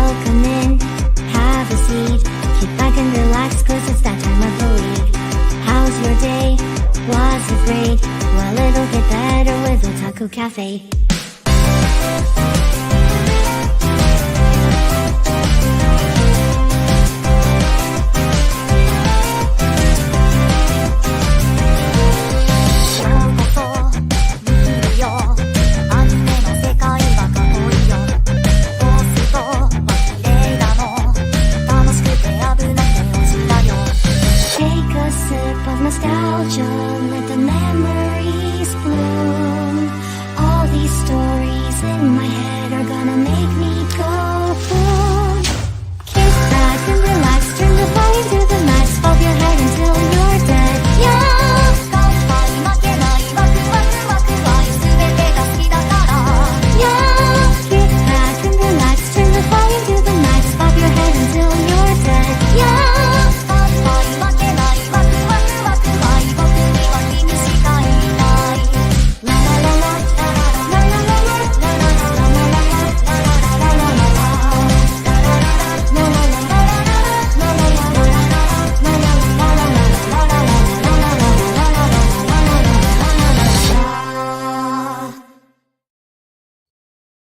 Welcome in, have a seat. Kick back and relax, cause it's that time of the week. How's your day? Was it great? Well, it'll get better with Otalku Cafe. Nostalgia, let the memories bloom. All these stories in my head are gonna make me go boom. Kick back and relax, turn the volume to the max, bob your head until you're dead. Yeah! Yeah! Kick back and relax, turn the volume to the max, bob your head until you're dead. Yeah!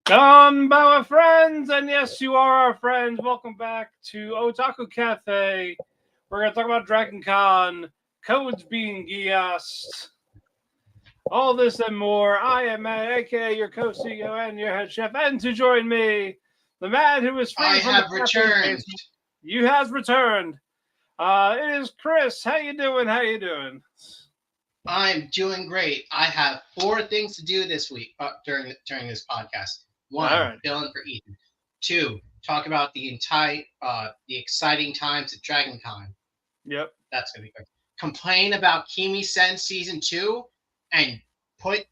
Konbanwa, friends, and yes, you are our friends. Welcome back to Otalku Cafe. We're going to talk about Dragon Con, codes being Geass'd, all this and more. I am Matt, aka your co-CEO and your head chef, and to join me, the man who is free I from have the returned. You has returned. It is Chris. How you doing? How you doing? I'm doing great. I have 4 things to do this week during this podcast. 1, All right. fill in for Ethan. 2, talk about the exciting times at Dragon Con. Yep. That's gonna be good. Complain about Kimi-sen season 2, and put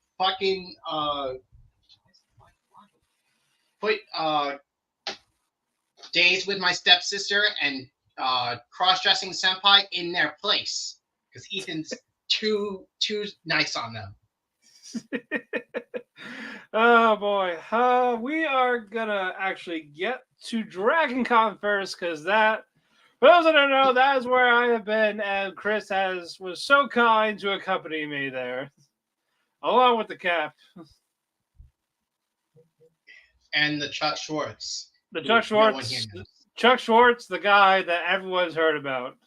Days with My Stepsister and Cross-Dressing Senpai in their place, because Ethan's too nice on them. Oh boy, we are gonna actually get to Dragon Con first, because that, for those that don't know, that is where I have been, and Chris was so kind to accompany me there, along with the Cap. And the Chuck Schwartz. The Chuck Schwartz, the guy that everyone's heard about.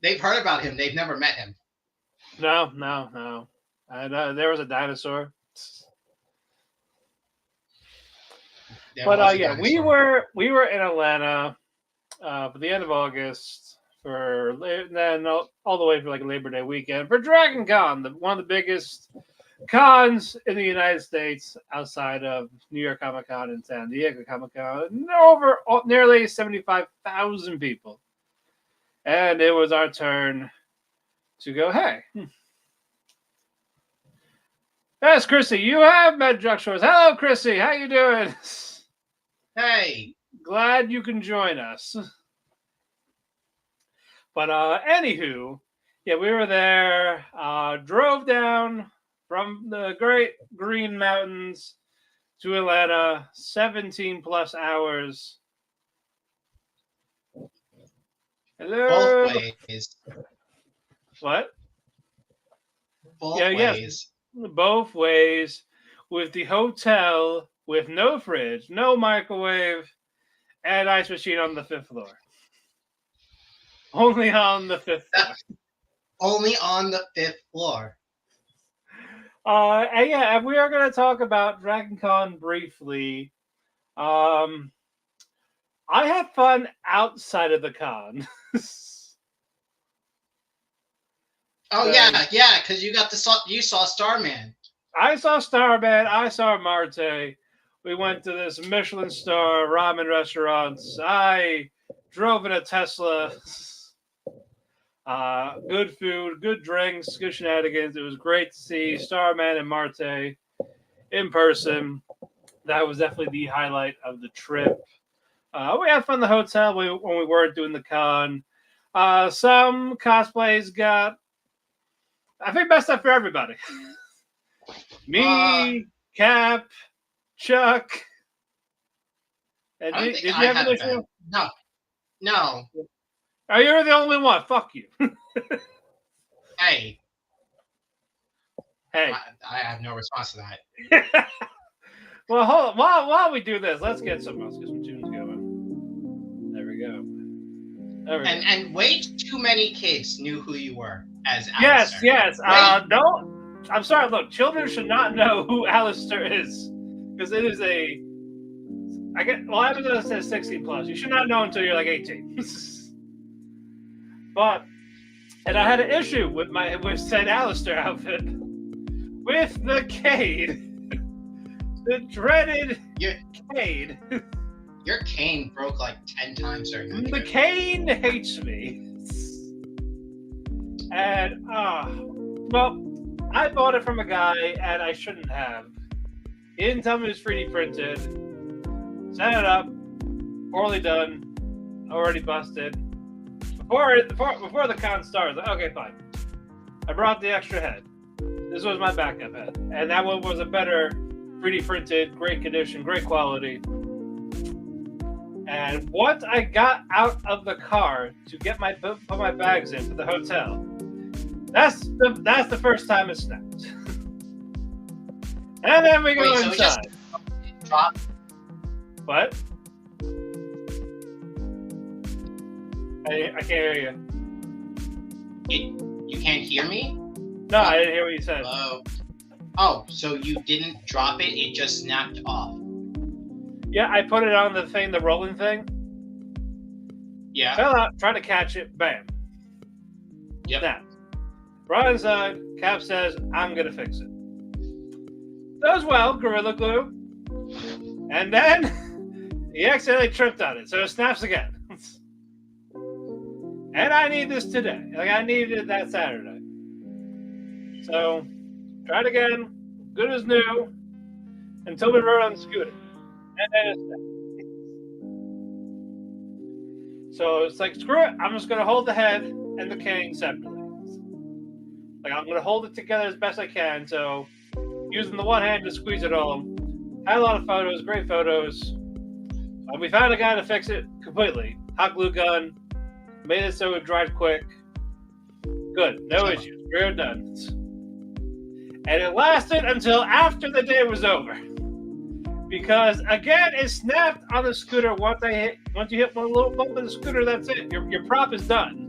They've heard about him. They've never met him. No. There was a dinosaur. We were in Atlanta for the end of August, then all the way for like Labor Day weekend for Dragon Con, one of the biggest cons in the United States outside of New York Comic Con and San Diego Comic Con. Over nearly 75,000 people, and it was our turn to go. Hey. Yes, Chrissy, you have met Chuck Schwartz. Hello, Chrissy. How you doing? Hey. Glad you can join us. But anywho, yeah, we were there, drove down from the Great Green Mountains to Atlanta, 17 plus hours. Hello. Both ways. What? Both ways. Yes. Both ways, with the hotel with no fridge, no microwave, and ice machine on the 5th floor. Only on the 5th floor. Only on the 5th floor. And we are going to talk about Dragon Con briefly. I had fun outside of the con. Oh yeah, because you saw Starman. I saw Starman. I saw Marte. We went to this Michelin star ramen restaurants. I drove in a Tesla. Good food, good drinks, good shenanigans. It was great to see Starman and Marte in person. That was definitely the highlight of the trip. We had fun in the hotel when we weren't doing the con. Some cosplays got, I think, best up for everybody. Me, Cap, Chuck. And I don't did think you I have had an a issue? bad. No. Oh, you're the only one. Fuck you. Hey, Hey. I have no response to that. Well, hold on. While we do this, let's get some tunes going. There we go. And way too many kids knew who you were as Yes, Alistair. yes. Wait. No, I'm sorry. Look, children should not know who Alistair is because it is a. I'm gonna say 16 plus. You should not know until you're like 18. But, and I had an issue with said Alistair outfit with the cane, the dreaded cane. Your cane broke like 10 times during that The trip. cane hates me. And, well, I bought it from a guy, and I shouldn't have. He didn't tell me it was 3D printed. Set it up. Poorly done. Already busted. Before the con started, like, okay, fine. I brought the extra head. This was my backup head. And that one was a better 3D printed, great condition, great quality. And once I got out of the car to put my bags in for the hotel, that's the first time it snapped. And then we go inside. Drop. What? I can't hear you. You can't hear me? No, I didn't hear what you said. Oh, so you didn't drop it, it just snapped off. Yeah, I put it on the thing, the rolling thing. Yeah. Fell out, tried to catch it, bam. Yep. Snapped. Right inside, Cap says, I'm gonna fix it. Does well, Gorilla Glue. And then he accidentally tripped on it, so it snaps again. And I need this today. Like, I needed it that Saturday. So, tried again, good as new, until we rode on the scooter. And then it snapped. So it's like, screw it, I'm just going to hold the head and the cane separately. Like, I'm going to hold it together as best I can, so using the one hand to squeeze it all. Had a lot of photos, great photos. We found a guy to fix it completely. Hot glue gun, made it so it dried quick. Good, no issues. We're done. And it lasted until after the day was over. Because again, it snapped on the scooter once you hit one little bump of the scooter, that's it. Your prop is done.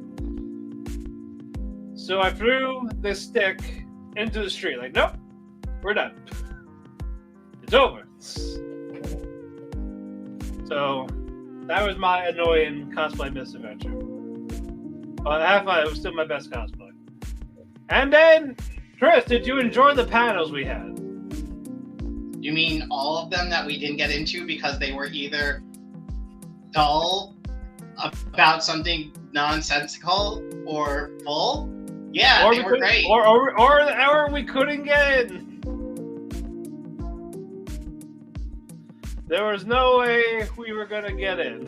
So I threw the stick into the street. Like, nope, we're done. It's over. So that was my annoying cosplay misadventure. But have fun. It was still my best cosplay. And then, Chris, did you enjoy the panels we had? You mean all of them that we didn't get into because they were either dull about something nonsensical or full? Yeah, they were great. Or we couldn't get in. There was no way we were going to get in.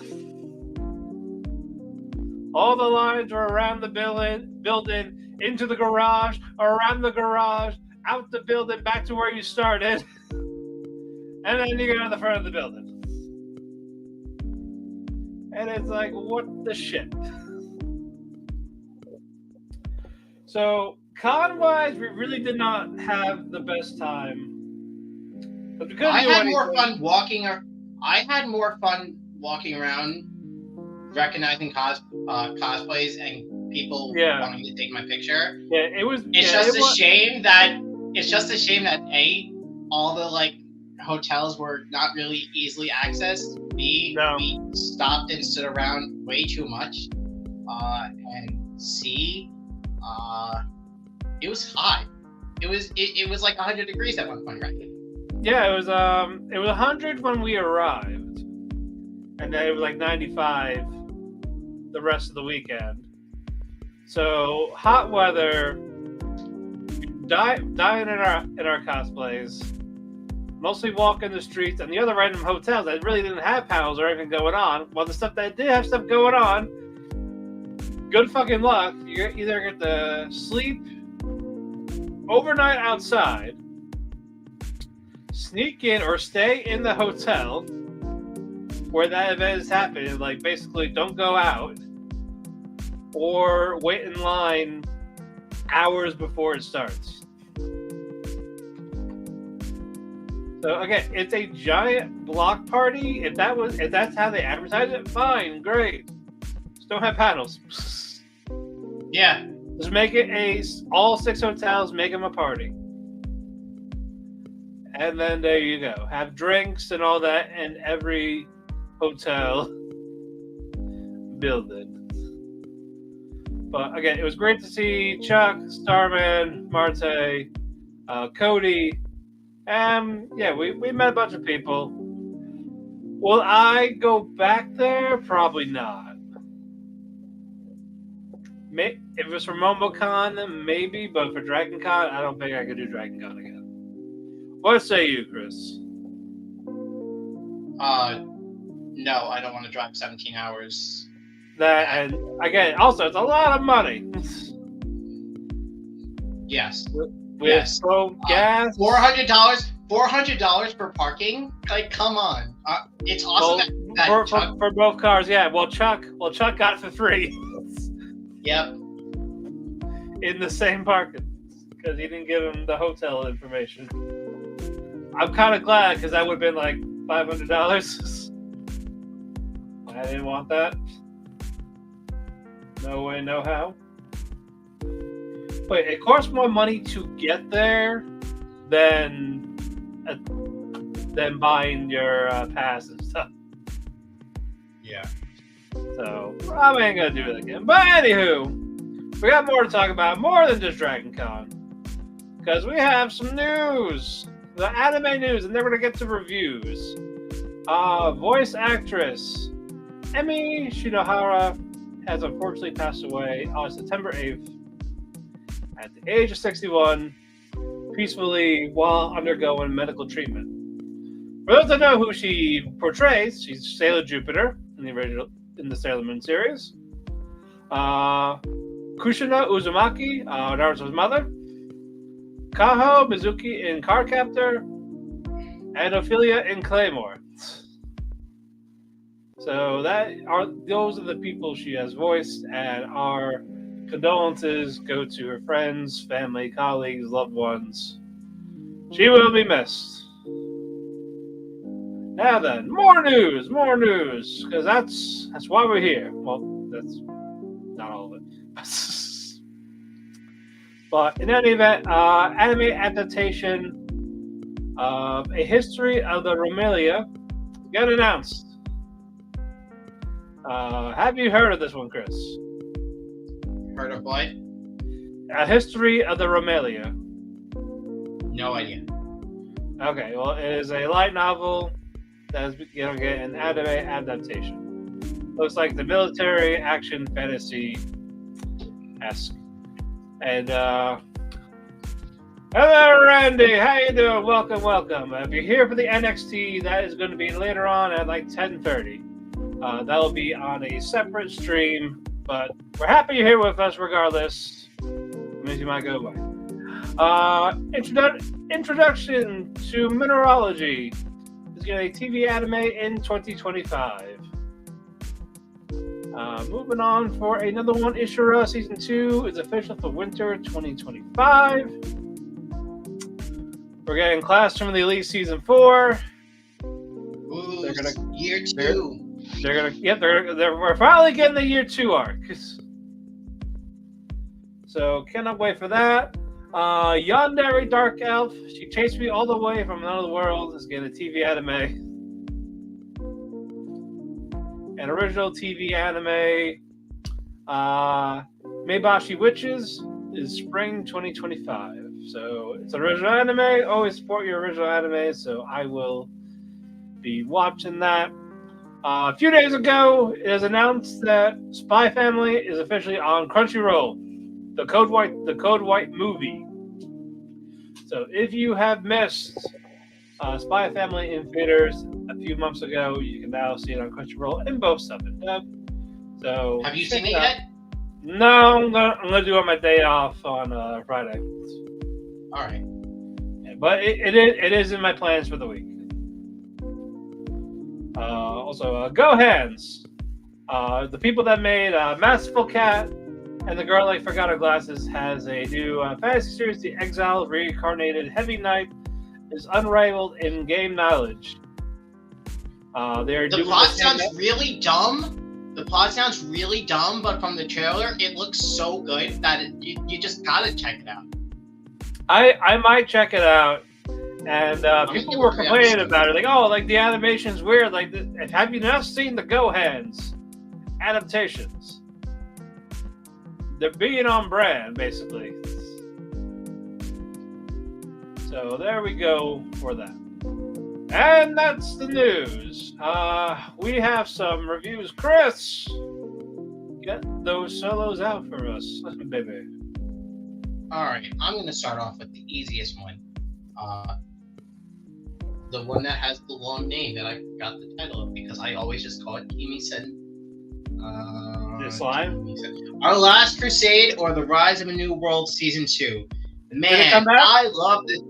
All the lines were around the building, into the garage, around the garage, out the building, back to where you started. And then you go to the front of the building. And it's like, what the shit? So, con-wise, we really did not have the best time. I had more fun walking around, recognizing cosplays and people wanting to take my picture. Yeah, it was. It's just a shame that all the hotels were not really easily accessed. B, we stopped and stood around way too much. And C, it was hot. It was like 100 degrees at one point, right? Yeah, it was 100 when we arrived, and then it was like 95 the rest of the weekend. So hot weather, dying in our cosplays, mostly walking the streets, and the other random hotels that really didn't have panels or anything going on. Well, the stuff that did have stuff going on, good fucking luck. You either get to sleep overnight outside, sneak in or stay in the hotel, where that event is happening. Like, basically, don't go out or wait in line hours before it starts. So again, it's a giant block party. If that's how they advertise it, fine, great. Just don't have panels. Yeah. Just make it all 6 hotels, make them a party. And then there you go. Have drinks and all that in every hotel building. But again, it was great to see Chuck, Starman, Marte, Cody. Yeah, we met a bunch of people. Will I go back there? Probably not. If it was for MomoCon, maybe, but for DragonCon, I don't think I could do DragonCon again. What say you, Chris? No, I don't want to drive 17 hours. That, and again, also, it's a lot of money. Yes. With Code Geass. $400 for parking? Like, come on. It's awesome for both cars, yeah. Well, Chuck got it for free. Yep. In the same parking, because he didn't give him the hotel information. I'm kind of glad, because that would have been like $500. I didn't want that. No way, no how. Wait, it costs more money to get there than buying your pass and stuff. Yeah. So, probably ain't gonna do it again. But anywho, we got more to talk about, more than just DragonCon. Because we have some news. The anime news, and then we're gonna get to reviews. Voice actress Emi Shinohara has unfortunately passed away on September 8th at the age of 61, peacefully while undergoing medical treatment. For those that know who she portrays, she's Sailor Jupiter in the Sailor Moon series. Kushina Uzumaki, Naruto's mother. Kaho Mizuki in Cardcaptor. And Ophelia in Claymore. So those are the people she has voiced, and our condolences go to her friends, family, colleagues, loved ones. She will be missed. Now then, more news, because that's why we're here. Well, that's not all of it. But in any event, anime adaptation of A History of the Romelia got announced. Have you heard of this one, Chris? Heard of what? A History of the Romelia. No idea. Okay, well, it is a light novel that is going to get an anime adaptation. Looks like the military action fantasy-esque. And, hello, Randy. How you doing? Welcome. If you're here for the NXT, that is going to be later on at like 10:30. That'll be on a separate stream, but we're happy you're here with us regardless. It means you might go away. Introduction to Mineralogy is getting a TV anime in 2025. Moving on for another one, Ishura Season 2 is official for winter 2025. We're getting Classroom of the Elite Season 4. Ooh, year 2. We're finally getting the year 2 arc. So cannot wait for that. Yandere Dark Elf, She Chased Me All the Way from Another World is getting a TV anime. An original TV anime, Meibashi Witches, is spring 2025. So it's an original anime. Always support your original anime, so I will be watching that. A few days ago, it was announced that Spy Family is officially on Crunchyroll, the Code White movie. So if you have missed Spy Family in theaters a few months ago, you can now see it on Crunchyroll in both sub and dub. So have you seen it yet? No, I'm gonna do it on my day off on Friday. All right. Yeah, but it is in my plans for the week. Also, Go Hands. The people that made Masterful Cat and The Girl Like Forgot Her Glasses has a new fantasy series. The exiled, reincarnated Heavy Knight is unrivaled in game knowledge. The plot sounds really dumb. The plot sounds really dumb, but from the trailer, it looks so good that you just gotta check it out. I might check it out, and people were complaining about it, like, oh, like the animation's weird. Like, have you not seen the Go Hands adaptations? They're being on brand, basically. So there we go for that. And that's the news. We have some reviews. Chris, get those solos out for us, baby. All right, I'm going to start off with the easiest one. The one that has the long name that I forgot the title of because I always just call it Kimi-sen. Our Last Crusade or The Rise of a New World Season 2. Man, I love it.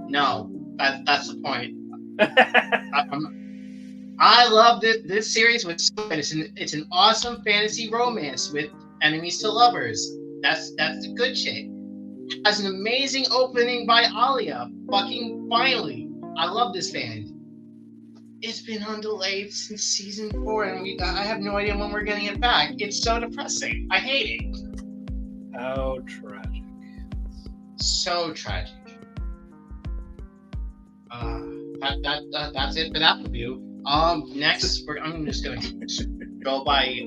No, that's the point. I love this series. It's an awesome fantasy romance with enemies to lovers. That's the good shit. It has an amazing opening by Alia. Fucking finally, I love this band. It's been on delay since season 4, and I have no idea when we're getting it back. It's so depressing. I hate it. How tragic. So tragic. That's it for that review. Next, I'm just going to go by.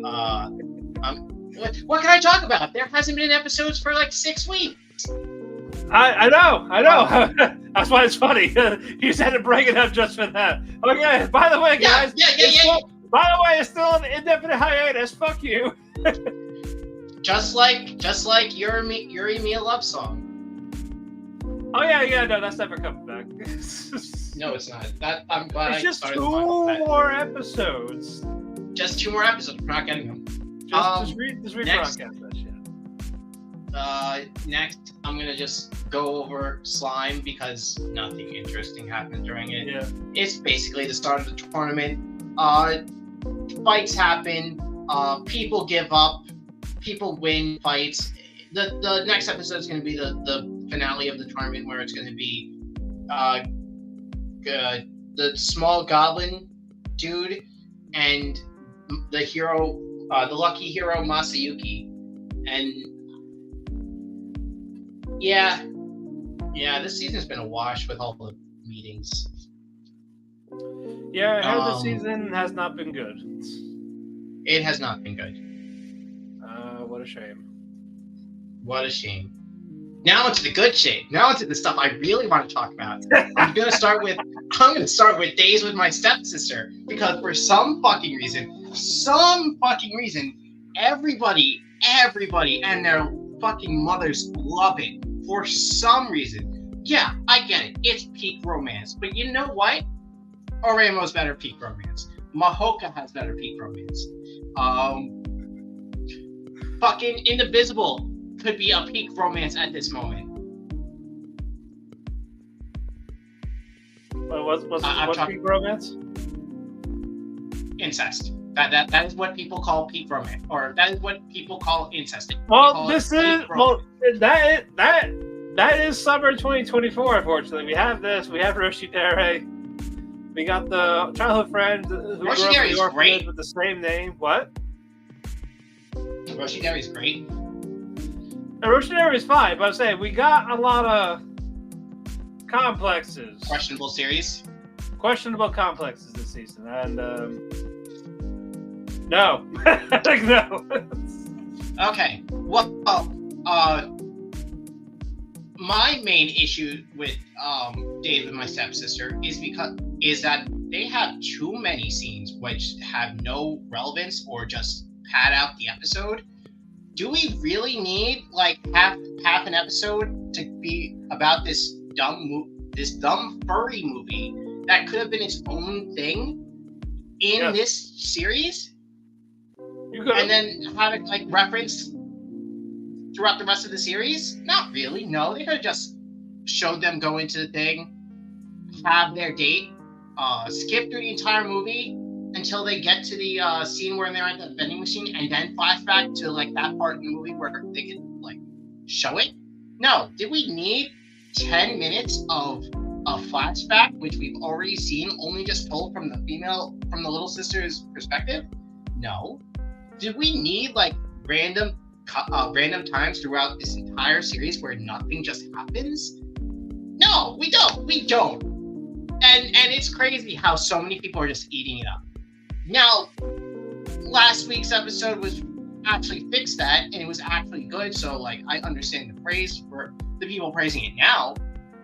What can I talk about? There hasn't been episodes for like 6 weeks. I know. That's why it's funny. You said to bring it up just for that. Okay. By the way, guys. Yeah. By the way, it's still an indefinite hiatus. Fuck you. just like your Emi love song. Oh yeah. No, that's never coming back. No, it's not. I'm glad. It's just 2 more episodes. Just 2 more episodes. We're not getting them. Just rebroadcast that shit. Next, I'm gonna just go over Slime because nothing interesting happened during it. Yeah. It's basically the start of the tournament. Fights happen. People give up. People win fights. The next episode is gonna be the finale of the tournament, where it's gonna be the small goblin dude and the hero, the lucky hero Masayuki, and yeah, this season's been a wash with all the meetings. Yeah, the season has not been good. It has not been good. What a shame. What a shame. Now into the good shit. Now into the stuff I really want to talk about. I'm gonna start with Days with My Stepsister, because for some fucking reason, everybody and their fucking mothers love it. For some reason. Yeah, I get it. It's peak romance. But you know what? Oremo's better peak romance. Mahoka has better peak romance. Fucking Indivisible could be a peak romance at this moment. What's peak romance? Incest. That is what people call peak romance, or that is what people call incest. Well, that is summer 2024. Unfortunately, we have this. We have Roshidere. We got the childhood friend who grew up in the orphanage with the same name. What? Roshidere is great. Roshidere is fine, but I'm saying we got a lot of complexes. Questionable complexes this season, and no, like no. Okay, well, my main issue with Days with My Stepsister is that they have too many scenes which have no relevance or just pad out the episode. Do we really need like half an episode to be about this dumb furry movie that could have been its own thing in this series? And then have it like referenced throughout the rest of the series? Not really. No, they could have just showed them go into the thing, have their date, skip through the entire movie, until they get to the scene where they're at the vending machine, and then flashback to like that part in the movie where they could like show it? No. Did we need 10 minutes of a flashback, which we've already seen, only just told from the little sister's perspective? No. Did we need like random times throughout this entire series where nothing just happens? No, we don't. And it's crazy how so many people are just eating it up. Now, last week's episode was actually fixed that, and it was actually good. So like, I understand the praise for the people praising it now.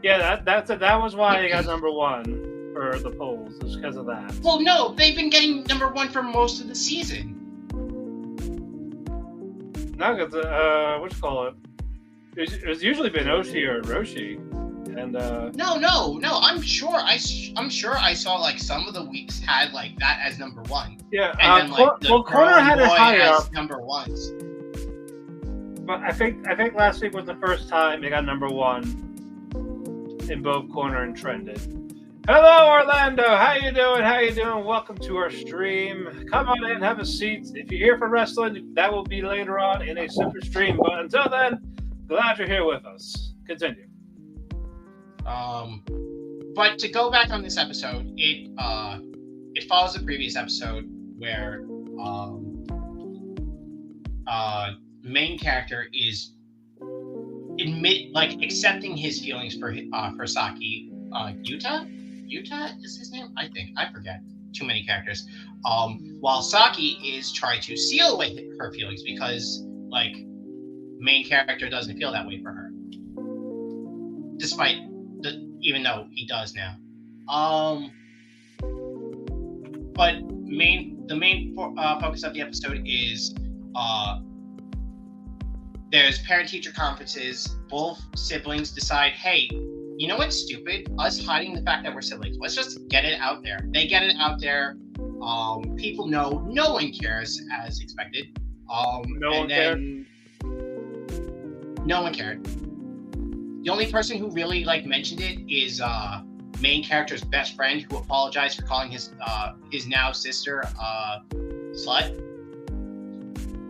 Yeah, that was why they got number one for the polls, is because of that. Well, no, they've been getting number one for most of the season. No, because what you call it? It's usually been Oshi or Roshi, and No. I'm sure I saw like some of the weeks had like that as number one. Yeah, and then like Corner had it higher as up. number ones. But I think last week was the first time they got number one in both Corner and Trended. Hello, Orlando. How you doing? Welcome to our stream. Come on in, have a seat. If you're here for wrestling, that will be later on in a separate stream. But until then, glad you're here with us. Continue. But to go back on this episode, it follows the previous episode where main character is accepting his feelings for Saki. Yuta is his name? I think. I forget. Too many characters. While Saki is trying to seal away her feelings because, like, main character doesn't feel that way for her. Even though he does now. But the main focus of the episode is there's parent-teacher conferences. Both siblings decide, hey, you know what's stupid? Us hiding the fact that we're siblings. Let's just get it out there. They get it out there. People know. No one cares, as expected. No one cared. The only person who really mentioned it is main character's best friend, who apologized for calling his now sister slut.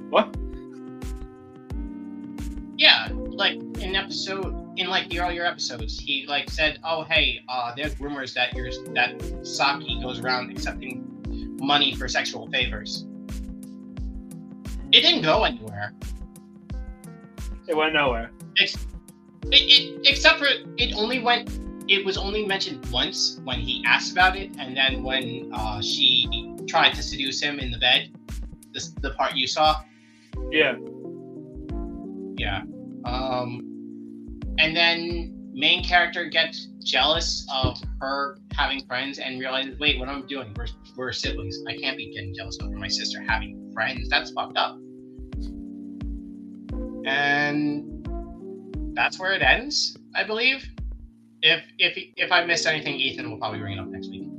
What? Yeah, in the earlier episodes, he said, "Oh, hey, there's rumors that Saki goes around accepting money for sexual favors." It didn't go anywhere. It went nowhere. Except for it was only mentioned once when he asked about it, and then when she tried to seduce him in the bed, the part you saw. Yeah. And then main character gets jealous of her having friends and realizes, wait, what am I doing? We're siblings. I can't be getting jealous of my sister having friends. That's fucked up. And that's where it ends, I believe. If I missed anything, Ethan will probably bring it up next week.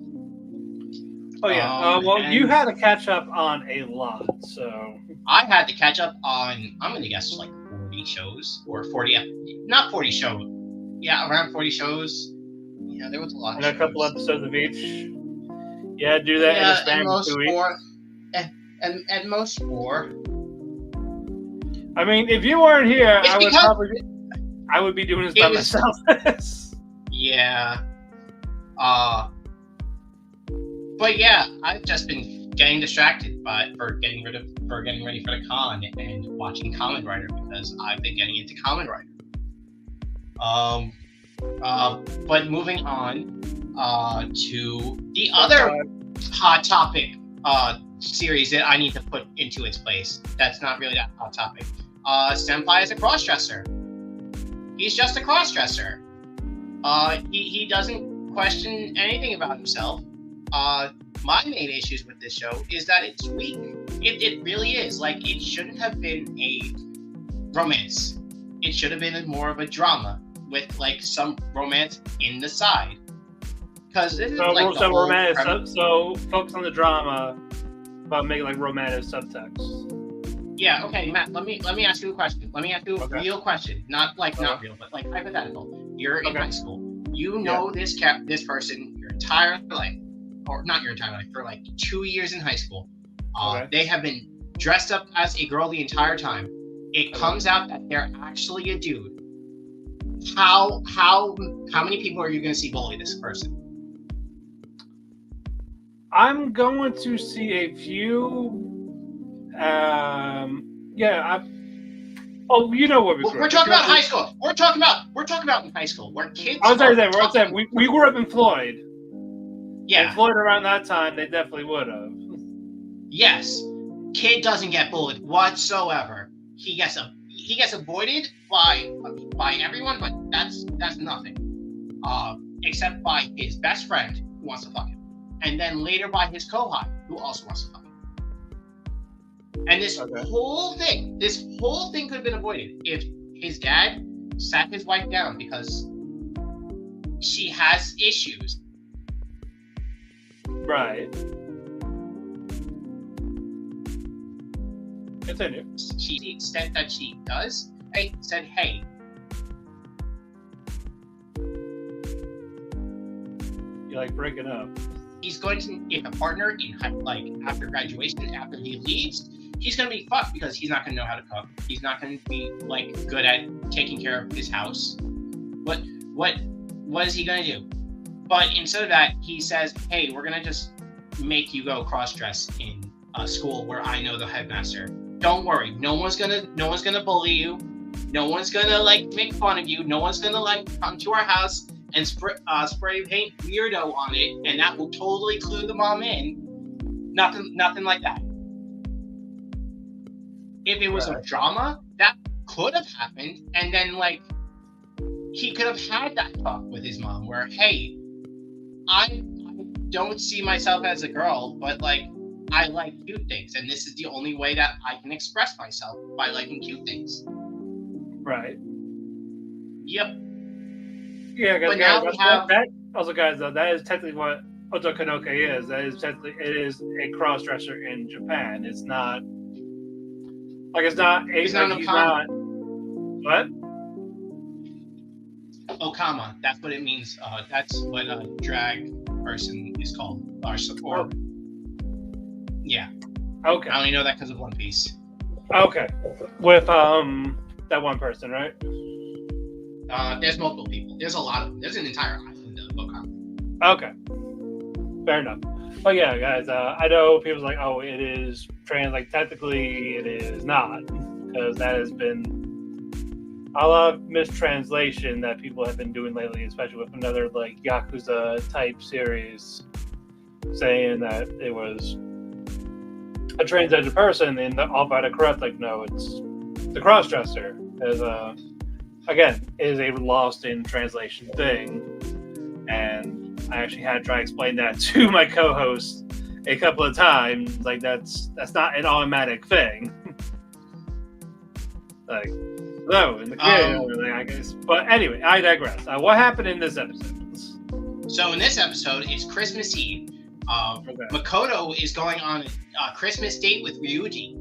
Oh yeah. You had to catch up on a lot, so I had to catch up on, I'm gonna guess 40 shows or 40, not 40 shows. Yeah, around 40 shows. Yeah, there was a lot. And a couple episodes of each. Yeah, do that in the span of 2 weeks. At most 4. I mean, if you weren't here, I would be doing this by myself. Yeah. But yeah, I've just been getting distracted for getting ready for the con and watching Kamen Rider, because I've been getting into Kamen Rider. But moving on to the other hot topic series that I need to put into its place. That's not really that hot topic. Senpai is a crossdresser. He's just a crossdresser. He doesn't question anything about himself. My main issues with this show is that it's weak. It really is. It shouldn't have been a romance. It should have been more of a drama with some romance in the side. Because this is romance. So focus on the drama, but make it romantic subtext. Yeah. Okay, Matt. Let me ask you a question. Let me ask you a real question. Not real, but hypothetical. You're in high school. You know this person your entire life. or not your entire life, for like 2 years in high school. Okay. They have been dressed up as a girl the entire time. It comes out that they're actually a dude. How many people are you going to see bully this person? I'm going to see a few. Oh, you know what We're talking about high school. We're talking about in high school where kids. I was saying we grew up in Floyd. Yeah. In Floyd around that time, they definitely would have. Yes. Kid doesn't get bullied whatsoever. He gets avoided by everyone, but that's nothing. Except by his best friend who wants to fuck him, and then later by his kohai who also wants to fuck him. And this whole thing could have been avoided if his dad sat his wife down because she has issues. Right. Continue. To the extent that she does, said, hey. You're like breaking up. He's going to get a partner in like after graduation, after he leaves. He's going to be fucked because he's not going to know how to cook. He's not going to be like good at taking care of his house. What is he going to do? But instead of that, he says, "Hey, we're going to just make you go cross-dress in a school where I know the headmaster. Don't worry, no one's gonna bully you. No one's gonna like make fun of you. No one's gonna like come to our house and spray paint weirdo on it, and that will totally clue the mom in. Nothing like that. If it was a drama, that could have happened, and then like he could have had that talk with his mom where, hey, I don't see myself as a girl, but like I like cute things, and this is the only way that I can express myself, by liking cute things." Right. Yep. Yeah, but now we have that. Also, guys, though, that is technically what Otakanoke is. That is technically it is a cross-dresser in Japan. It's not like it's not. He's like, not he's Okama. not. What? Okama. That's what it means. That's what a drag person is called. Or yeah. Okay. I only know that because of One Piece. Okay. With that one person, right? There's multiple people. There's a lot of them. There's an entire island of Okama. Okay. Fair enough. But yeah, guys, I know people's like, oh, it is trans. Like, technically, it is not. Because that has been a lot of mistranslation that people have been doing lately, especially with another, like, Yakuza-type series saying that it was a transgender person, and all by the correct, like, no, it's the cross-dresser. As, again, is a lost in translation thing. And I actually had to try to explain that to my co-host a couple of times. Like, that's not an automatic thing. Like, no, in the kid, I guess. But anyway, I digress. What happened in this episode? So in this episode, it's Christmas Eve. Makoto is going on a Christmas date with Ryuji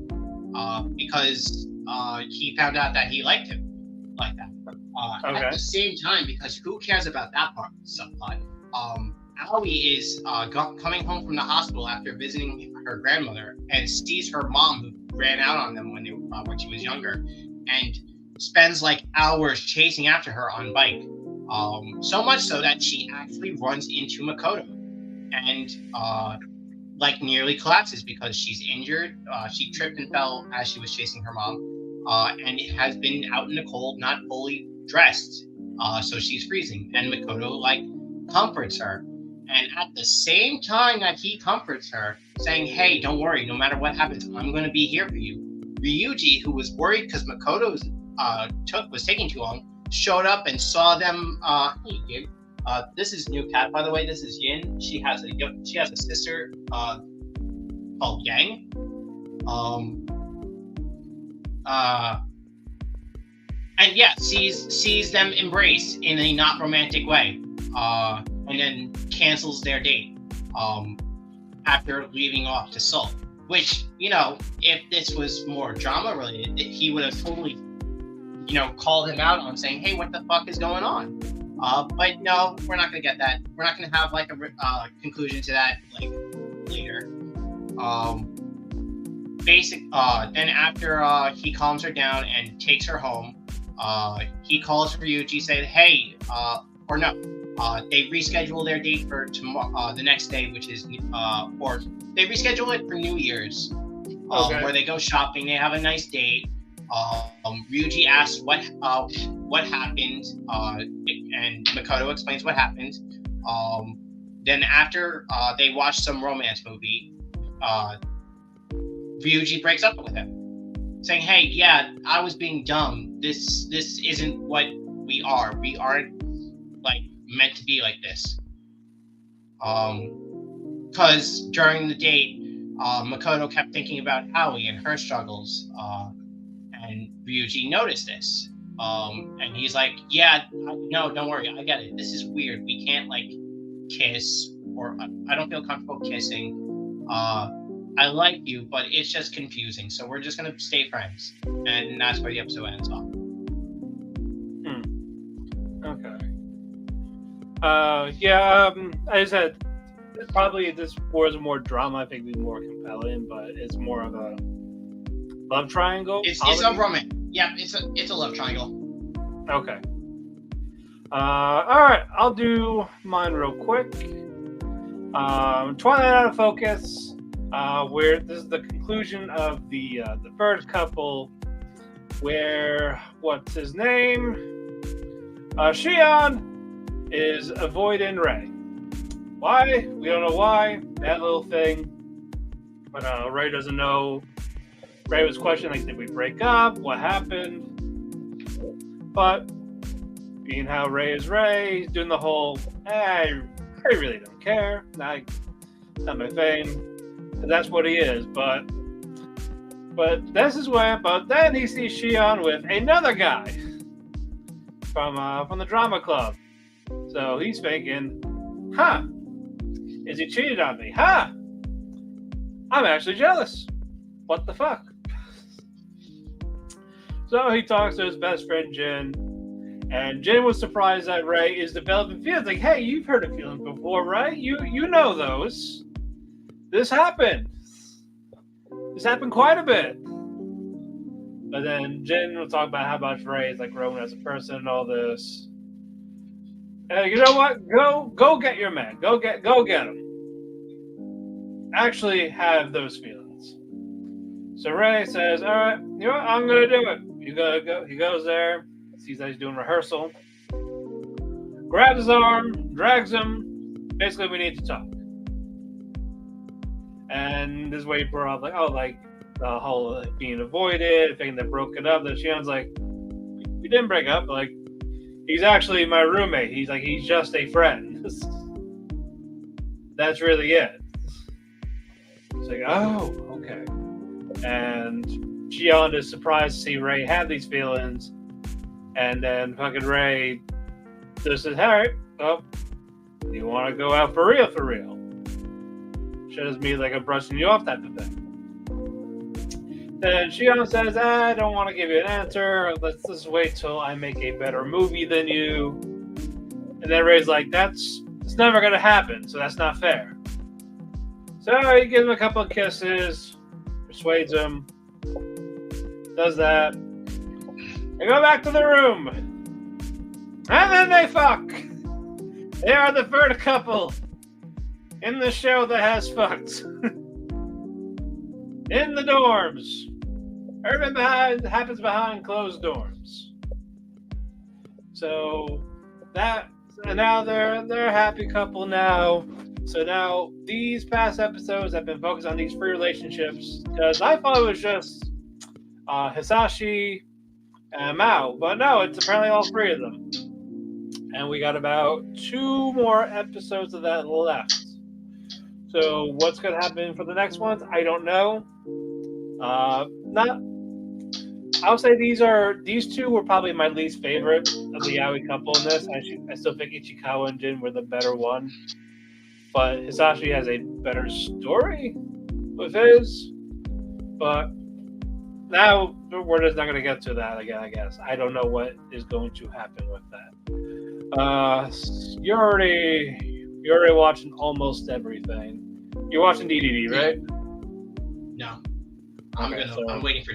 because he found out that he liked him like that. At the same time, because who cares about that part of the subplot? Aoi is coming home from the hospital after visiting her grandmother and sees her mom who ran out on them when she was younger, and spends like hours chasing after her on bike. So much so that she actually runs into Makoto and like nearly collapses because she's injured. She tripped and fell as she was chasing her mom, and has been out in the cold, not fully dressed, so she's freezing. And Makoto like comforts her, and at the same time that he comforts her, saying, "Hey, don't worry, no matter what happens, I'm going to be here for you," Ryuji, who was worried because Makoto's was taking too long, showed up and saw them. Hey, Yin. This is new cat, by the way. This is Yin. She has a sister called Yang. And yeah, sees them embrace in a not romantic way, and then cancels their date after leaving off to sulk. Which, you know, if this was more drama related, he would have totally, you know, called him out on saying, "Hey, what the fuck is going on?" But no, we're not gonna get that. We're not gonna have like a conclusion to that like later. Then after he calms her down and takes her home, he calls Ryuji, said, "Hey, they reschedule their date for tomorrow, the next day, which is or they reschedule it for New Year's, where they go shopping. They have a nice date. Ryuji asks what happened, and Makoto explains what happened. Then after they watch some romance movie, Ryuji breaks up with him, saying, "Hey, yeah, I was being dumb. This isn't what we are. We aren't like meant to be like this." Because during the date, Makoto kept thinking about Howie and her struggles, and Ryuji noticed this. And he's like, "Yeah, no, don't worry, I get it. This is weird. We can't like kiss, or I don't feel comfortable kissing. I like you, but it's just confusing. So we're just gonna stay friends." And that's where the episode ends off. Okay. I just said probably this was more drama. I think it'd be more compelling, but it's more of a love triangle. It's a romance. Yeah, it's a love triangle. Okay. All right, I'll do mine real quick. Twilight Out of Focus. Where this is the conclusion of the third couple, where what's his name? Shion is avoiding Rei. Why? We don't know why. That little thing. But Rei doesn't know. Rei was questioning, like, did we break up? What happened? But being how Rei is Rei, he's doing the whole, I really don't care. Not my thing. That's what he is, but this is when. But then he sees Shion with another guy from the drama club. So he's thinking, is he cheated on me? I'm actually jealous. What the fuck? So he talks to his best friend Jin, and Jin was surprised that Rei is developing feelings. Like, hey, you've heard of feelings before, right? You know those. This happened. This happened quite a bit. But then Jin will talk about how much Rei is like growing as a person and all this. And you know what? Go get your man. Go get him. Actually have those feelings. So Rei says, "All right, you know what? I'm gonna do it." You gotta go. He goes there, sees that he's doing rehearsal, grabs his arm, drags him. Basically, we need to talk. And this way he brought up, like, the whole being avoided, thinking they broke it up. That Shion's like, we didn't break up. Like, he's actually my roommate. He's just a friend. That's really it. It's like, oh, okay. And Shion is surprised to see Rei have these feelings. And then fucking Rei just says, all right, you want to go out for real? Shows me like I'm brushing you off type of thing. Then Shion says, I don't want to give you an answer. Let's just wait till I make a better movie than you. And then Rei's like, it's never going to happen, so that's not fair. So he gives him a couple of kisses, persuades him, does that. They go back to the room. And then they fuck. They are the third couple in the show that has fucked. In the dorms. Everything happens behind closed dorms. So now they're a happy couple now. So now these past episodes have been focused on these three relationships because I thought it was just Hisashi and Mao, but no, it's apparently all three of them. And we got about 2 more episodes of that left. So what's going to happen for the next ones? I don't know. I'll say these 2 were probably my least favorite of the yaoi couple in this. I still think Ichikawa and Jin were the better one. But Hisashi has a better story with his. But now we're just not going to get to that again, I guess. I don't know what is going to happen with that. you're already watching almost everything. You're watching DDD, right? No. Okay, I'm waiting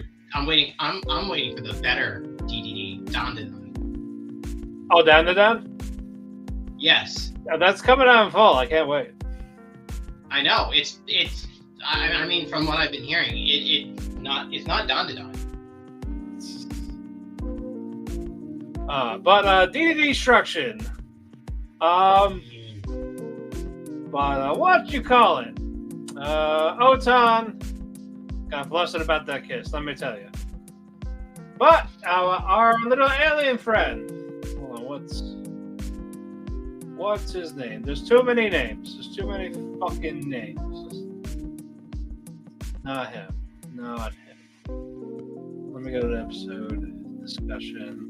for the better DDD, Dandadan. Oh, Dandadan? Yes. That's coming out in fall. I can't wait. I know. I mean, from what I've been hearing, it's not Dandadan. But DDD Destruction. But what you call it? Otan got flustered about that kiss, let me tell you. But our little alien friend. Hold on, what's his name? There's too many names. There's too many fucking names. Not him. Not him. Let me go to the episode discussion.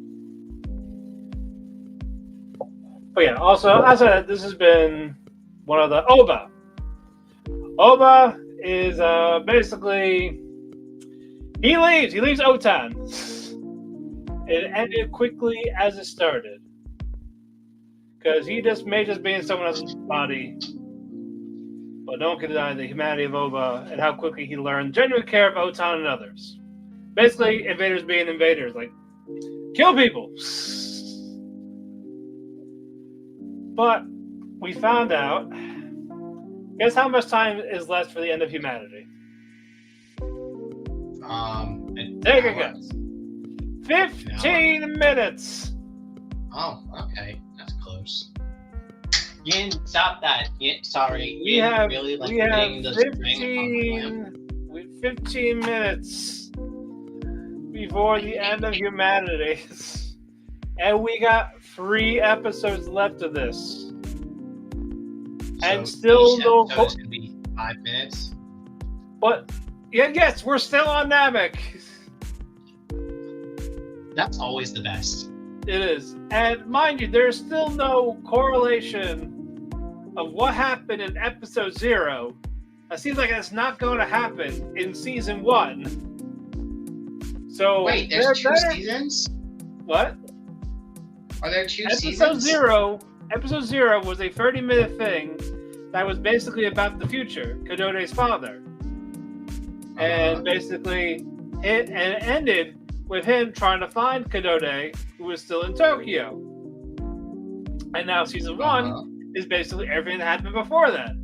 But yeah, also, as I said, this has been one of the Oba. Oba is basically he leaves Otan. It ended quickly as it started. Because he may just be in someone else's body. But no one can deny the humanity of Oba and how quickly he learned genuine care of Otan and others. Basically, invaders being invaders, like kill people. But we found out. Guess how much time is left for the end of humanity? Take a guess. 15 minutes. Oh, okay, that's close. Yin, stop that. Yin, sorry. We have 15 minutes before the end of humanity. And we got 3 episodes left of this. And still no. Each episode is gonna be 5 minutes. But yes, we're still on Namek. That's always the best. It is, and mind you, there's still no correlation of what happened in episode 0. It seems like it's not going to happen in season 1. So wait, there's 2 seasons? What? Are there 2 seasons? Episode 0 was a 30-minute thing that was basically about the future, Kadode's father. And basically, it ended with him trying to find Kadode, who was still in Tokyo. And now season 1 is basically everything that happened before that.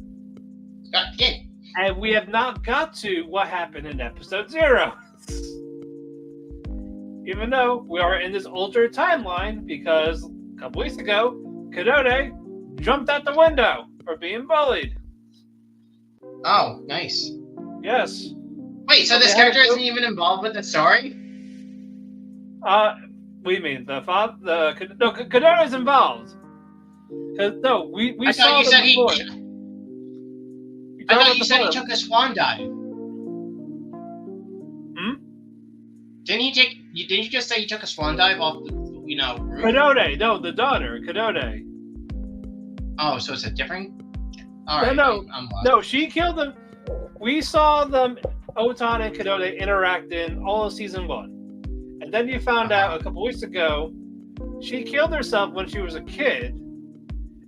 And we have not got to what happened in episode 0. Even though we are in this altered timeline, because a couple weeks ago, Kadode jumped out the window for being bullied. Oh, nice. Yes. Wait, so this character isn't even involved with the story? What do you mean? Kadode is involved. No, we saw you said before. I thought you said he took a swan dive. Didn't you just say he took a swan dive off the roof? Kadode, no, the daughter, Kadode. Oh, so it's a different. All right. No, she killed him. We saw them, Otan and Kadode, interacting all of season 1. And then you found out a couple weeks ago, she killed herself when she was a kid,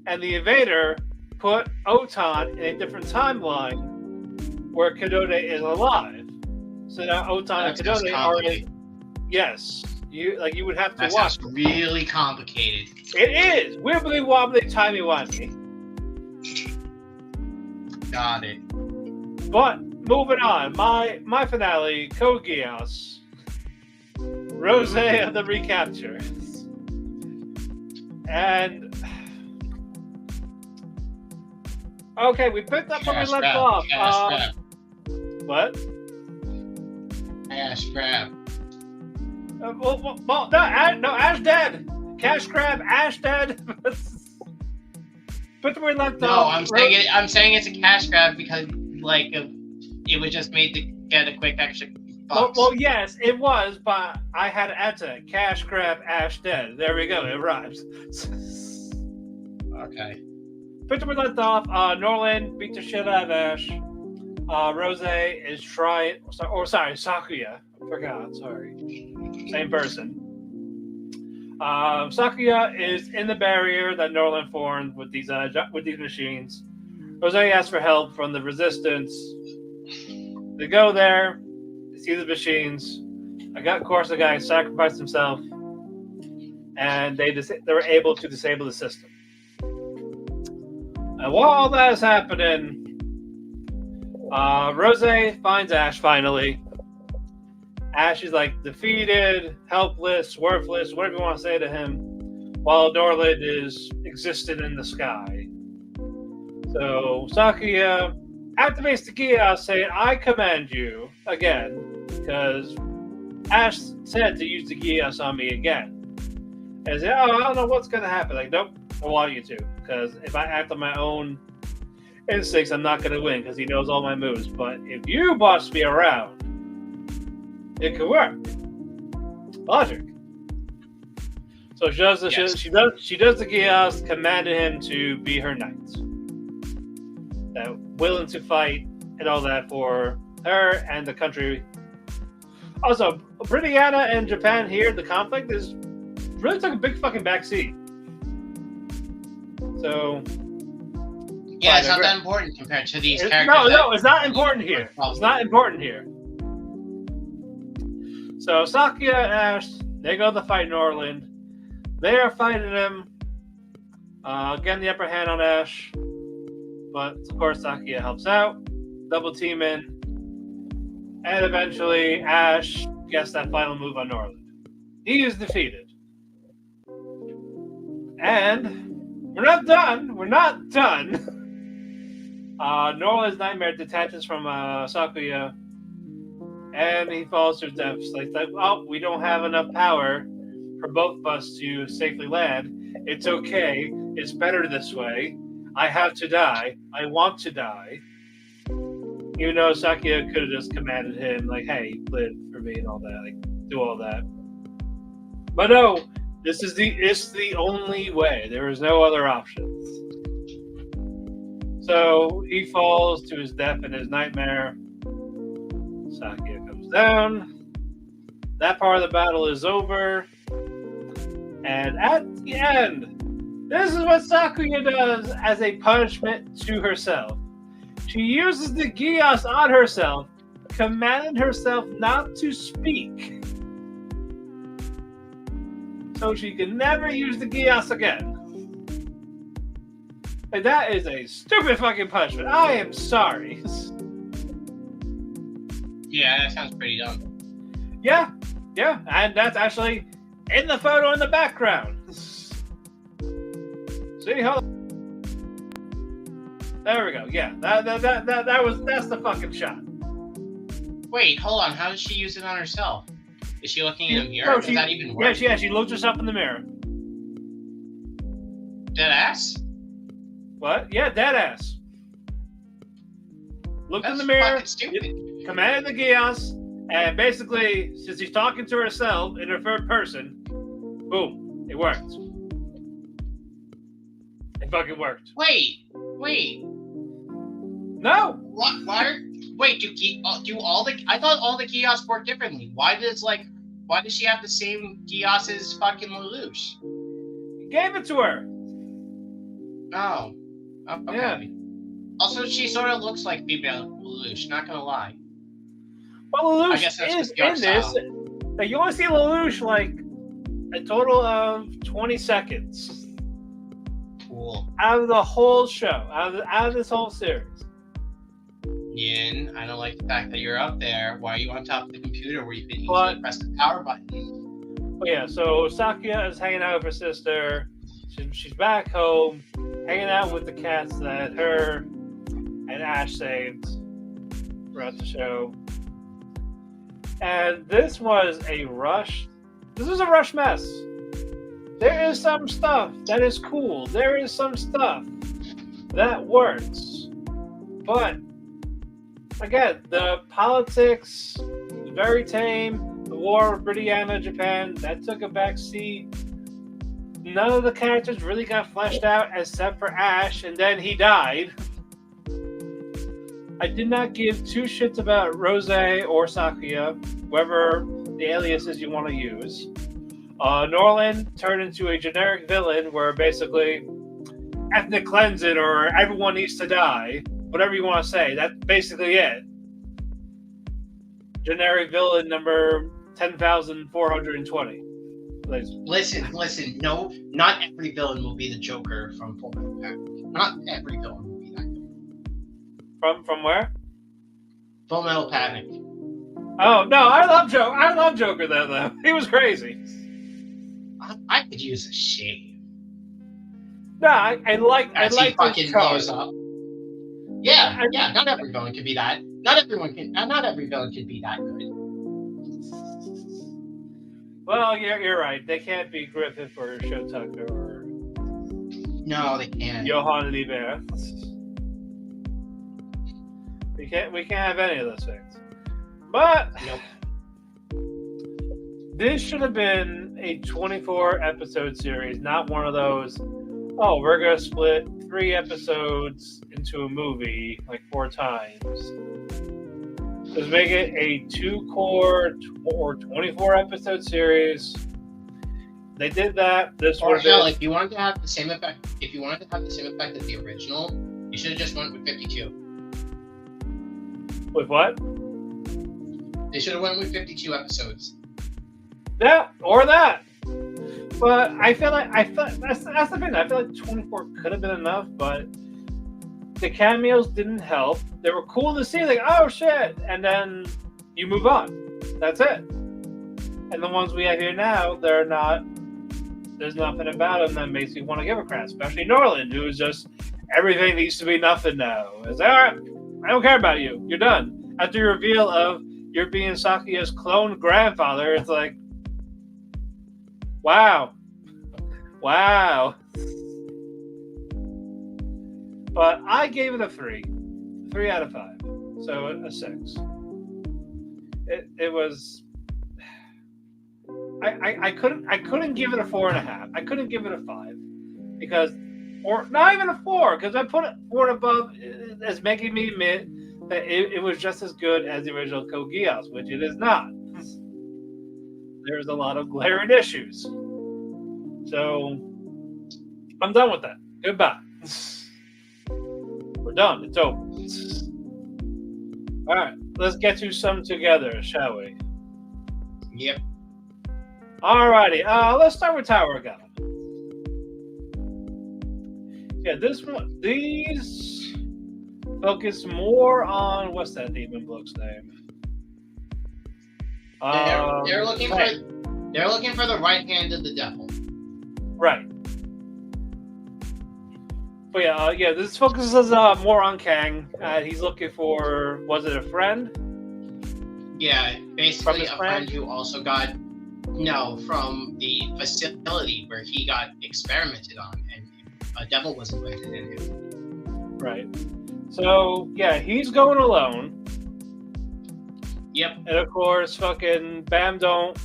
and the invader put Otan in a different timeline where Kadode is alive. So now Otan and Kadode are in. Yes, you would have to watch. That's really complicated. It is wibbly wobbly, timey wimey. Got it. But moving on, my finale, Code Geass, Roze of the Recapture, and okay, we picked up where we left off. What? Cash grab. Well, no, Ash dead. Cash grab, Ash dead. But we left off. No, I'm saying it's a cash grab because it was just made to get a quick extra bucks. Well, yes, it was, but I had to add to it. Cash grab, Ash dead. There we go. It rhymes. Okay. But we left off. Norland beat the shit out of Ash. Roze is trying. Sakuya. I forgot. Sorry. Same person. Sakuya is in the barrier that Norland formed with these machines. Roze asks for help from the resistance. They go there, they see the machines. Of course, the guy sacrificed himself, and they were able to disable the system. And while all that is happening, Roze finds Ash finally. Ash is like defeated, helpless, worthless, whatever you want to say to him, while Norland is existing in the sky. So Sakuya activates the Geass, saying, "I command you again," because Ash said to use the Geass on me again. And say, "Oh, I don't know what's going to happen." Like, nope, I want you to, because if I act on my own instincts, I'm not going to win, because he knows all my moves. But if you boss me around, it could work. Logic. So she does the she does the Geass, commanded him to be her knight. That willing to fight and all that for her and the country. Also, Britannia and Japan here, the conflict is really took a big fucking backseat. So yeah, it's not that important compared to these characters. No, it's not important here. It's not important here. So Sakuya and Ash, they go to fight Norland. They are fighting him, getting the upper hand on Ash. But of course, Sakuya helps out, double teaming, and eventually Ash gets that final move on Norland. He is defeated. And we're not done. We're not done. Norland's nightmare detaches from Sakuya. And he falls to his death. Like, oh, we don't have enough power for both of us to safely land. It's okay. It's better this way. I have to die. I want to die. Even though Sakuya could have just commanded him, like, hey, live for me and all that. Like, do all that. But no, it's the only way. There is no other options. So he falls to his death in his nightmare. Sakuya comes down. That part of the battle is over. And at the end, this is what Sakuya does as a punishment to herself. She uses the Geass on herself, commanding herself not to speak. So she can never use the Geass again. And that is a stupid fucking punishment. I am sorry. Yeah, that sounds pretty dumb. Yeah, and that's actually in the photo in the background. See how? There we go. Yeah, that's the fucking shot. Wait, hold on. How does she use it on herself? Is she looking in a mirror? Does that even work? Yeah, she looks herself in the mirror. Dead ass? What? Yeah, dead ass. Looked in the mirror. Stupid. Commanded the Geass, and basically, since she's talking to herself in her third person, boom, it worked. It fucking worked. Wait. No. Why? Wait, do all the? I thought all the Geass work differently. Why does she have the same Geass as fucking Lelouch? He gave it to her. Oh. Okay. Yeah. Also, she sort of looks like female Lelouch. Not gonna lie. Well, Lelouch is in this. Like, you only see Lelouch like a total of 20 seconds. Cool. Out of the whole show, out of this whole series. Yin, I don't like the fact that you're up there. Why are you on top of the computer where you can easily press the power button? Oh yeah, so Sakuya is hanging out with her sister. She's back home, hanging out with the cats that her and Ash saved throughout the show. And this was a rush. This was a rush mess. There is some stuff that is cool. There is some stuff that works. But again, the politics, very tame. The war with Britannia, Japan, that took a back seat. None of the characters really got fleshed out except for Ash, and then he died. I did not give two shits about Roze or Sakuya, whoever the aliases you want to use. Norland turned into a generic villain where basically ethnic cleansing or everyone needs to die, whatever you want to say. That's basically it. Generic villain number 10,420. Listen. No, not every villain will be the Joker from Fullmetal Panic. Not every villain will be that good. From where? Fullmetal Panic. Oh no, I love Joker though. He was crazy. I could use a shave. No, I like he fucking this blows up. Yeah. Not every villain can be that. Not every villain can be that good. Well, you're right. They can't be Griffith or Shotucker or No, they can't. Johan Liebert. We can't have any of those things. But Nope. This should have been a 24 episode series, not one of those. Oh, we're gonna split 3 episodes into a movie like 4 times. Just make it a 2-core or 24 episode series. They did that. This Or was hell, if you wanted to have the same effect, as the original, you should have just went with 52. with what? They should have went with 52 episodes. Yeah, or that. But I feel like that's the thing. I feel like 24 could have been enough, but the cameos didn't help. They were cool to see, like, oh shit, and then you move on. That's it. And the ones we have here now, they're not. There's nothing about them that makes you want to give a crap. Especially Norland, who is just everything needs to be nothing now. It's all right. I don't care about you. You're done. After your reveal of you're being Sakuya's clone grandfather, it's like, wow. But I gave it a 3 out of 5, so a 6. It was. I couldn't give it a 4.5. I couldn't give it a 5 because, or not even a 4, because I put it 4 above as making me admit that it was just as good as the original Code Geass, which it is not. There's a lot of glaring issues. So I'm done with that. Goodbye. We're done. It's over. All right, let's get to some together, shall we? Yep. Alrighty, let's start with Tower of God. Yeah, these focus more on what's that demon bloke's name? They're looking for the right hand of the devil. Right. But yeah, this focuses more on Kang. He's looking for, was it a friend? Yeah, basically a friend who also got from the facility where he got experimented on, and a devil was implanted in him. Right. So yeah, he's going alone. Yep. And of course, fucking Bam don't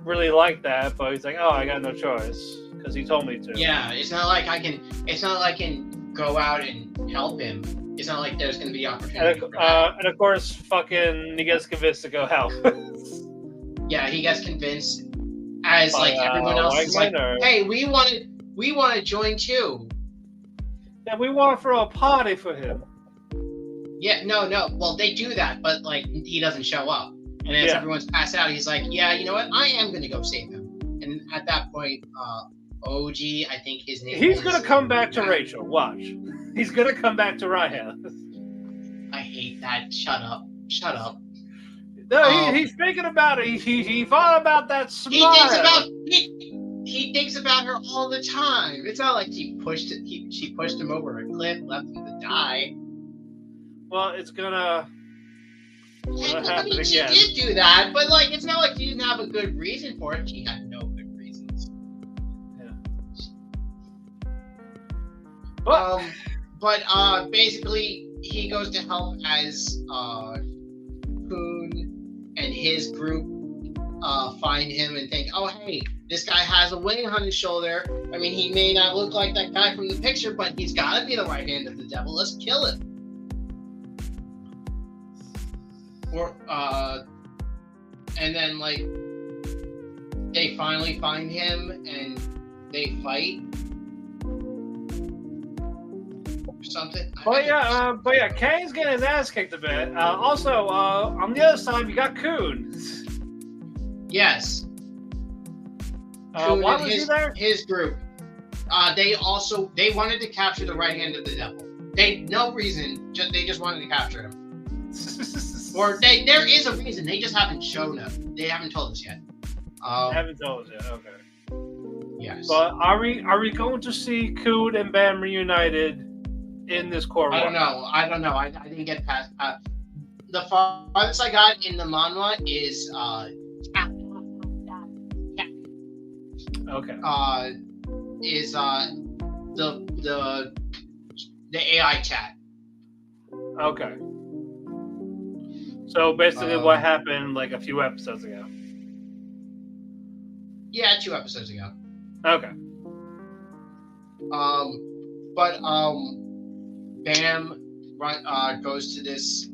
really like that, but he's like, "Oh, I got no choice because he told me to." Yeah, it's not like I can go out and help him. It's not like there's going to be opportunity. And of course, fucking he gets convinced to go help. Yeah, he gets convinced, as like everyone else is like, "Hey, we want to join too." Yeah, we want to throw a party for him. Yeah, no. Well, they do that, but like he doesn't show up, and as everyone's passed out, he's like, "Yeah, you know what? I am going to go save him." And at that point, OG, I think his name. He's going to come back to Rachel. Watch. He's going to come back to Ryan. I hate that. Shut up. No, he's thinking about it. He thought about that smile. He thinks about her all the time. It's not like she pushed him over a cliff, left him to die. Well, it's gonna happen again. She did do that, but like, it's not like she didn't have a good reason for it. She had no good reasons. Yeah. But basically, he goes to help as Poon and his group find him and think, oh, hey, this guy has a wing on his shoulder. I mean, he may not look like that guy from the picture, but he's got to be the right hand of the devil. Let's kill him. And then, like, they finally find him and they fight or something. But yeah, Kang's getting his ass kicked a bit. Also, on the other side, you got Kun. Yes. Kun Why and was he there? his group. They wanted to capture the right hand of the devil. No reason, they just wanted to capture him. Or there is a reason, they just haven't shown up. They haven't told us yet. They haven't told us yet. Okay. Yes. But are we going to see Kun and Bam reunited in this core? I don't know. I didn't get past. The farthest I got in the manhwa is okay. Is the AI chat. Okay. So basically, what happened like a few episodes ago? Yeah, 2 episodes ago. Okay. Bam goes to this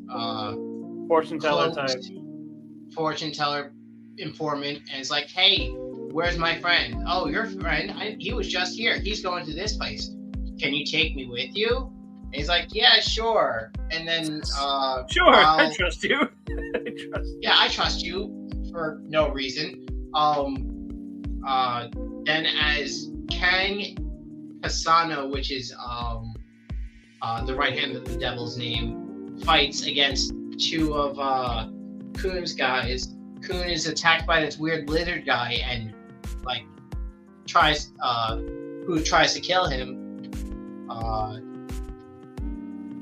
fortune teller type. Fortune teller informant, and is like, "Hey, where's my friend? Oh, your friend? He was just here. He's going to this place. Can you take me with you?" And he's like, "Yeah, sure." And then, sure, I trust you. Yeah, I trust you for no reason. Then as Kang Kasano, which is the right hand of the devil's name, fights against 2 of Kun's guys. Kun is attacked by this weird lizard guy and tries to kill him.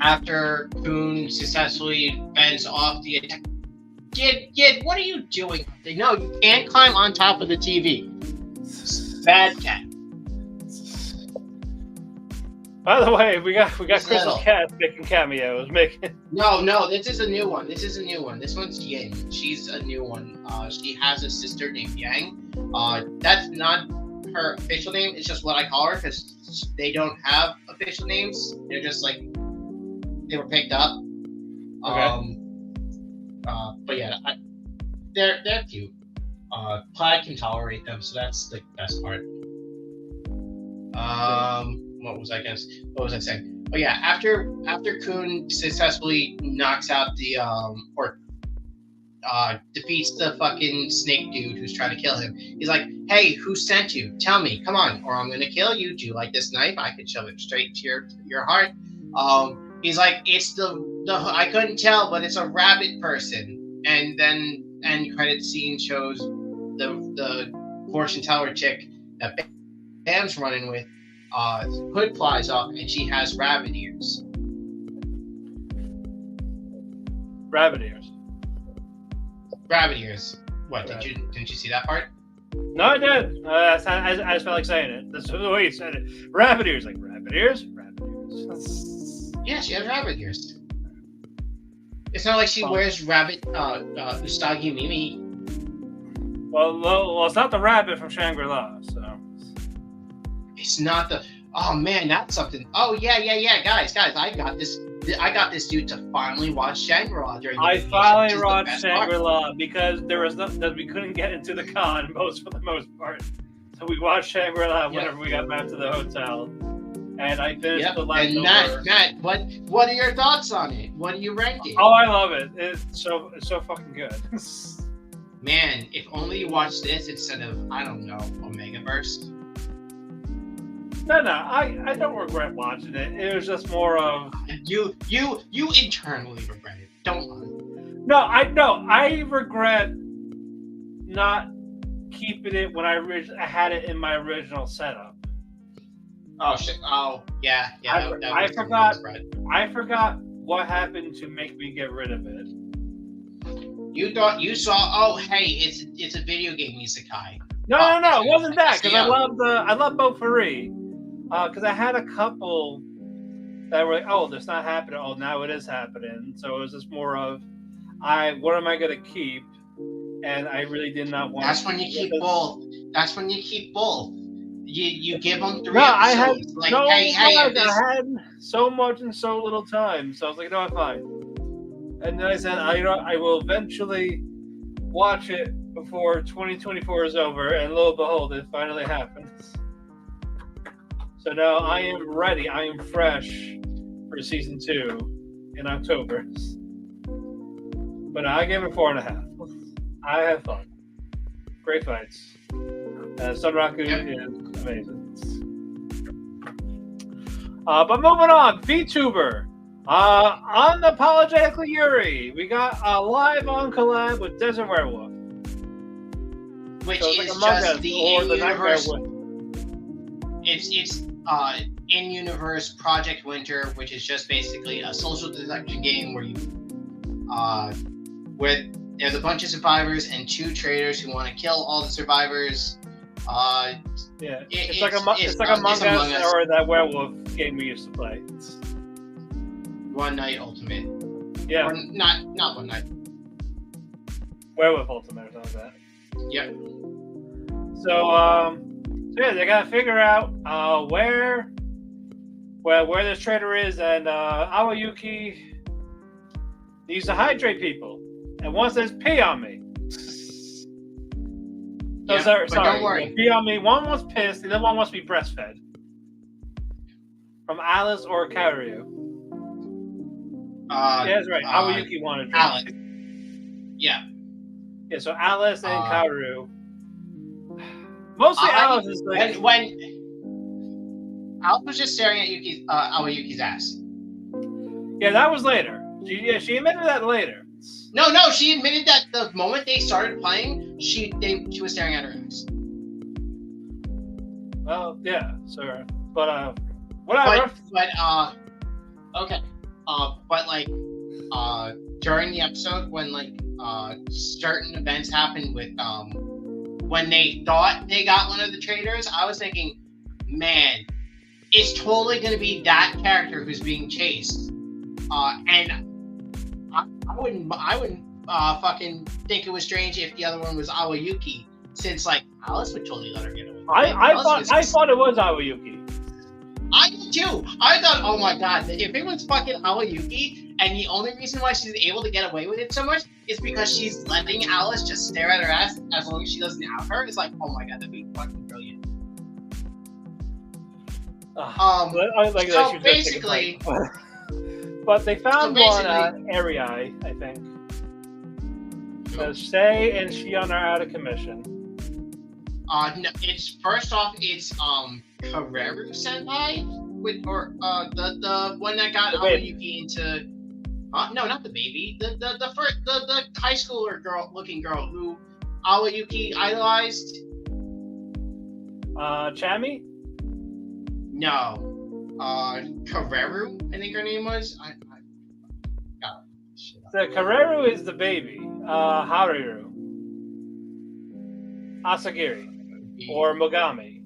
After Kun successfully fends off the attack. Kid, what are you doing? No, you can't climb on top of the TV. Bad cat. By the way, we got Crystal Cat making cameos. No, this is a new one. This one's Yin. She's a new one. She has a sister named Yang. That's not her official name. It's just what I call her because they don't have official names. They're just they were picked up. Okay. But yeah, they're cute. Clyde can tolerate them, so that's the best part. What was I saying? Oh yeah, after Kun successfully knocks out the defeats the fucking snake dude who's trying to kill him, he's like, "Hey, who sent you? Tell me, come on, or I'm gonna kill you. Do you like this knife? I could shove it straight to your heart." He's like, "It's the I couldn't tell, but it's a rabbit person." And then end credit scene shows the fortune teller chick that Bam's running with. Hood flies off and she has rabbit ears. Rabbit ears. What? Didn't you see that part? No, I did. I just felt like saying it. That's the way you said it. Rabbit ears, like rabbit ears. Yeah, she has rabbit ears. It's not like she wears rabbit Usagi Mimi. Well, it's not the rabbit from Shangri-La, so. It's not the. Oh man, that's something. Oh yeah, guys, I got this dude to finally watch Shangri-La during. I finally watched Shangri-La because there was nothing that we couldn't get into the con for the most part. So we watched Shangri-La whenever we got back to the hotel. And I finished the leftover. And Matt, what are your thoughts on it? What do you rank it? Oh, I love it. It's so fucking good. Man, if only you watched this instead of, I don't know, Omegaverse. No, I don't regret watching it. It was just more of you internally regret it. Don't lie. No, I regret not keeping it when I had it in my original setup. Oh shit! Oh yeah. I forgot what happened to make me get rid of it. You thought you saw? Oh hey, it's a video game isekai. No, it wasn't that because I love Bofuri. Because I had a couple that were like, oh, this not happening. Oh, now it is happening. So it was just more of, what am I gonna keep? And I really did not want. That's when you keep both. You give them 3 episodes. I had I had so much in so little time. So I was like, no, I'm fine. And then I said, I will eventually watch it before 2024 is over, and lo and behold, it finally happens. So now I am ready. I am fresh for season 2 in October. But I give it 4.5. I have fun. Great fights. Sunraku is amazing. But moving on, VTuber. Unapologetically Yuri. We got a live on collab with Desert Werewolf. Which so is like just the in-universe. It's in-universe Project Winter, which is just basically a social deduction game where you where there's a bunch of survivors and 2 traitors who want to kill all the survivors. It's like Among Us or that werewolf game we used to play. One Night Ultimate. Yeah. Or not One Night. Werewolf Ultimate or something like that. Yep. So they gotta figure out where this traitor is, and Aoyuki needs to hydrate people, and one says pee on me. Sorry, don't worry. Pee on me. One wants pissed, the other one wants to be breastfed. From Alice or Karyu. That's right. Aoyuki wanted Alice. Yeah. Yeah, so Alice and Kaoru. Mostly Alice is like when Alice was just staring at Aoyuki's ass. Yeah, that was later. She admitted that later. No, she admitted that the moment they started playing, she was staring at her ass. Well, yeah, sir. But whatever. Okay. But like during the episode when like certain events happened with when they thought they got one of the traitors, I was thinking, man, it's totally gonna be that character who's being chased. And I wouldn't fucking think it was strange if the other one was Aoyuki, since like Alice would totally let her get away. I thought it was Aoyuki. I did too. I thought, oh my god, if it was fucking Aoyuki, and the only reason why she's able to get away with it so much is because she's letting Alice just stare at her ass as long as she doesn't out her, it's like, oh my god, that'd be fucking brilliant. So basically, but they found one at Arei, I think. So Sei and Shion are out of commission. No, it's first off, it's Kareru Senpai, the one that got Aoyuki into. No, not the baby. The high schooler looking girl who Aoyuki idolized. Chami? No. Kareru, I think her name was. The Kareru is the baby. Haruru. Asagiri. Or Mogami.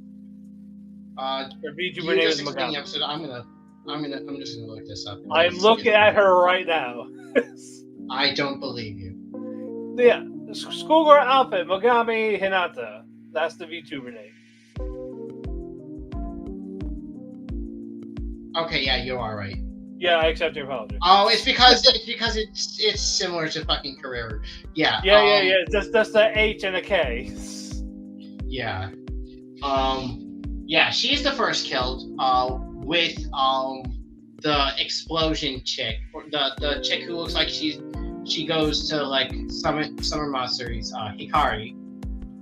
Her VTuber name is Mogami. Episode, I'm just gonna look this up. I'm looking at her right now. I don't believe you. Yeah, schoolgirl outfit, Mogami Hinata. That's the VTuber name. Okay, yeah, you are right. Yeah, I accept your apology. Oh, it's because it's similar to fucking Kareru. Yeah. Yeah. That's the H and a K. Yeah. Yeah, she's the first killed. With the explosion chick, or the chick who looks like she goes to like summer monsters. Hikari.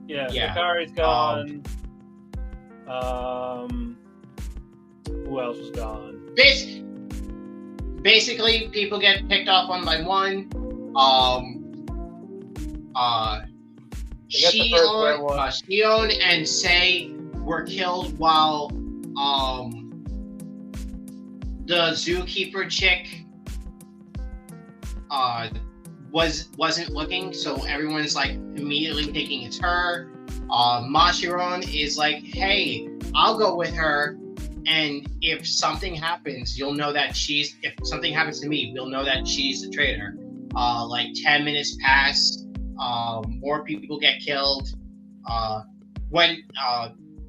Yeah. Hikari's gone. Who else was gone? Basically, people get picked off one by one. Shion and Sei were killed while the zookeeper chick wasn't looking, so everyone's like immediately thinking it's her. Mashiron is like, hey, I'll go with her, and if something happens, you'll know that if something happens to me, we'll know that she's the traitor. Like 10 minutes pass, more people get killed.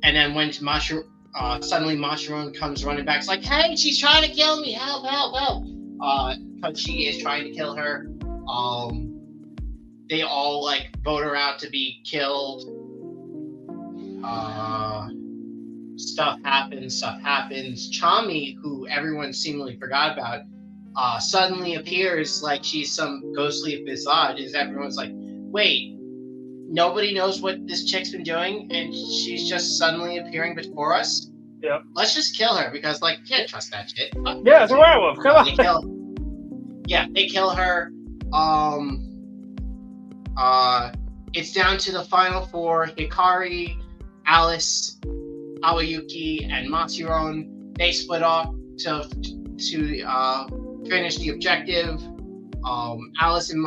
And then when suddenly Mashiron comes running back, it's like, hey, she's trying to kill me, help. Because she is trying to kill her. they all like vote her out to be killed. Stuff happens. Chami, who everyone seemingly forgot about, suddenly appears like she's some ghostly visage, as everyone's like, wait, nobody knows what this chick's been doing, and she's just suddenly appearing before us? Yep. Let's just kill her, because, like, you can't trust that shit. Yeah, it's a werewolf, come on! They kill her. It's down to the final four: Hikari, Alice, Aoyuki, and Matsuron. They split off to finish the objective. Alice and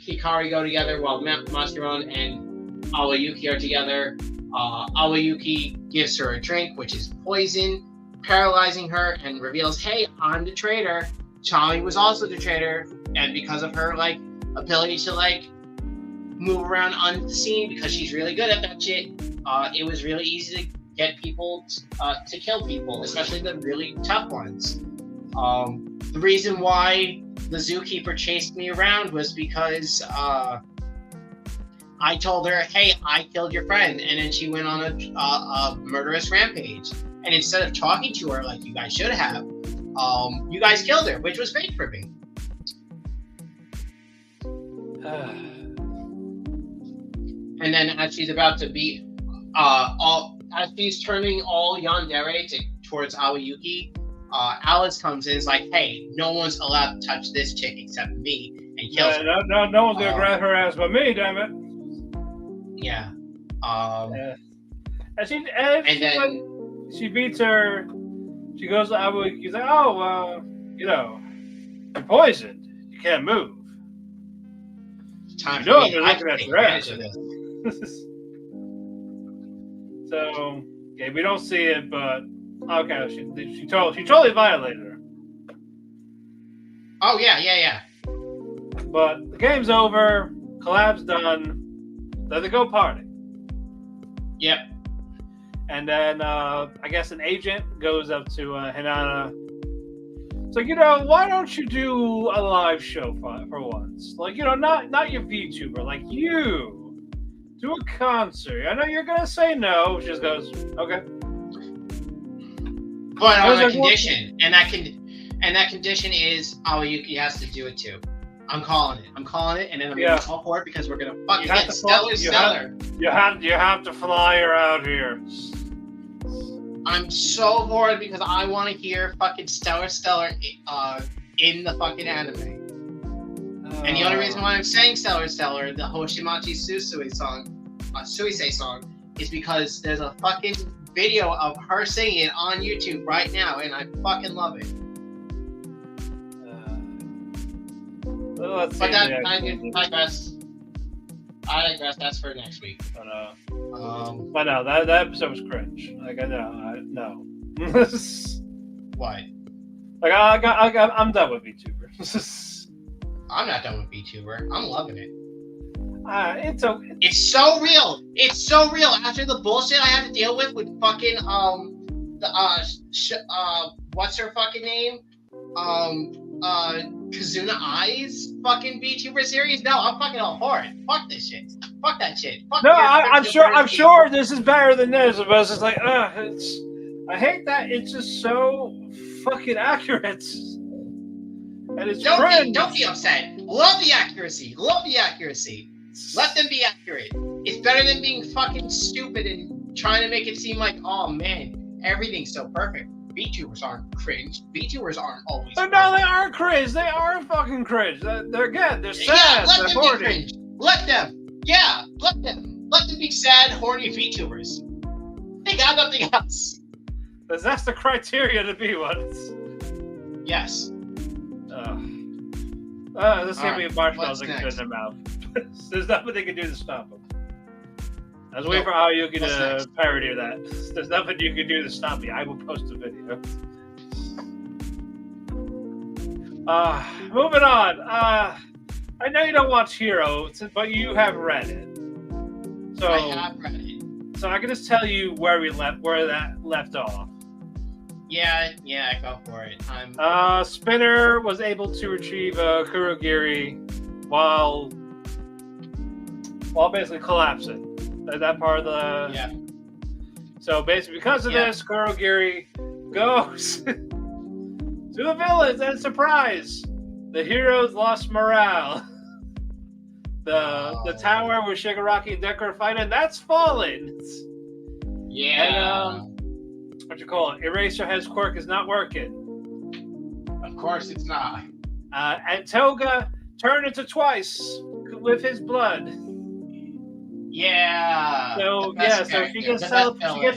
Hikari go together while Matsuron and Aoyuki are together. Aoyuki gives her a drink, which is poison, paralyzing her, and reveals, "Hey, I'm the traitor." Chami was also the traitor, and because of her like ability to like move around unseen, because she's really good at that shit, it was really easy to get people to kill people, especially the really tough ones. The reason why the zookeeper chased me around was because I told her, "Hey, I killed your friend," and then she went on a murderous rampage. And instead of talking to her like you guys should have, you guys killed her, which was great for me. And then as she's about to be, as she's turning all yandere towards Aoyuki, Alice comes in and is like, "Hey, no one's allowed to touch this chick except me," and kills her. No one's gonna grab her ass but me, damn it. Yeah. And she beats her. She goes to Aoyuki. She's like, "Oh, you're poisoned. You can't move." Time you know I'm looking at your ass. So, okay, we don't see it, but okay, she totally violated her. Oh yeah. But the game's over. Collab's done. Then they go party. Yep. And then I guess an agent goes up to Hinata. So why don't you do a live show for once? Like not your VTuber, like you. Do a concert. I know you're gonna say no. She just goes, "Okay." But on a condition, and that condition is Aoyuki has to do it too. I'm calling it, and then I'm gonna call for it because we're gonna fucking get stellar. You have to fly her out here. I'm so bored because I want to hear fucking stellar in the fucking anime. And the only reason why I'm saying stellar, the Hoshimachi Suisei song, is because there's a fucking video of her singing it on YouTube right now, and I fucking love it. But I digress. That's for next week. But no, that episode was cringe. Like no. What? Like I'm done with VTuber. I'm not done with VTuber. I'm loving it. It's okay. It's so real. It's so real. After the bullshit I had to deal with fucking what's her fucking name? Kazuna Ai's fucking VTuber series. No, I'm fucking all for it. Fuck this shit. Fuck that shit. Fuck no, I'm sure this is better than this, but it's just like, I hate that it's just so fucking accurate. And it's don't be upset. Love the accuracy. Let them be accurate. It's better than being fucking stupid and trying to make it seem like, oh man, everything's so perfect. VTubers aren't cringe. VTubers aren't always cringe. No, they are cringe. They are fucking cringe. They're good. They're sad. Yeah, let them be cringe. Let them. Yeah, let them. Let them be sad, horny VTubers. They got nothing else. That's the criteria to be one. Yes. This is going to be marshmallows that can fit in their mouth. There's nothing they can do to stop them. I was waiting for Aoyuki to parody that. There's nothing you can do to stop me. I will post a video. Moving on. I know you don't watch Hero, but you have read it. So I have read it. So I can just tell you where that left off. Yeah, go for it. Spinner was able to retrieve Kurogiri while while basically collapsing. That part of the... Yeah. So basically, because of this, Kurogiri goes to the village, and surprise! The heroes lost morale. The tower where Shigaraki and Deku are fighting, that's fallen. Yeah. And, what you call it? Eraserhead's quirk is not working. Of course it's not. And Toga turned into twice with his blood. Yeah. So she gets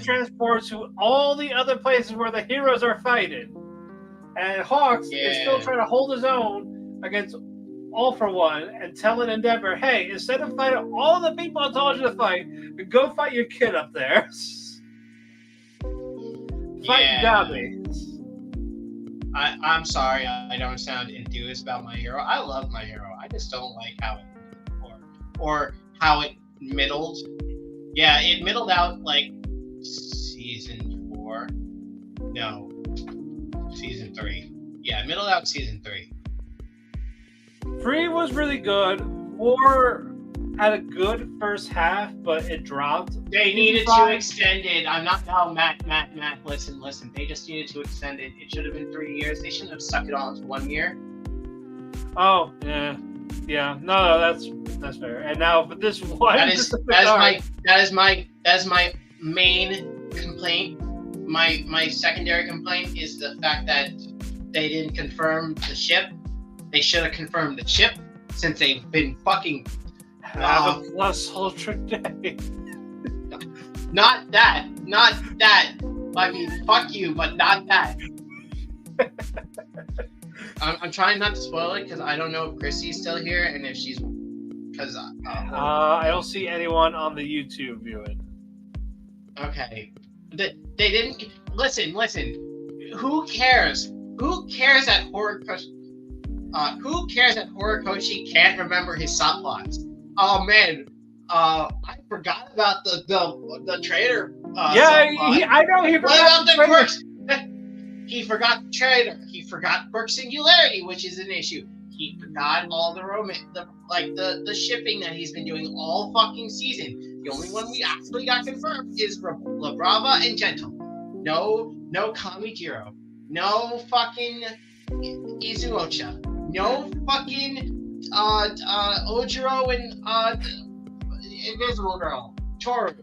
transported to all the other places where the heroes are fighting. And Hawks is still trying to hold his own against All For One and telling Endeavor, hey, instead of fighting all the people I told you to fight, go fight your kid up there. Fight Gabi. I'm sorry, I don't sound enthused about My Hero. I love My Hero. I just don't like how it or how it middled. Yeah, it middled out like season 4. No, season 3. Yeah, it middled out season 3. 3 was really good. 4 had a good first half, but it dropped. They needed to extend it. I'm not Matt. Listen. They just needed to extend it. It should have been 3 years. They shouldn't have stuck it all into 1 year. Oh yeah. No, that's fair. And now, but this one, that is my main complaint. My secondary complaint is the fact that they didn't confirm the ship. They should have confirmed the ship since they've been fucking. Have a plus ultra day. Not that. I mean, fuck you, but not that. I'm trying not to spoil it because I don't know if Chrissy's still here and if she's. Because I don't see anyone on the YouTube viewing. Okay, they didn't listen. Who cares? Who cares that Horikoshi can't remember his subplots? Oh man, I forgot about the trader. I know he forgot the quirks. He forgot the trader. He forgot quirk singularity, which is an issue. He forgot all the shipping that he's been doing all fucking season. The only one we actually got confirmed is La Brava and Gentle. No Kamijiro. No fucking Izuocha. No fucking Ojiro and Invisible Girl. Toru.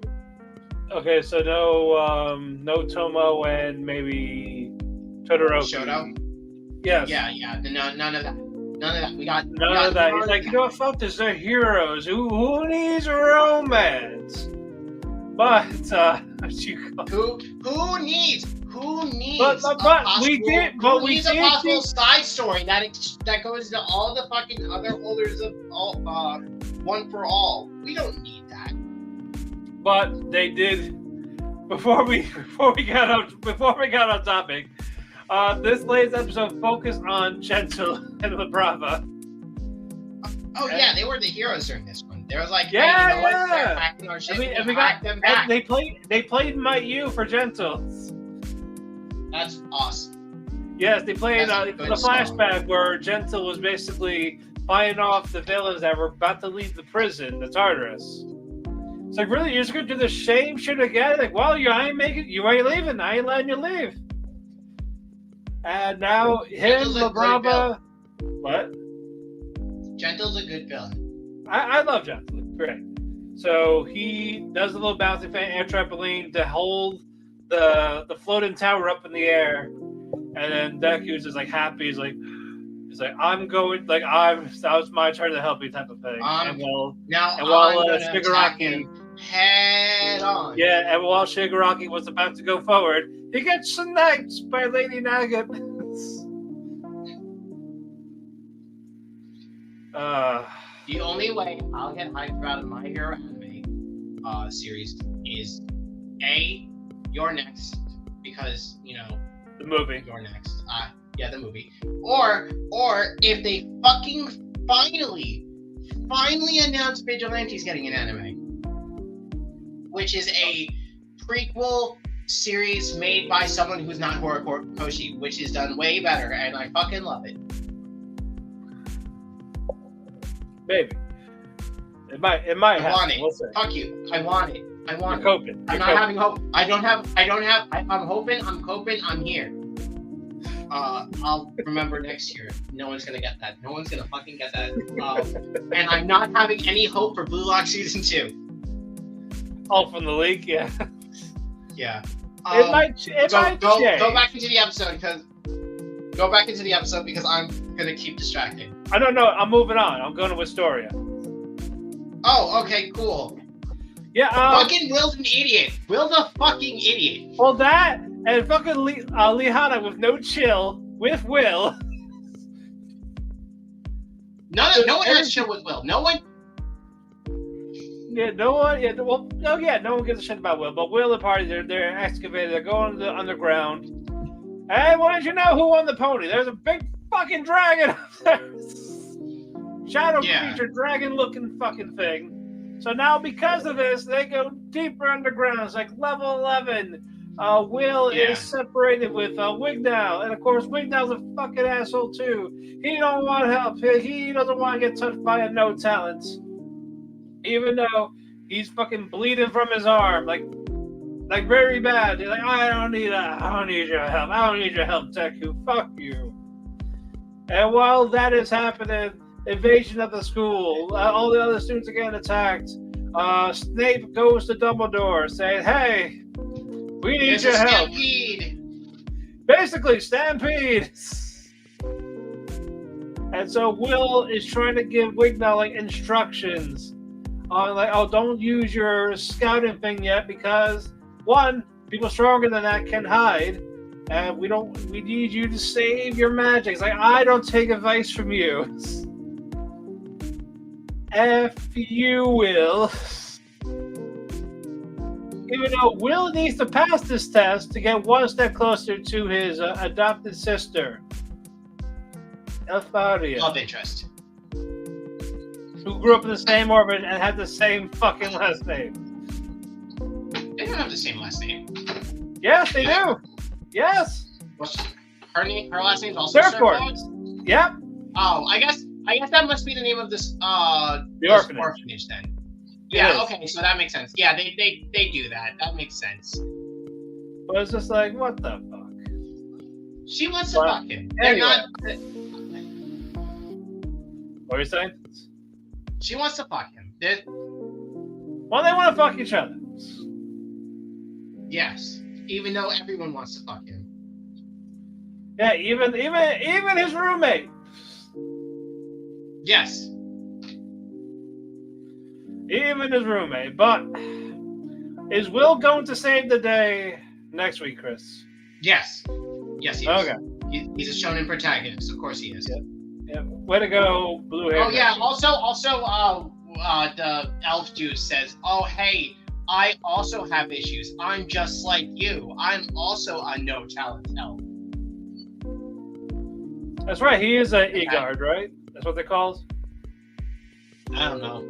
Okay, so no Tomo and maybe Todoroki. Shoto? Yes. Yeah. None of that. We got none of that. He's like, fuck this. They're heroes. Who needs romance? But who needs? But we did a possible side story that goes into all the fucking other holders of all One for All. We don't need that. But they did. Before we got on topic, this latest episode focused on Gentle and La Brava. Yeah, they were the heroes during this one. They was like, what? They're hacking our shit. And we got them back. They played Might You for Gentle. That's awesome. Yes, they played the flashback where Gentle was basically fighting off the villains that were about to leave the prison, the Tartarus. It's like, really, you're just gonna do the same shit again? Like, well, you ain't leaving. I ain't letting you leave. And now La Brava. What? Gentle's a good villain. I love Gentle. Great. So he does a little bouncy air trampoline to hold the floating tower up in the air, and then Deku's just like happy. He's like, I'm going, like that was my turn to help you type of thing. While Shigaraki head on. Yeah, and while Shigaraki was about to go forward, he gets sniped by Lady Nugget. The only way I'll get hyped about a My Hero anime series is A, You're Next, because the movie. You're Next. The movie. Or if they fucking finally announce Vigilante's getting an anime, which is a prequel series made by someone who's not Horikoshi, which is done way better, and I fucking love it. Maybe. It might I happen. want it. We'll see. Fuck you. I want it. I want You're it. coping. I'm not having hope. I'm hoping. I'm coping. I'm here. I'll remember next year. No one's gonna get that. No one's gonna fucking get that. And I'm not having any hope for Blue Lock season 2. Oh, from the leak, yeah. Yeah. It might change. Go back into the episode because I'm gonna keep distracting. I don't know. I'm moving on. I'm going to Wisteria. Oh, okay, cool. Yeah. Fucking Will's an idiot. Will's a fucking idiot. Well, that and fucking Lihana with no chill with Will. No one has chill with Will. No one. Yeah, no one. Yeah, well, no one gives a shit about Will. But Will and party, they're excavating. They're going to the underground. Hey, why don't you know who won the pony? There's a big fucking dragon up there. Shadow creature, dragon-looking fucking thing. So now, because of this, they go deeper underground. It's like level 11. Will is separated with Wignow, and of course, Wignow's a fucking asshole too. He don't want help. He doesn't want to get touched by a no talent, even though he's fucking bleeding from his arm, like very bad. He's like, I don't need your help. I don't need your help, Deku. Fuck you. And while that is happening, invasion of the school. All the other students are getting attacked. Snape goes to Dumbledore saying, hey, we need your help. Stampede. Basically, stampede. And so Will is trying to give Wignow like instructions on like, oh, don't use your scouting thing yet because one, people stronger than that can hide. And we need you to save your magic. It's like, I don't take advice from you. F you, Will. Even though Will needs to pass this test to get one step closer to his adopted sister, Elfaria. Love interest. Who grew up in the same orbit and had the same fucking last name. They don't have the same last name. Yes, they do. Yes. What's her name? Her last name is also Surfboard. Yep. Oh, I guess that must be the name of this the orphanage then. Yeah, okay, so that makes sense. Yeah, they do that. That makes sense. But it's just like, what the fuck? She wants to fuck him. Anyway. What are you saying? She wants to fuck him. Well, they want to fuck each other. Yes, even though everyone wants to fuck him. Yeah, even his roommate. Yes. Even his roommate. But is Will going to save the day next week, Chris? Yes. Yes, he is. Okay. He's a shonen protagonist. Of course he is. Yep. Yeah. Way to go, blue hair. Oh yeah. Also, the elf dude says, "Oh hey, I also have issues. I'm just like you. I'm also a no talent elf." That's right. He is a E-guard, right? That's what they're called. I don't know.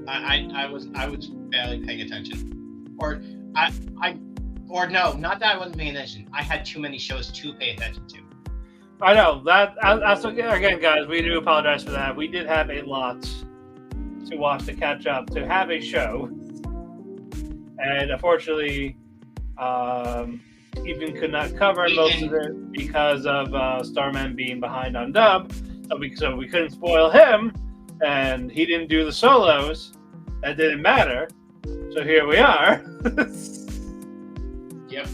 I was barely paying attention, or no, not that I wasn't paying attention. I had too many shows to pay attention to. I know that. Again, guys, we do apologize for that. We did have a lot to watch to catch up to have a show, and unfortunately, even could not cover most of it because of Starman being behind on dub. So we couldn't spoil him, and he didn't do the solos. That didn't matter. So here we are. Yep.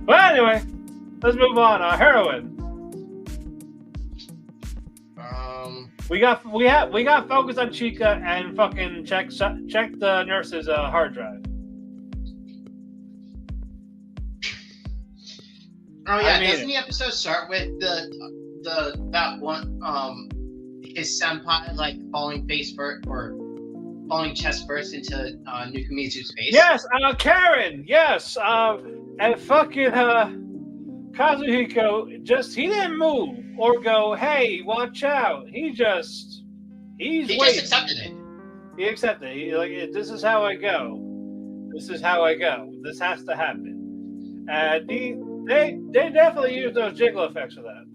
But anyway, let's move on. Heroine. We got focused on Chica and fucking check the nurse's hard drive. Oh yeah, doesn't the episode start with that one his senpai like falling face first or falling chest first into Nukumizu's face? Yes, Karen. Yes, and fucking Kazuhiko he didn't move or go, hey, watch out. He just accepted it. He accepted it. He, like, this is how I go. This is how I go. This has to happen. And they definitely used those jiggle effects for that.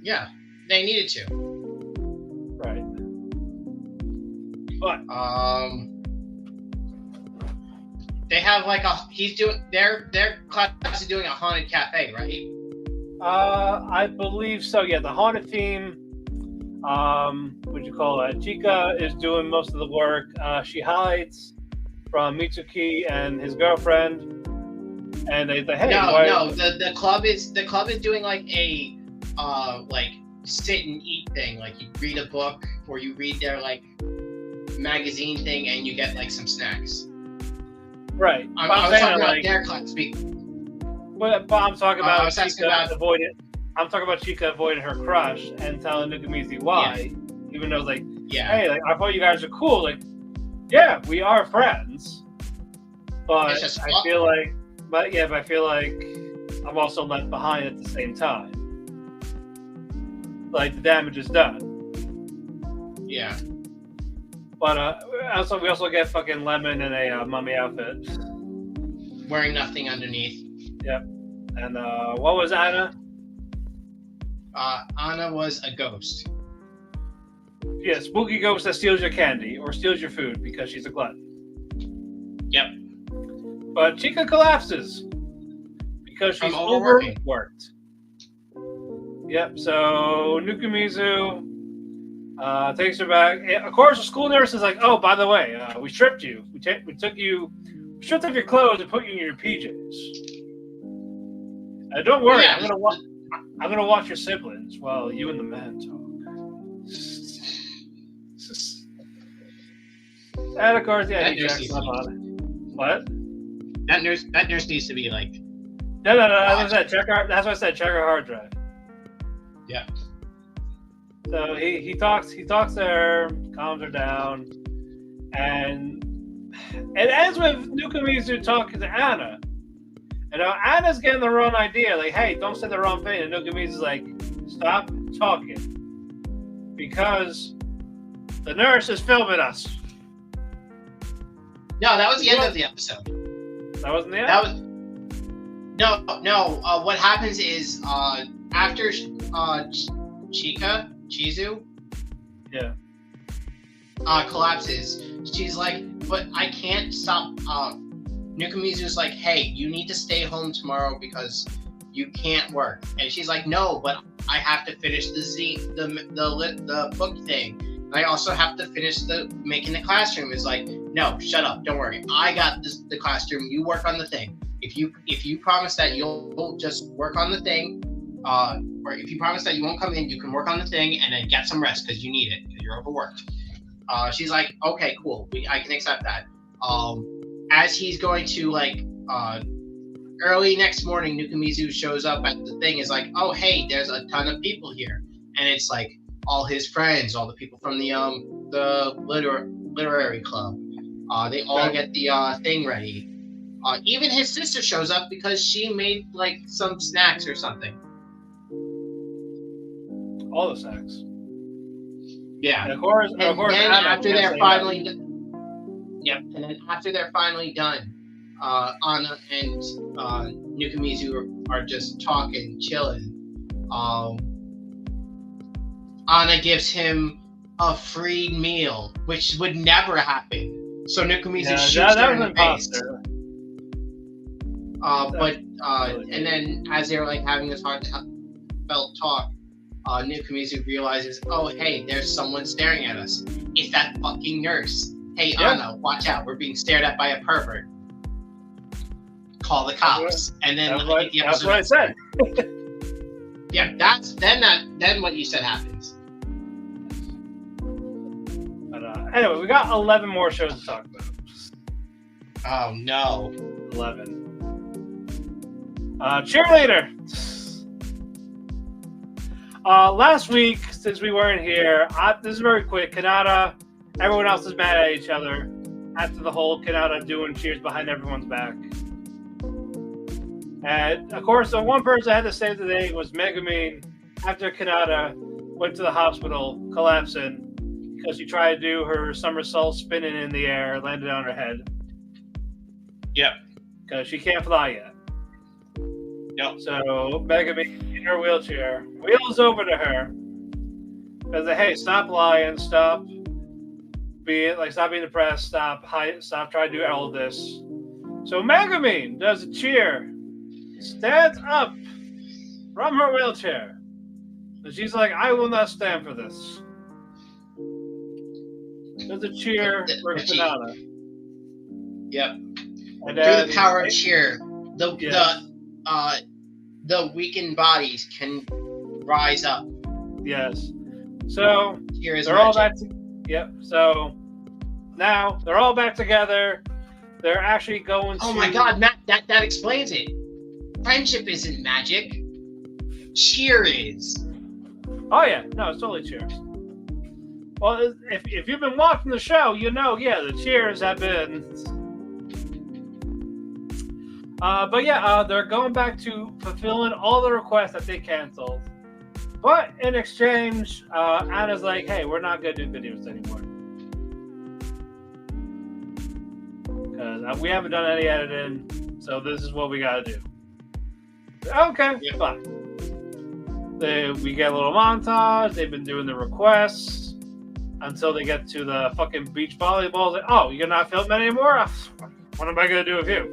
Yeah, they needed to. Right. What? They have like their class is doing a haunted cafe, right? I believe so. Yeah, the haunted theme. What'd you call it? Chika is doing most of the work. She hides from Mitsuki and his girlfriend, and they say, "Hey, no. The club is doing like a like sit and eat thing. Like you read a book or you read their like magazine thing, and you get like some snacks." Right. I was talking about their class speak. But I'm talking about Chika avoiding. I'm talking about Chika avoiding her crush and telling Nukamizu why, even though like, hey, like I thought you guys are cool. Like, yeah, we are friends. But I feel like I'm also left behind at the same time. Like the damage is done. Yeah. But we also get fucking Lemon in a mummy outfit, wearing nothing underneath. Yep. And what was Anna? Anna was a ghost. Yeah, spooky ghost that steals your candy or steals your food because she's a glutton. Yep. But Chika collapses because she's overworked. Yep. So Nukamizu takes her back. And of course, the school nurse is like, "Oh, by the way, we stripped you. We stripped off your clothes and put you in your PJs. Don't worry, I'm gonna watch your siblings while you and the man talk." And of course, he jacks up on it. What? That nurse needs to be like. No. That's what I said. Check her hard drive. Yeah. So he talks to her, calms her down, and it ends with Nukamizu talking to Anna. And now Anna's getting the wrong idea. Like, hey, don't say the wrong thing. And Nukamizu's like, stop talking. Because the nurse is filming us. No, that was the end of the episode. That wasn't the end? That was... No. What happens is, after Chizu collapses, she's like, but I can't stop. Nukamizu's like, hey, you need to stay home tomorrow because you can't work. And she's like, no, but I have to finish the book thing. And I also have to finish making the classroom. It's like, no, shut up, don't worry. I got the classroom. You work on the thing. If you promise that you'll just work on the thing, or if you promise that you won't come in, you can work on the thing and then get some rest because you need it because you're overworked. She's like, okay, cool, I can accept that. As he's going to early next morning, Nukamizu shows up at the thing. Is like, oh hey, there's a ton of people here, and it's like all his friends, all the people from the literary club. They all get the thing ready. Even his sister shows up because she made like some snacks or something. All the snacks. Yeah. And of course, then after they're finally done, Anna and Nukamizu are just talking, chilling. Anna gives him a free meal, which would never happen. So Nukamizu shoots her in the face. And then as they're like having this heartfelt talk, Nukamizu realizes, oh hey, there's someone staring at us. It's that fucking nurse. Hey Anna, watch out, we're being stared at by a pervert. Call the cops. And then that's what I said. Yeah, then what you said happens. But anyway, we got 11 more shows to talk about. Oh no. 11. Cheerleader. Last week, since we weren't here, this is very quick. Kanata, everyone else is mad at each other after the whole Kanata doing cheers behind everyone's back. And of course, the one person I had to save today was Megumi after Kanata went to the hospital collapsing because she tried to do her somersault spinning in the air, landed on her head. Yep. Because she can't fly yet. Yep. So Megumi in her wheelchair wheels over to her. Says, hey, stop lying, stop stop being depressed, stop trying to do all this. So Megumin does a cheer, stands up from her wheelchair, and she's like, "I will not stand for this." Does a cheer for Kanata. Yep. And through the power of cheer, the weakened bodies can rise up. Yes. So Cheer is they're magic. all back. Yep. So now they're all back together. They're actually going to. Oh my God, Matt! That explains it. Friendship isn't magic. Cheer is. Oh yeah, no, it's totally cheers. Well, if you've been watching the show, you know, the cheers have been. But yeah, they're going back to fulfilling all the requests that they canceled. But in exchange, Anna's like, "Hey, we're not gonna do videos anymore because we haven't done any editing, so this is what we gotta do." Okay, fine. We get a little montage. They've been doing the requests until they get to the fucking beach volleyball. Like, oh, you're not filming anymore? What am I gonna do with you?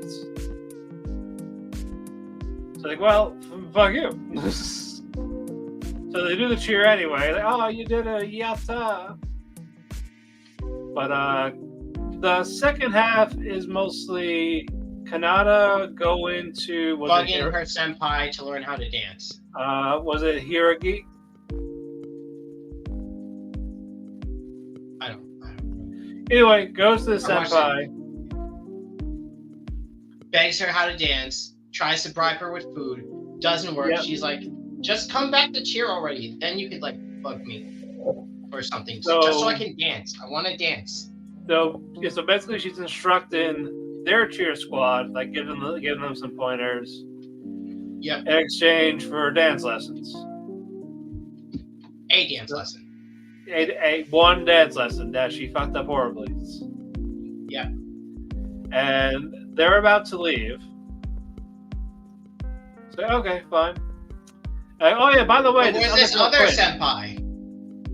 It's like, well, fuck you. So they do the cheer anyway. Like, oh, you did a yatta. But the second half is mostly Kanata going to bugging her senpai to learn how to dance. Was it Hiragi? I don't know. Anyway, goes to the senpai. Begs her how to dance. Tries to bribe her with food. Doesn't work. Yep. She's like, just come back to cheer already. Then you could bug me or something. Just so I can dance. I want to dance. So basically, she's instructing their cheer squad, giving them some pointers. Yep. In exchange for dance lessons. A dance lesson. One dance lesson that she fucked up horribly. Yeah. And they're about to leave. So okay, fine. Oh yeah, by the way, where's this other senpai?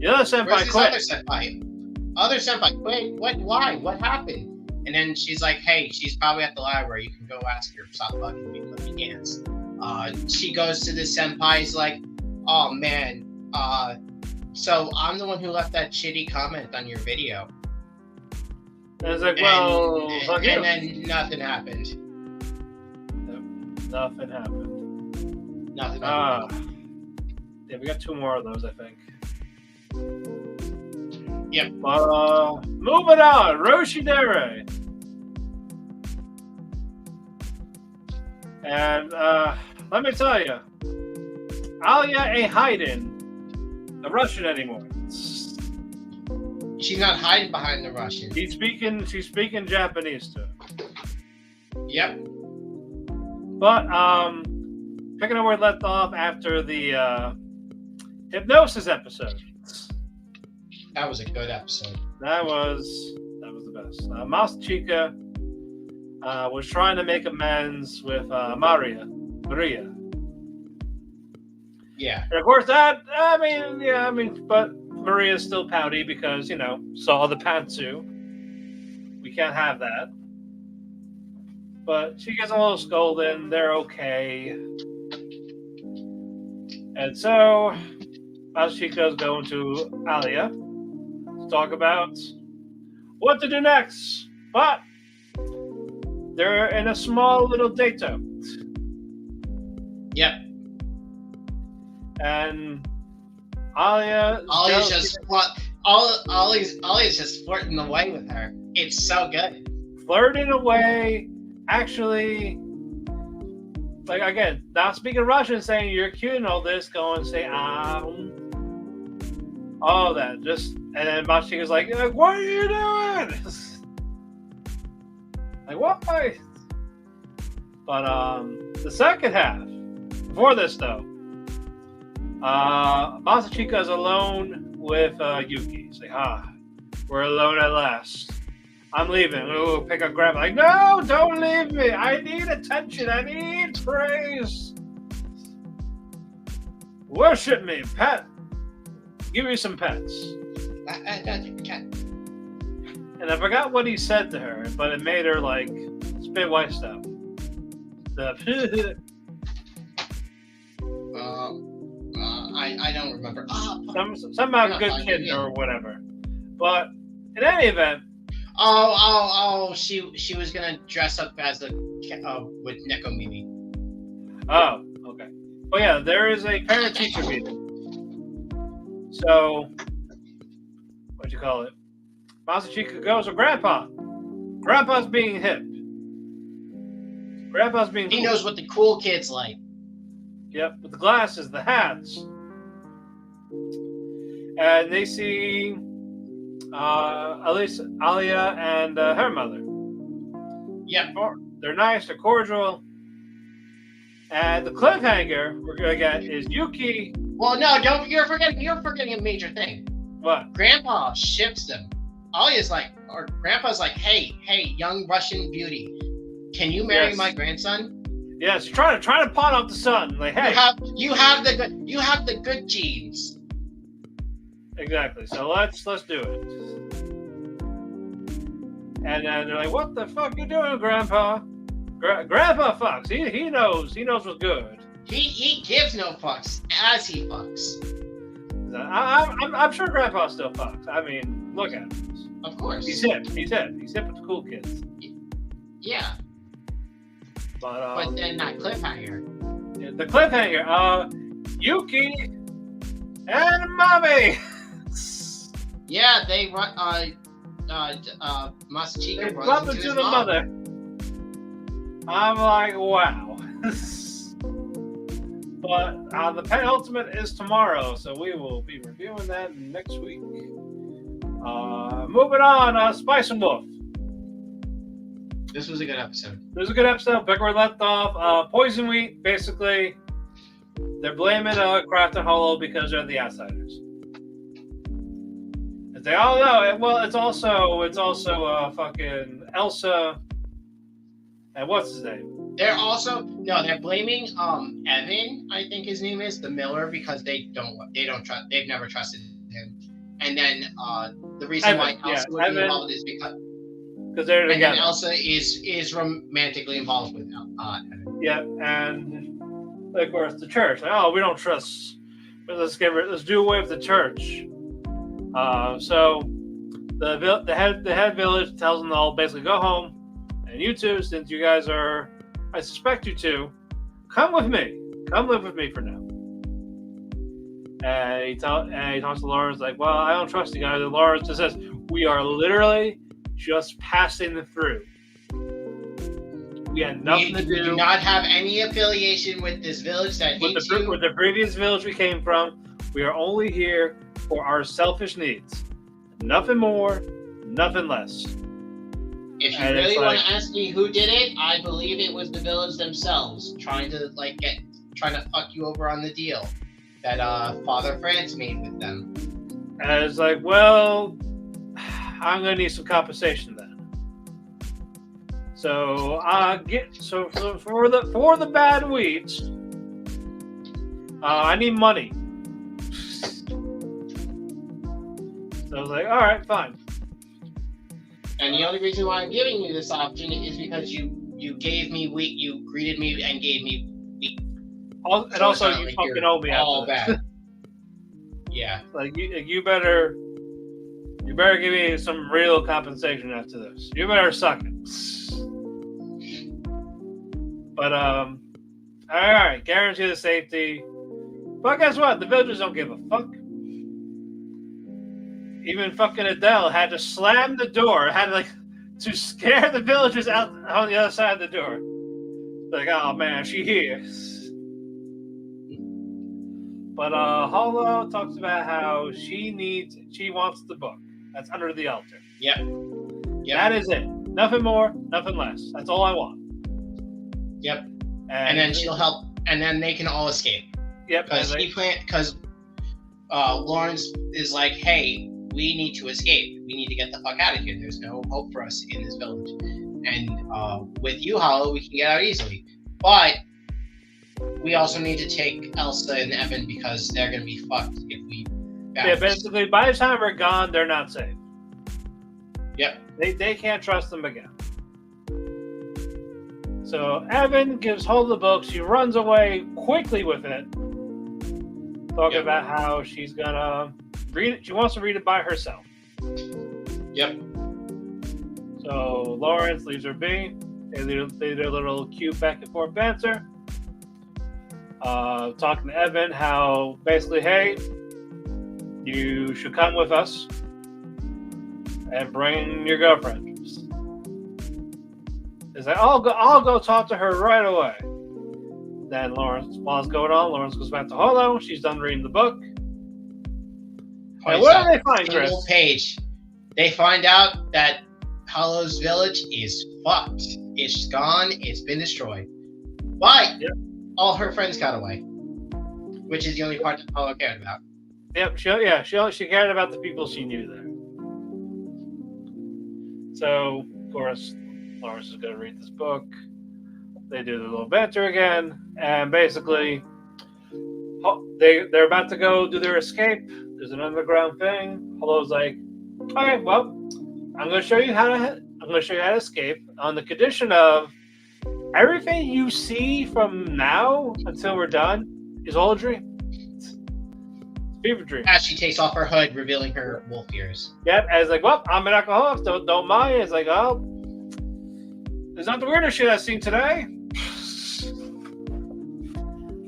The other senpai quit. Other senpai quit. What? Why? What happened? And then she's like, "Hey, she's probably at the library. You can go ask her. Stop bugging me. Let me dance." She goes to the senpai. He's like, "Oh man, so I'm the one who left that shitty comment on your video." And it's like, well, and then nothing happened. Nothing happened. Nothing happened. Yeah, we got 2 more of those, I think. Yep. Moving on, Roshidere. And let me tell you, Alia ain't hiding the Russian anymore. She's not hiding behind the Russian. She's speaking Japanese too. Yep. But picking up where we left off after the hypnosis episode. That was a good episode. That was the best. Masachika was trying to make amends with Maria. Yeah. And of course but Maria's still pouty because, saw the pantsu. We can't have that. But she gets a little scolded. They're okay. And so Masachika's going to Alia to talk about what to do next. But they're in a small little dato. Yep. And Alia's just flirting away with her. It's so good. Flirting away, actually, again, not speaking Russian, saying you're cute and all this, going and say all that, and then Masachika's like, what are you doing? Why? But the second half, before this though, Masachika is alone with Yuki. It's we're alone at last. I'm leaving. Ooh, pick up grandma. No, don't leave me. I need attention. I need praise. Worship me, pet. Give me some pets. And I forgot what he said to her, but it made her like spit white stuff. I don't remember. Somehow good kid or whatever. But in any event. She was gonna dress up as with Neko Mimi. Oh, okay. Well, yeah, there is a parent-teacher meeting. So, what'd you call it? Masachika goes with Grandpa. Grandpa's being hip. Grandpa's being cool. He knows what the cool kids like. Yep, with the glasses, the hats. And they see Alia and her mother. Yep. They're nice, they're cordial. And the cliffhanger we're going to get is Yuki. Well, no, you're forgetting a major thing. What? Grandpa ships them. Grandpa's like, hey, young Russian beauty, can you marry my grandson? Yes, trying to pawn off the son. Like, hey, you have the good genes. Exactly. So let's do it. And then they're like, "What the fuck you doing, Grandpa?" Grandpa fucks. He knows what's good. He gives no fucks as he fucks. I'm sure Grandpa still fucks. I mean, look at him. Of course. He's hip. He's hip with the cool kids. Yeah. But then that cliffhanger. Yeah, the cliffhanger. Yuki and Mommy. Yeah, they run. Masachika runs into the mother. I'm like, wow. But the penultimate is tomorrow, so we will be reviewing that next week. Moving on, Spice and Wolf. This was a good episode. It was a good episode. Back where we left off. Poison Wheat, basically, they're blaming Craft and Hollow because they're the outsiders. As they all know, well, it's also fucking Elsa and what's his name? They're blaming Evan, I think his name is, the Miller, because they've never trusted him. And then the reason why Elsa would be involved is because they're together. And Elsa is romantically involved with Evan. Yeah, and of course the church. Like, oh, we don't trust. Let's do away with the church. So the head village tells them to all basically go home, and you two, since you guys are, I suspect you two, come with me. Come live with me for now. And he talks to Lawrence like, well, I don't trust you guys. And Lawrence just says, we are literally just passing through. We had nothing to do. We do not have any affiliation with this village that hates you. With the previous village we came from. We are only here for our selfish needs. Nothing more, nothing less. If you really want to ask me who did it, I believe it was the village themselves trying to fuck you over on the deal that Father France made with them. And it's like, well, I'm gonna need some compensation then. So for the bad wheats, I need money. So I was like, all right, fine. And the only reason why I'm giving you this option is because you gave me wheat, you greeted me and gave me wheat. And also, you fucking owe me all after bad. Yeah. Like you better give me some real compensation after this. You better suck it. But all right, guarantee the safety. But guess what? The villagers don't give a fuck. Even fucking Adele had to slam the door, to scare the villagers out on the other side of the door. Like, oh man, she here. But Hollow talks about how she wants the book that's under the altar. Yep. That is it. Nothing more, nothing less. That's all I want. Yep. And then she'll help, and then they can all escape. Yep. Because Lawrence is like, hey, we need to escape. We need to get the fuck out of here. There's no hope for us in this village. And with you, Hollow, we can get out easily. But we also need to take Elsa and Evan because they're going to be fucked if we bounce. Yeah, basically, by the time we're gone, they're not safe. Yep. They can't trust them again. So Evan gives hold of the book. She runs away quickly with it, talking about how she's gonna read it. She wants to read it by herself. Yep. So Lawrence leaves her be. They do their little cute back and forth banter. Talking to Evan how basically, hey, you should come with us and bring your girlfriend. He's like, I'll go talk to her right away. Then Lawrence, while it's going on, Lawrence goes back to Holo. She's done reading the book. And what do they find, Chris? Page. They find out that Holo's village is fucked. It's gone. It's been destroyed. But all her friends got away, which is the only part that Holo cared about. Yep. She cared about the people she knew there. So, of course, Lawrence is going to read this book. They do the little banter again, and basically, they're about to go do their escape. There's an underground thing. Holo's like, okay, well, I'm going to show you how to escape on the condition of everything you see from now until we're done is all a dream. It's a fever dream. As she takes off her hood, revealing her wolf ears. Yep, and it's like, well, I'm an alcoholic, don't mind. It's like, oh, it's not the weirdest shit I've seen today.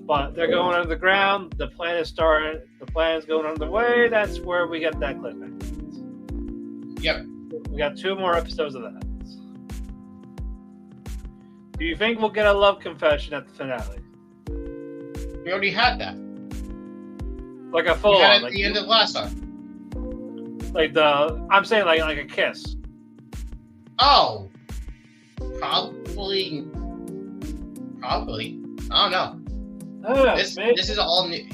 But they're going under the ground. The plan is starting. The plan is going underway. That's where we get that cliffhanger. Yep. We got 2 more episodes of that. Do you think we'll get a love confession at the finale? We already had that. Like a full we had on, it at the end of last time. Like I'm saying like a kiss. Oh, probably. I don't know. This is all new.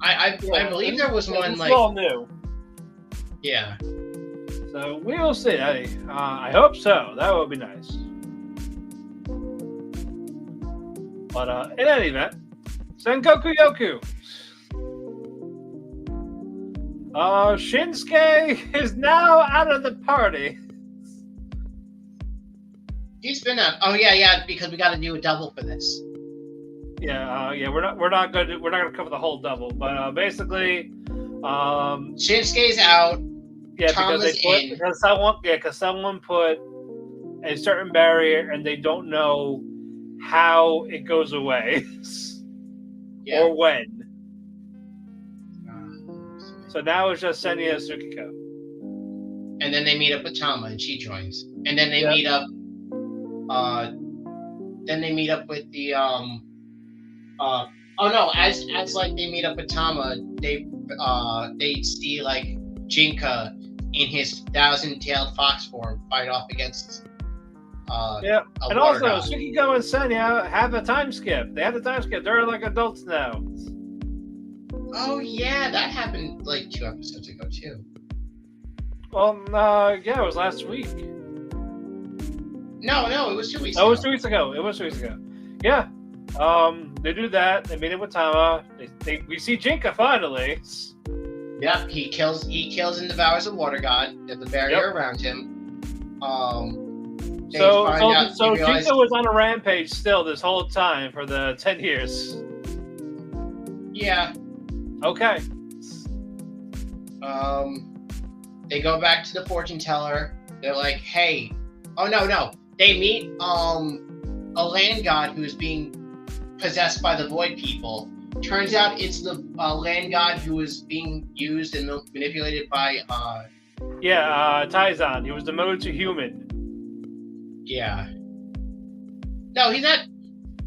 I believe there was one like. It's all new. Yeah. So we will see. I hope so. That would be nice. But in any event, Sengoku Yoku. Shinsuke is now out of the party. He's been out. Oh yeah, because we got to do a double for this. Yeah. We're not gonna cover the whole double, but basically, Shinsuke's out. Yeah, because someone put a certain barrier and they don't know how it goes away or when. So now it's just Senya and Tsukiko. And then they meet up with Tama and she joins. And then they meet up. Then they meet up with the as like they meet up with Tama, they see like Jinka in his 1,000-tailed fox form fight off against and also god. Tsukiko and Senya have a time skip. They have the time skip. They're like adults now. Oh yeah, that happened like 2 episodes ago too. Well, it was last week. No, it was 2 weeks ago. Oh, it was 2 weeks ago. Yeah. They do that. They meet up with Tama. We see Jinka finally. Yep, he kills and devours the water god. There's a barrier around him. So Jinka was on a rampage still this whole time for the 10 years. Yeah. Okay. They go back to the fortune teller. They're like, hey. Oh no. They meet a land god who is being possessed by the void people. Turns out it's the land god who is being used and manipulated by Taizan. He was demoted to human. Yeah. No, he's not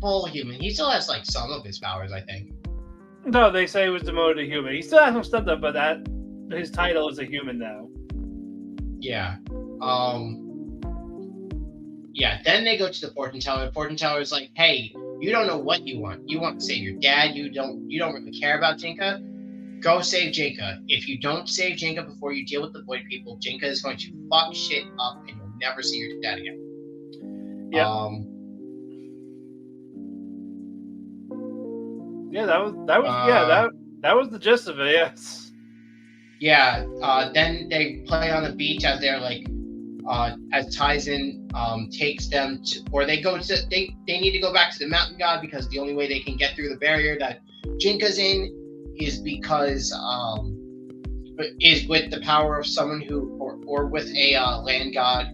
full human. He still has like some of his powers, I think. No, they say he was demoted to human. He still has some stuff, but his title is a human now. Yeah. Then they go to the fortune teller. The fortune teller is like, hey, you don't know what you want. You want to save your dad. You don't really care about Jinka. Go save Jinka. If you don't save Jinka before you deal with the void people, Jinka is going to fuck shit up and you'll never see your dad again. Yeah. That was the gist of it. Yes. Yeah. Then they play on the beach as they're like as Taizen takes them to, or they need to go back to the mountain god because the only way they can get through the barrier that Jinka's in is because is with the power of someone who or with a land god.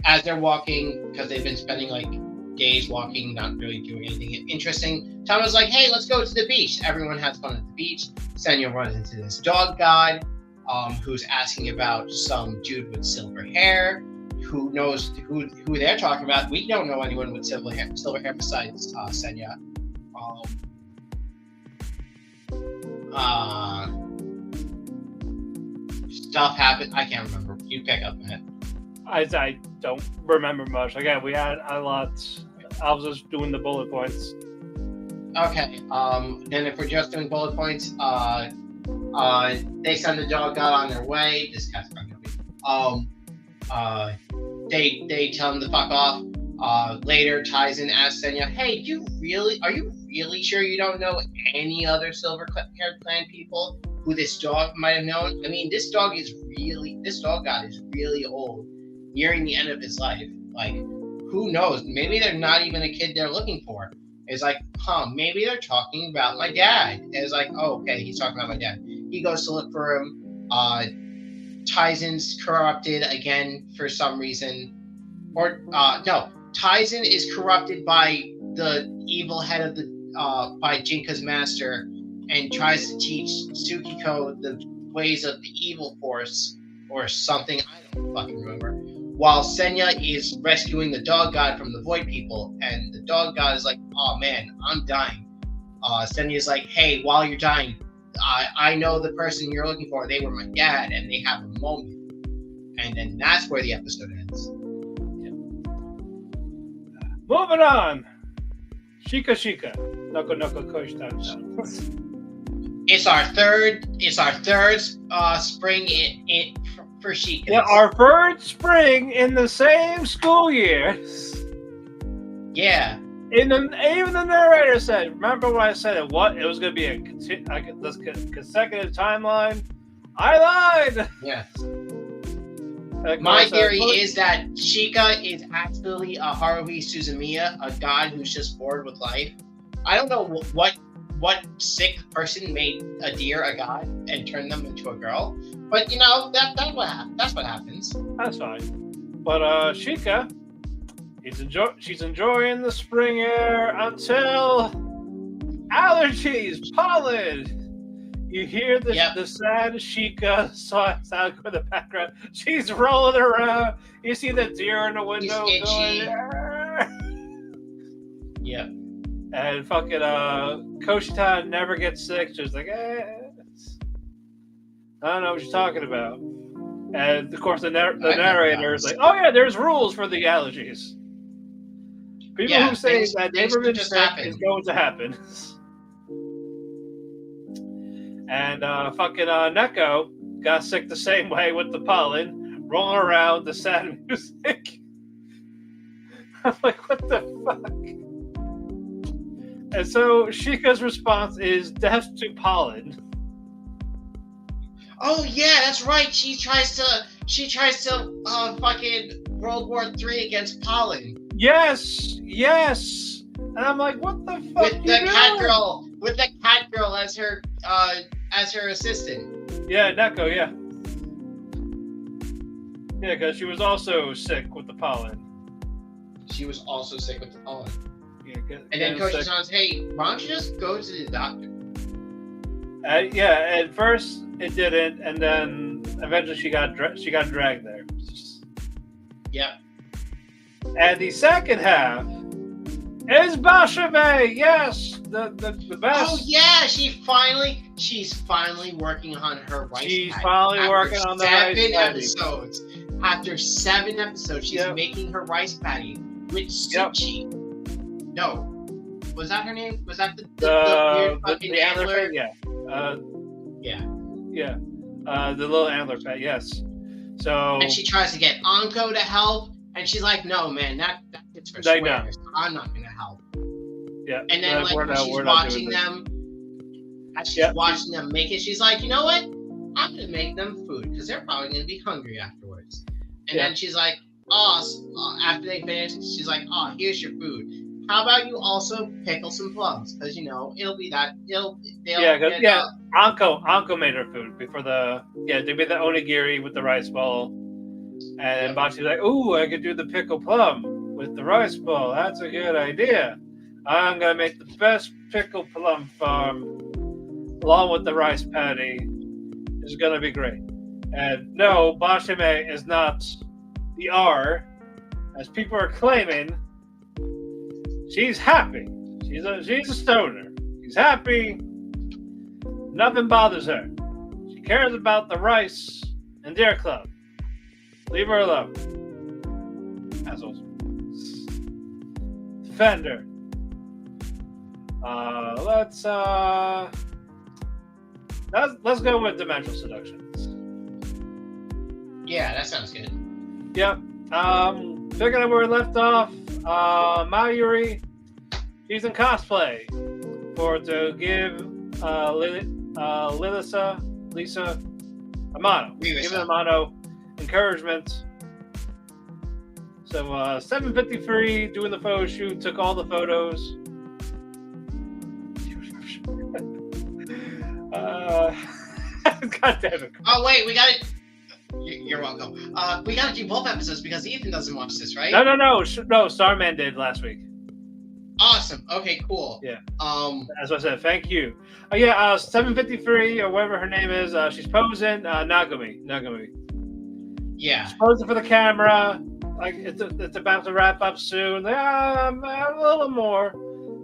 As they're walking, because they've been spending like days walking, not really doing anything interesting, Tama's like, hey, let's go to the beach. Everyone has fun at the beach. Senya runs into this dog god, who's asking about some dude with silver hair, who knows who they're talking about. We don't know anyone with silver hair besides Senya. Stuff happened. I can't remember. You pick up, man. I don't remember much. Again, we had a lot. I was just doing the bullet points. Okay. Then if we're just doing bullet points, they send the dog god on their way. This cat's probably gonna be. They tell him to fuck off. Later, Taizen asks Senya, "Hey, are you really sure you don't know any other silver-haired clan people who this dog might have known? I mean, this dog god is really old, nearing the end of his life. Like, who knows? Maybe they're not even a kid they're looking for." It's like, maybe they're talking about my dad. And it's like, oh, okay, he's talking about my dad. He goes to look for him. Taizen's corrupted again for some reason. Or, no, Taizen is corrupted by the evil head of by Jinka's master and tries to teach Tsukiko the ways of the evil force or something. I don't fucking remember. While Senya is rescuing the dog god from the void people, and the dog god is like, oh man, I'm dying. Senya's like, hey, while you're dying, I know the person you're looking for. They were my dad, and they have a moment. And then that's where the episode ends. Yep. Moving on. Shika Shika. Noko Noko Koshita. It's our third spring for Shika. Yeah, our third spring in the same school year. Yeah. Even the narrator said, remember when I said it was going to be a consecutive timeline? I lied! Yeah. My theory is that Shika is actually a Haruhi Suzumiya, a god who's just bored with life. I don't know what sick person made a deer a god and turned them into a girl, but you know that's what happens. That's fine. But Shika, she's enjoying the spring air until allergies, pollen. You hear the sad Shika sound in the background. She's rolling around. You see the deer in the window going. Yeah. And fucking Koshita never gets sick. She's like, I don't know what you're talking about. And of course, the narrator is like, oh yeah, there's rules for the allergies. People who say that never been sick is going to happen. And fucking Neko got sick the same way with the pollen, rolling around the sad music. I'm like, what the fuck? And so Shika's response is death to pollen. Oh yeah, that's right. She tries to fucking World War III against pollen. Yes. And I'm like, what the fuck? With the cat girl as her assistant. Yeah, Neko, yeah. Yeah, because she was also sick with the pollen. Yeah, and then Coach says, hey, why don't you just go to the doctor? At first it didn't, and then eventually she got dragged there. Yeah. And the second half is Bashame. Yes, the best. Oh yeah, she's finally working on her rice. She's finally working on the rice patty. After 7 episodes, she's making her rice patty with Suchi. No, was that her name? Was that the weird fucking antler? Yeah. The little antler pet. Yes. So. And she tries to get Anko to help, and she's like, "No, man, that's for swears. I'm not gonna help." Yeah. And then she's watching them make it, she's like, "You know what? I'm gonna make them food because they're probably gonna be hungry afterwards. And Yeah. then she's like, after they finish, she's like, here's your food. How about you also pickle some plums? Because it'll be that they'll Anko made her food before they made the onigiri with the rice ball, and Bachi's like, ooh, I could do the pickle plum with the rice ball. That's a good idea. I'm gonna make the best pickle plum farm along with the rice patty. It's gonna be great. And no, Bashime is not the R, as people are claiming. She's happy. She's a stoner. She's happy. Nothing bothers her. She cares about the rice and Dare Club. Leave her alone. Assholes. Defend her. Let's go with Dimensional Seductions. Yeah, that sounds good. Yep. Picking up where we left off, Mayuri, she's in cosplay to give Lisa Amano. Giving Amano encouragement. So 7:53 doing the photo shoot, took all the photos. God damn it. Oh wait, we got it. You're welcome. We gotta do both episodes because Ethan doesn't watch this, right? No, Starman did last week. Awesome. Okay, cool. Yeah. As I said, thank you. 7:53 or whatever her name is. She's posing. Nagumi. Yeah. She's posing for the camera. Like it's about to wrap up soon. A little more,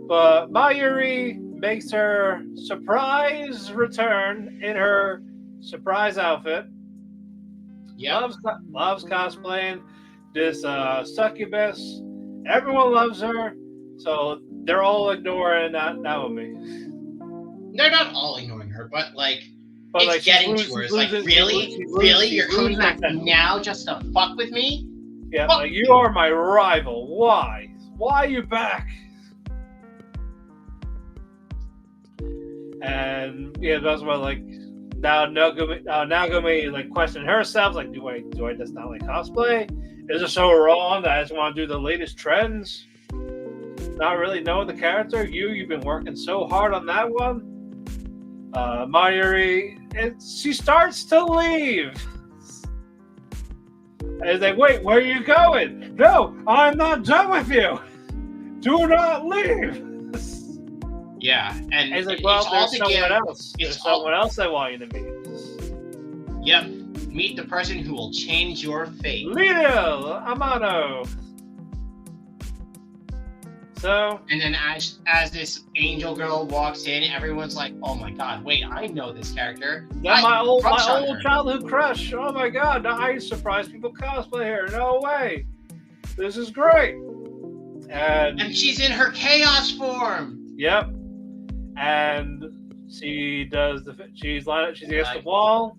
but Mayuri makes her surprise return in her surprise outfit. Yeah. Loves cosplaying. This succubus. Everyone loves her. So they're all ignoring Naomi. They're not all ignoring her, but it's getting to her. It's like, really? You're coming back now just to fuck with me? Yeah, like, you are my rival. Why? Why are you back? And yeah, that's what now Nagumi questioning herself, do I just not like cosplay? Is it so wrong that I just want to do the latest trends? Not really know the character. You've been working so hard on that one. Mayuri, she starts to leave. And it's like, wait, where are you going? No, I'm not done with you. Do not leave. Yeah, and it's like, well, there's someone else. There's someone else I want you to meet. Yep, meet the person who will change your fate. Little Amano. So, and then as this angel girl walks in, everyone's like, "Oh my god, wait, I know this character." Yeah, my old childhood crush. Oh my god, I surprise people cosplay here. No way, this is great. And she's in her chaos form. Yep. And she does she's against the wall,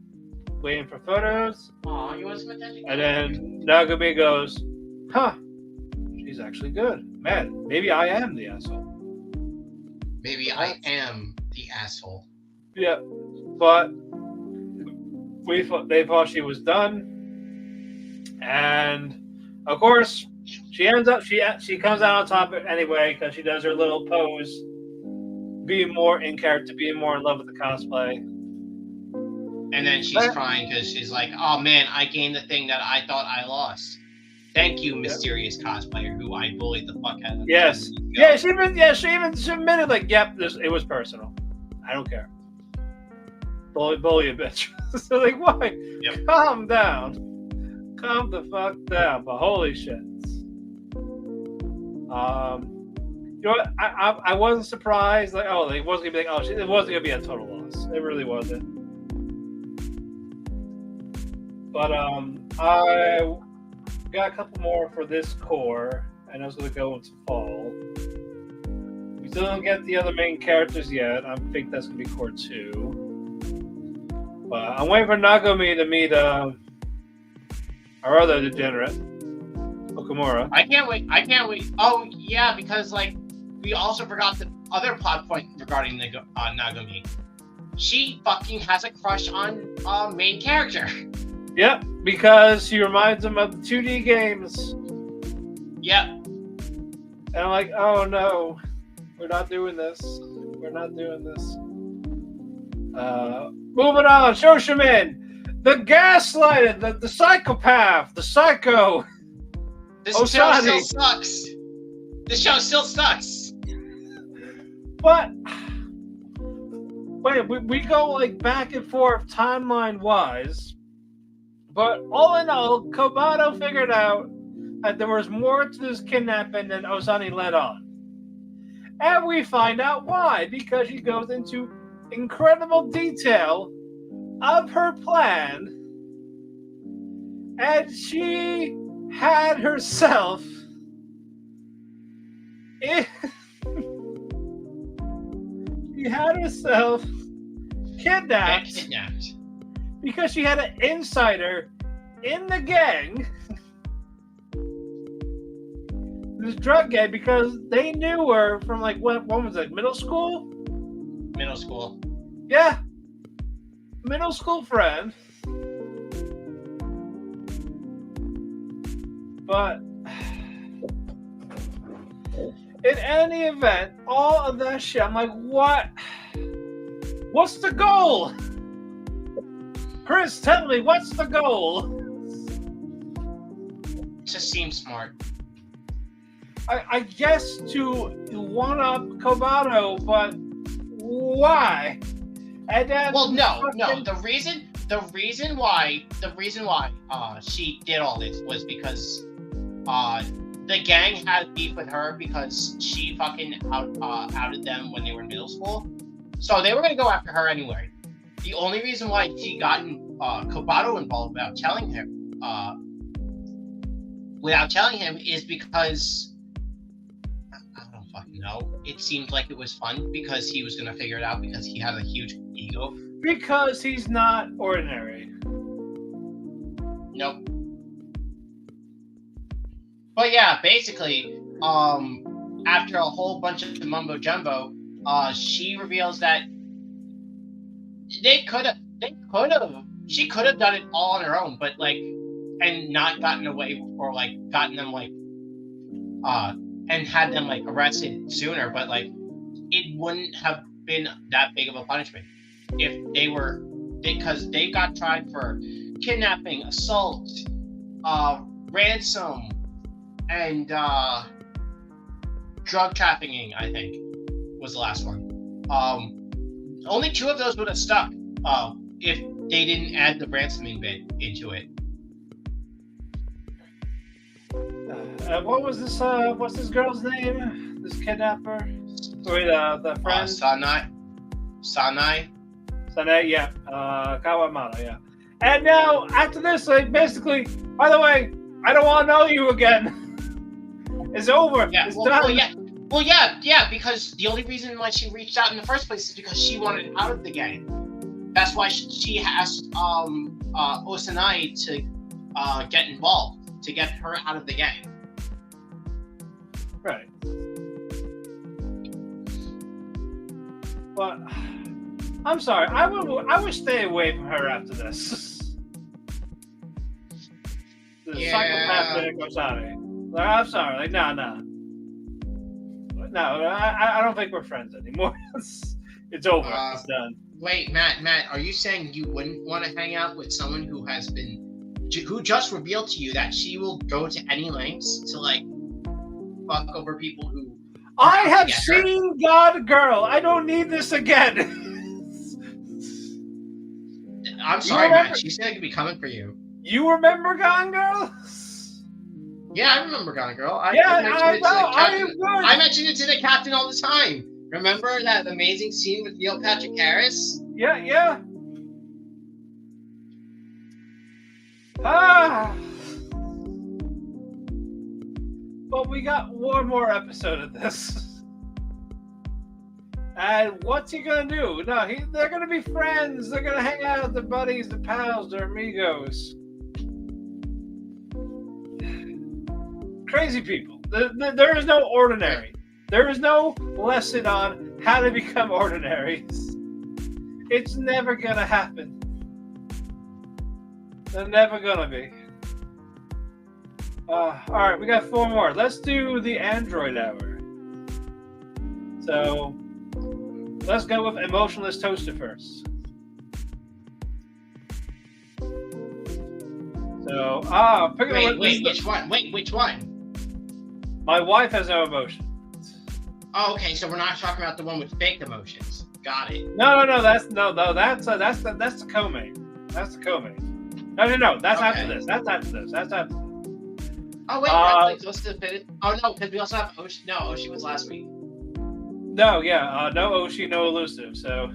waiting for photos. Aw, you want some attention? And then Nagumi goes, "Huh, she's actually good. Man, maybe I am the asshole. Maybe I am the asshole." Yeah, but they thought she was done, and of course she ends up she comes out on top anyway because she does her little pose, being more in character, being more in love with the cosplay. And then she's crying because she's like, "Oh man, I gained the thing that I thought I lost. Thank you, mysterious cosplayer who I bullied the fuck out of." Yes. Yeah, she even admitted, yep, it was personal. I don't care. Bully a bitch. So why? Yep. Calm down. Calm the fuck down. But holy shit. You know what? I wasn't surprised. It wasn't gonna be it wasn't gonna be a total loss. It really wasn't. But I got a couple more for this core, and I was gonna go into fall. We still don't get the other main characters yet. I think that's gonna be core 2. But I'm waiting for Nagumi to meet our other degenerate, Okamura. I can't wait. Oh yeah, because we also forgot the other plot point regarding Nagumi. she fucking has a crush on main character. Yep, because she reminds him of the 2D games. Yep. And I'm like, oh no, we're not doing this. We're not doing this. Moving on, Shoshimin, the gaslighted, the psychopath, the psycho. This show still sucks. This show still sucks. But wait, we go like back and forth timeline wise. But all in all, Kobato figured out that there was more to this kidnapping than Ozani let on. And we find out why, because she goes into incredible detail of her plan, and she had herself kidnapped because she had an insider in the gang, this drug gang, because they knew her from like when was it, middle school? Middle school. Yeah. Middle school friend. But in any event, all of that shit, I'm like, what? What's the goal? Chris, tell me, what's the goal? To seem smart. I guess to one-up Kobato, but why? And then no. The reason why she did all this was because the gang had beef with her because she fucking outed them when they were in middle school. So they were gonna go after her anyway. The only reason why she got Kobato involved without telling him is because I don't fucking know. It seemed like it was fun because he was gonna figure it out because he had a huge ego. Because he's not ordinary. Nope. But yeah, basically, after a whole bunch of mumbo jumbo, she reveals that she could have done it all on her own, but like, and not gotten away or like gotten them like, and had them like arrested sooner, but like, it wouldn't have been that big of a punishment if because they got tried for kidnapping, assault, ransom, and drug trafficking, I think, was the last one. Only 2 of those would have stuck if they didn't add the ransoming bit into it. What was this? What's this girl's name? This kidnapper? Wait, the friend? Sanai, yeah. Kawamata, yeah. And now, after this, like, basically, by the way, I don't want to know you again. It's over. Yeah, it's done. Well, yeah, because the only reason why she reached out in the first place is because she wanted out of the gang. That's why she asked Osanai to get involved, to get her out of the gang. Right. But I'm sorry, I would stay away from her after this. The psychopathic Osari. Like, I'm sorry, like, no, I don't think we're friends anymore. It's over. It's done. Wait, Matt, are you saying you wouldn't want to hang out with someone who just revealed to you that she will go to any lengths to like fuck over people who? I have seen God Girl. I don't need this again. I'm sorry, Matt. She's gonna be coming for you. You remember Gone Girl? Yeah, I remember Gone Girl. I mentioned it to the captain all the time. Remember that amazing scene with Neil Patrick Harris? Yeah. But we got one more episode of this. And what's he gonna do? No, they're gonna be friends. They're gonna hang out, the buddies, the pals, their amigos. Crazy people. There is no ordinary. There is no lesson on how to become ordinaries. It's never gonna happen. They're never gonna be. All right, we got 4 more. Let's do the Android hour. So let's go with Emotionless Toaster first. So, wait, which one? Which one? My wife has no emotion. Oh, okay, so we're not talking about the one with fake emotions. Got it. No. That's the co-main. That's the co-main. No. That's Okay. after this. That's after this. Oh wait, let's finish. Oh no, because we also have Oshi. No, Oshi was last week. No, yeah, no Oshi, no elusive. So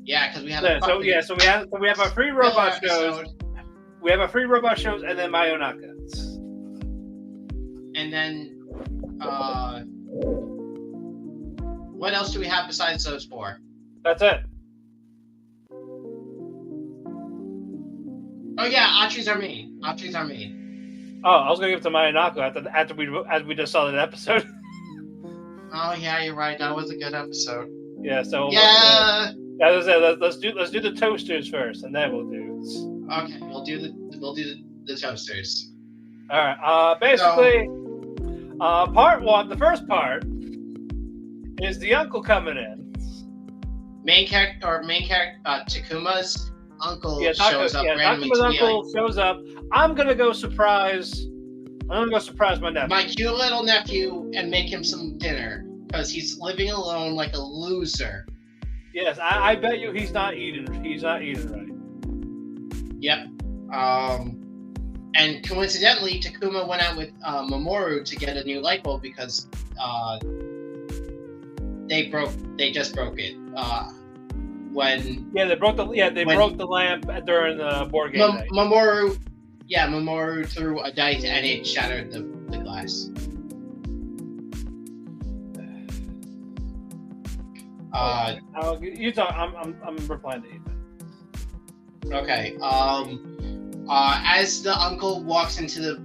yeah, because we have. So we have our free robot shows. We have our free robot shows, and then Mayonaka. And then, what else do we have besides those 4? That's it. Oh yeah, Atri's are me. Oh, I was gonna give it to Mayonaka after we just saw that episode. Oh yeah, you're right. That was a good episode. Yeah. So yeah. Let's do the toasters first, and then we'll do. Okay, we'll do the toasters. All right. Basically, part 1, the first part, is the uncle coming in. Main character, Takuma's uncle shows up randomly. Takuma's uncle shows up. I'm gonna go surprise my nephew. My cute little nephew, and make him some dinner because he's living alone like a loser. Yes, I bet you he's not eating. He's not eating right. Yep. And coincidentally, Takuma went out with Mamoru to get a new light bulb because they just broke it. They broke the lamp during the board game night. Mamoru threw a dice and it shattered the glass. You talk. I'm replying to you. Okay. As the uncle walks into the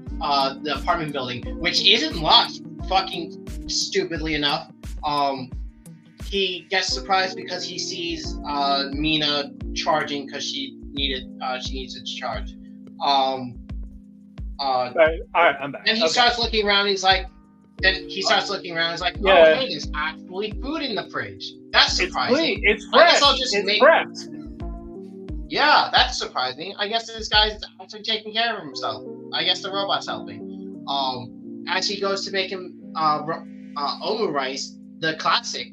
apartment building, which isn't locked, fucking stupidly enough, he gets surprised because he sees Mina charging because she needs to charge. All right, I'm back. And he starts looking around. He's like, oh, hey, there's actually food in the fridge. That's surprising. It's fresh. I guess I'll just prepped. Yeah, that's surprising. I guess this guy's actually taking care of himself. I guess the robot's helping. As he goes to make him omu rice, the classic,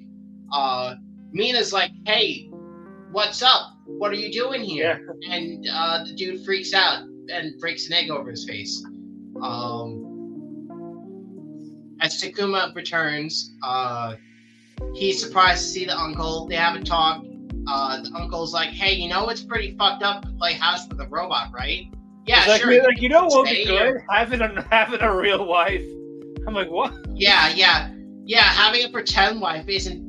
Mina's like, "Hey, what's up? What are you doing here?" Yeah. And the dude freaks out and breaks an egg over his face. As Takuma returns, he's surprised to see the uncle. They have a talk. The uncle's like, "Hey, you know it's pretty fucked up to play house with a robot, right?" Yeah, sure. Like, you know what would be good? Having a real wife. I'm like, what? Yeah. Having a pretend wife isn't,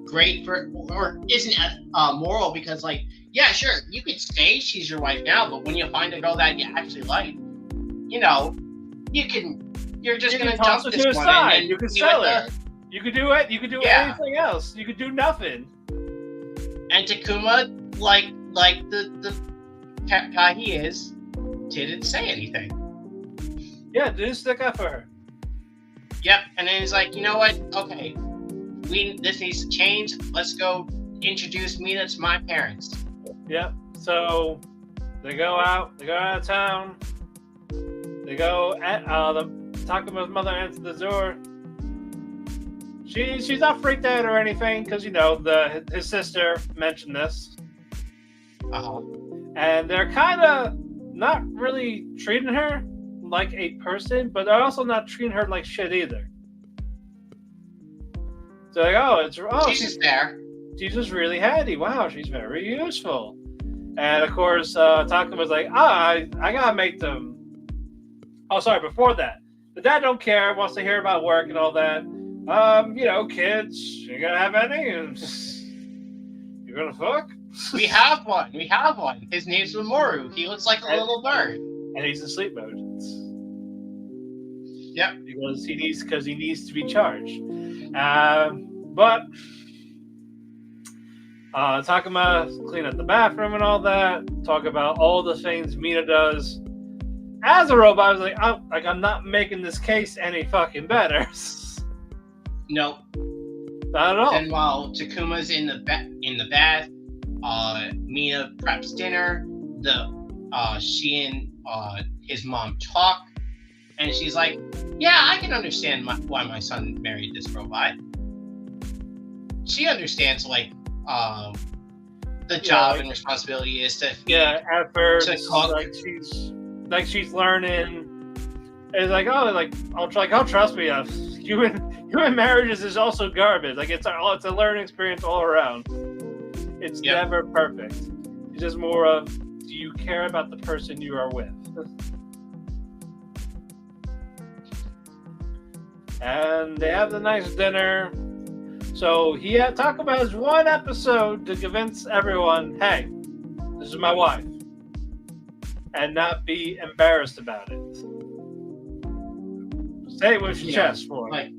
great or isn't moral because, like, yeah, sure, you could say she's your wife now, but when you find a girl that you actually like, you're just gonna toss dump her to this the one side. and You could sell her. You could do it. You could do anything else. You could do nothing. And Takuma, like the guy he is, didn't say anything. Yeah, didn't stick up for her. Yep, and then he's like, you know what? Okay, this needs to change. Let's go introduce Mina to my parents. Yep. So they go out of town. They go at Takuma's mother answers the door. She's not freaked out or anything because his sister mentioned this. And they're kind of not really treating her like a person, but they're also not treating her like shit either. So like, she's there. She's just really handy. Wow, she's very useful. And of course, Takuma's like, I gotta make them. Oh, sorry. Before that, the dad don't care. Wants to hear about work and all that. Kids, you're gonna have any? You're gonna fuck? We have one. His name's Mamoru. He looks like a little bird. And he's in sleep mode. Yep. Because he needs to be charged. But Takuma clean up the bathroom and all that. Talk about all the things Mina does as a robot. I was like, I'm not making this case any fucking better. Nope. Not at all. Then while Takuma's in the bath, Mina preps dinner. She and his mom talk, and she's like, "Yeah, I can understand why my son married this robot." She understands the job and responsibility is to effort. to cook. She's learning. It's like, I'll trust me. Human marriages is also garbage. Like it's a learning experience all around. It's never perfect. It's just more of, do you care about the person you are with? And they have the nice dinner. So he had talk about his one episode to convince everyone, hey, this is my wife. And not be embarrassed about it. Say it with your chest for it.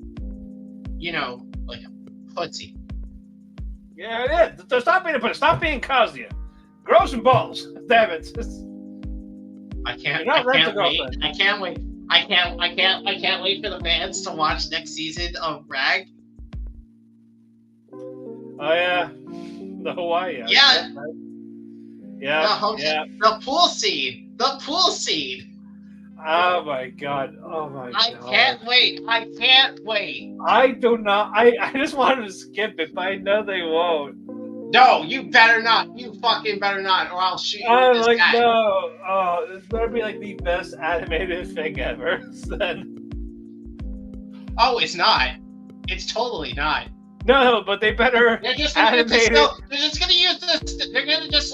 Like a pussy. Yeah, it is. Stop being a pussy. Stop being Kazuya. Grow some balls. Damn it. I can't wait. I can't wait for the fans to watch next season of Rag. Oh yeah, the Hawaii. Yeah. Yeah. The pool scene. Oh my god. I can't wait. I do not. I just wanted to skip it, but I know they won't. No, you better not. You fucking better not, or I'll shoot you with this guy. No. Oh, this better be like the best animated thing ever. Oh, it's not. It's totally not. No, but they better animate it. They're just gonna use this. They're gonna just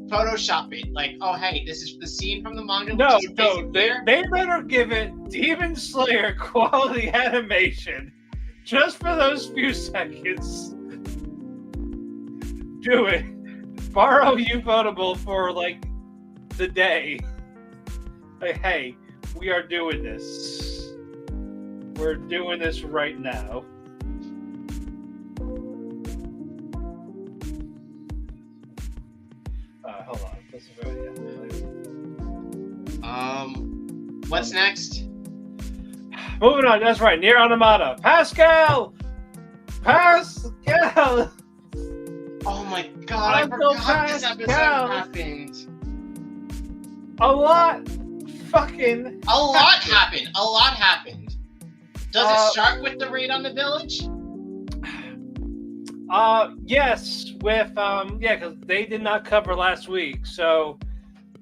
Photoshop it. Like, oh hey, this is the scene from the manga. No. They better give it Demon Slayer quality animation, just for those few seconds. Do it. Borrow Ufotable for the day. Like, hey, we are doing this. We're doing this right now. Hold on. What's next? Moving on. That's right. Nier Automata. Pascal. Oh my god! I forgot this episode happened. A lot happened. Does it start with the raid on the village? Yes, with because they did not cover last week. So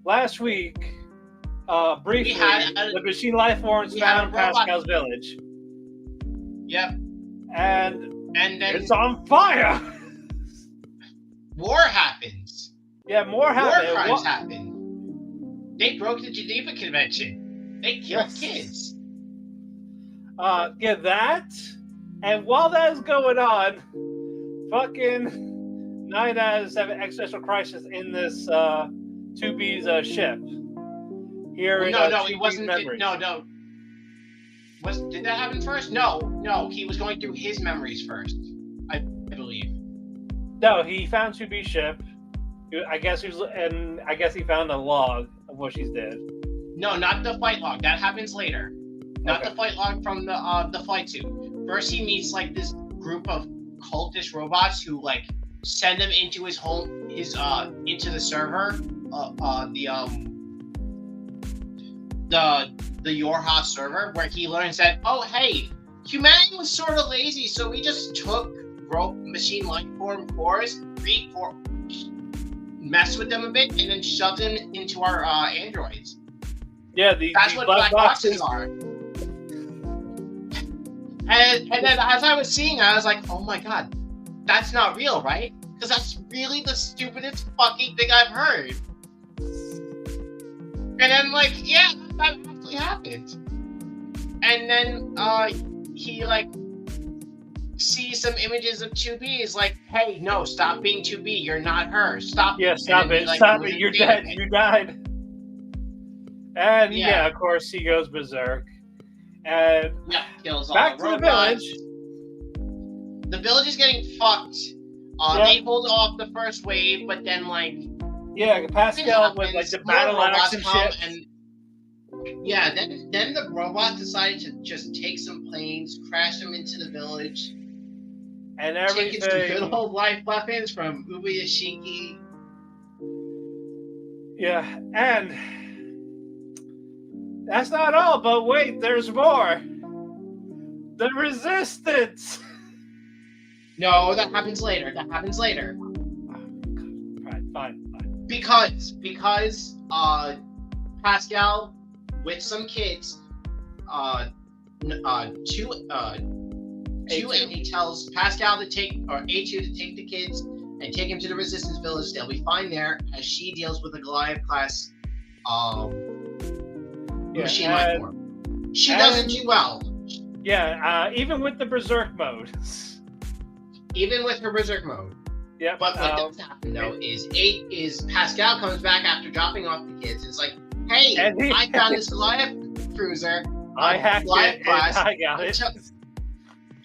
last week, briefly, the machine life forms found Pascal's village. Yep. And then it's on fire. War happens. Yeah, more happens. War crimes happen. They broke the Geneva Convention. They killed kids. That. And while that is going on, fucking 9 out of 7 existential crisis in this 2B's ship. Here in it wasn't. Did that happen first? No. He was going through his memories first, I believe. No, he found 2B's ship. I guess he found a log of what she's dead. No, not the fight log. That happens later. Not the fight log from the flight suit. First, he meets this group of cultist robots who send him into his home, into the server, the Yorha server, where he learns that, oh hey, humanity was sort of lazy, so we just took machine life form cores, messed with them a bit, and then shoved them into our androids. Yeah, that's what black boxes are. And then as I was seeing that, I was like, oh my god, that's not real, right? Because that's really the stupidest fucking thing I've heard. And then yeah, that actually happened. And then he sees some images of 2B. He's like, hey, no, stop being 2B. You're not her. Stop. Yeah, stop it. Stop it. You're dead. You died. And of course, he goes berserk. And kills back all to the village. The village is getting fucked They hold off the first wave, but then Pascal with like the battle axe and shit. And then the robot decided to just take some planes, crash them into the village, and everything. Take its good old life weapons from Ubuyashiki. Yeah, and that's not all. But wait, there's more. The Resistance. No, that happens later. Fine. Because Pascal with some kids, and he tells Pascal to take A2 to take the kids and take him to the Resistance Village. They'll be fine there as she deals with a Goliath class machine life form. She doesn't do well. Yeah, even with the Berserk mode. Even with her Berserk mode. Yeah. But what does happen though is Pascal comes back after dropping off the kids. It's like, hey, I found this Goliath cruiser. I hacked it. Class. I got it.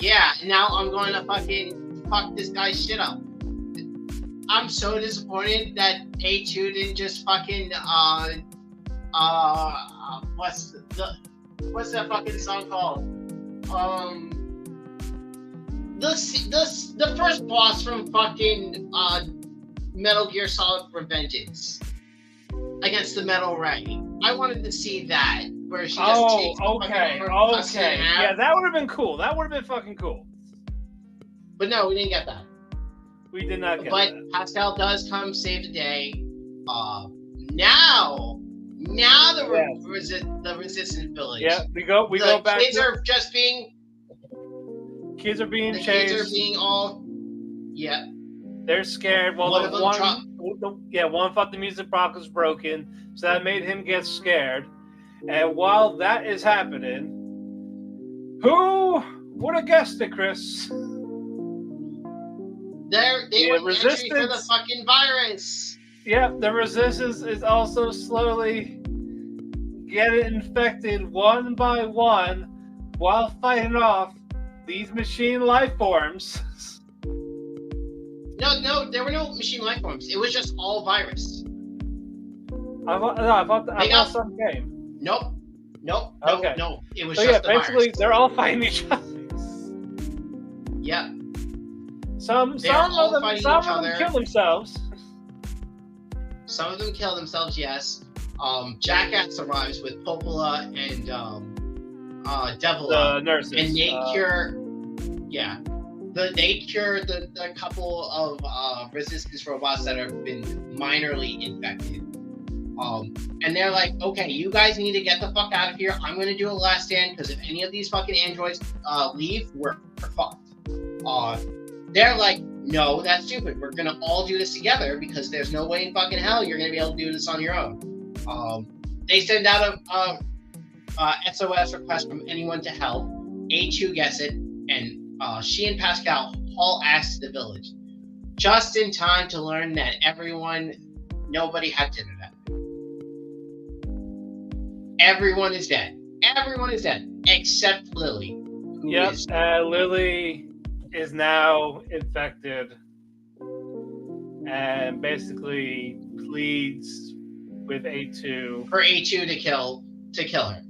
Yeah, now I'm going to fucking fuck this guy's shit up. I'm so disappointed that A2 didn't just fucking what's that fucking song called? The first boss from fucking Metal Gear Solid Revengeance against the Metal Ray. I wanted to see that where she just takes okay. Yeah, that would have been cool. That would have been fucking cool. But no, we didn't get that. We did not get that. But Pascal does come save the day. Now the Resistance Village. Yeah, we go back. Kids are just being. Kids are being chased. Kids are being all. Yeah. They're scared. Well, one thought the music box was broken, so that made him get scared. And while that is happening, who would have guessed it, Chris? They were entry for the fucking virus. Yep, the Resistance is also slowly getting infected one by one while fighting off these machine life forms. No, there were no machine life forms. It was just all virus. I thought some game. Nope. Okay. No. It was so just the basically virus. They're all fighting each other. Yep. Some of them kill themselves. Some of them kill themselves, yes. Jackass arrives with Popola and Devila. The nurses. And they cure the couple of Resistance robots that have been minorly infected. And they're like, okay, you guys need to get the fuck out of here. I'm going to do a last stand because if any of these fucking androids leave, we're fucked. They're like, no, that's stupid. We're going to all do this together because there's no way in fucking hell you're going to be able to do this on your own. They send out a SOS request from anyone to help. A2 gets it, and she and Pascal haul ass to the village. Just in time to learn that nobody had dinner that night. Everyone is dead. Except Lily. Yep, Lily is now infected and basically pleads with A2 for A2 to kill her.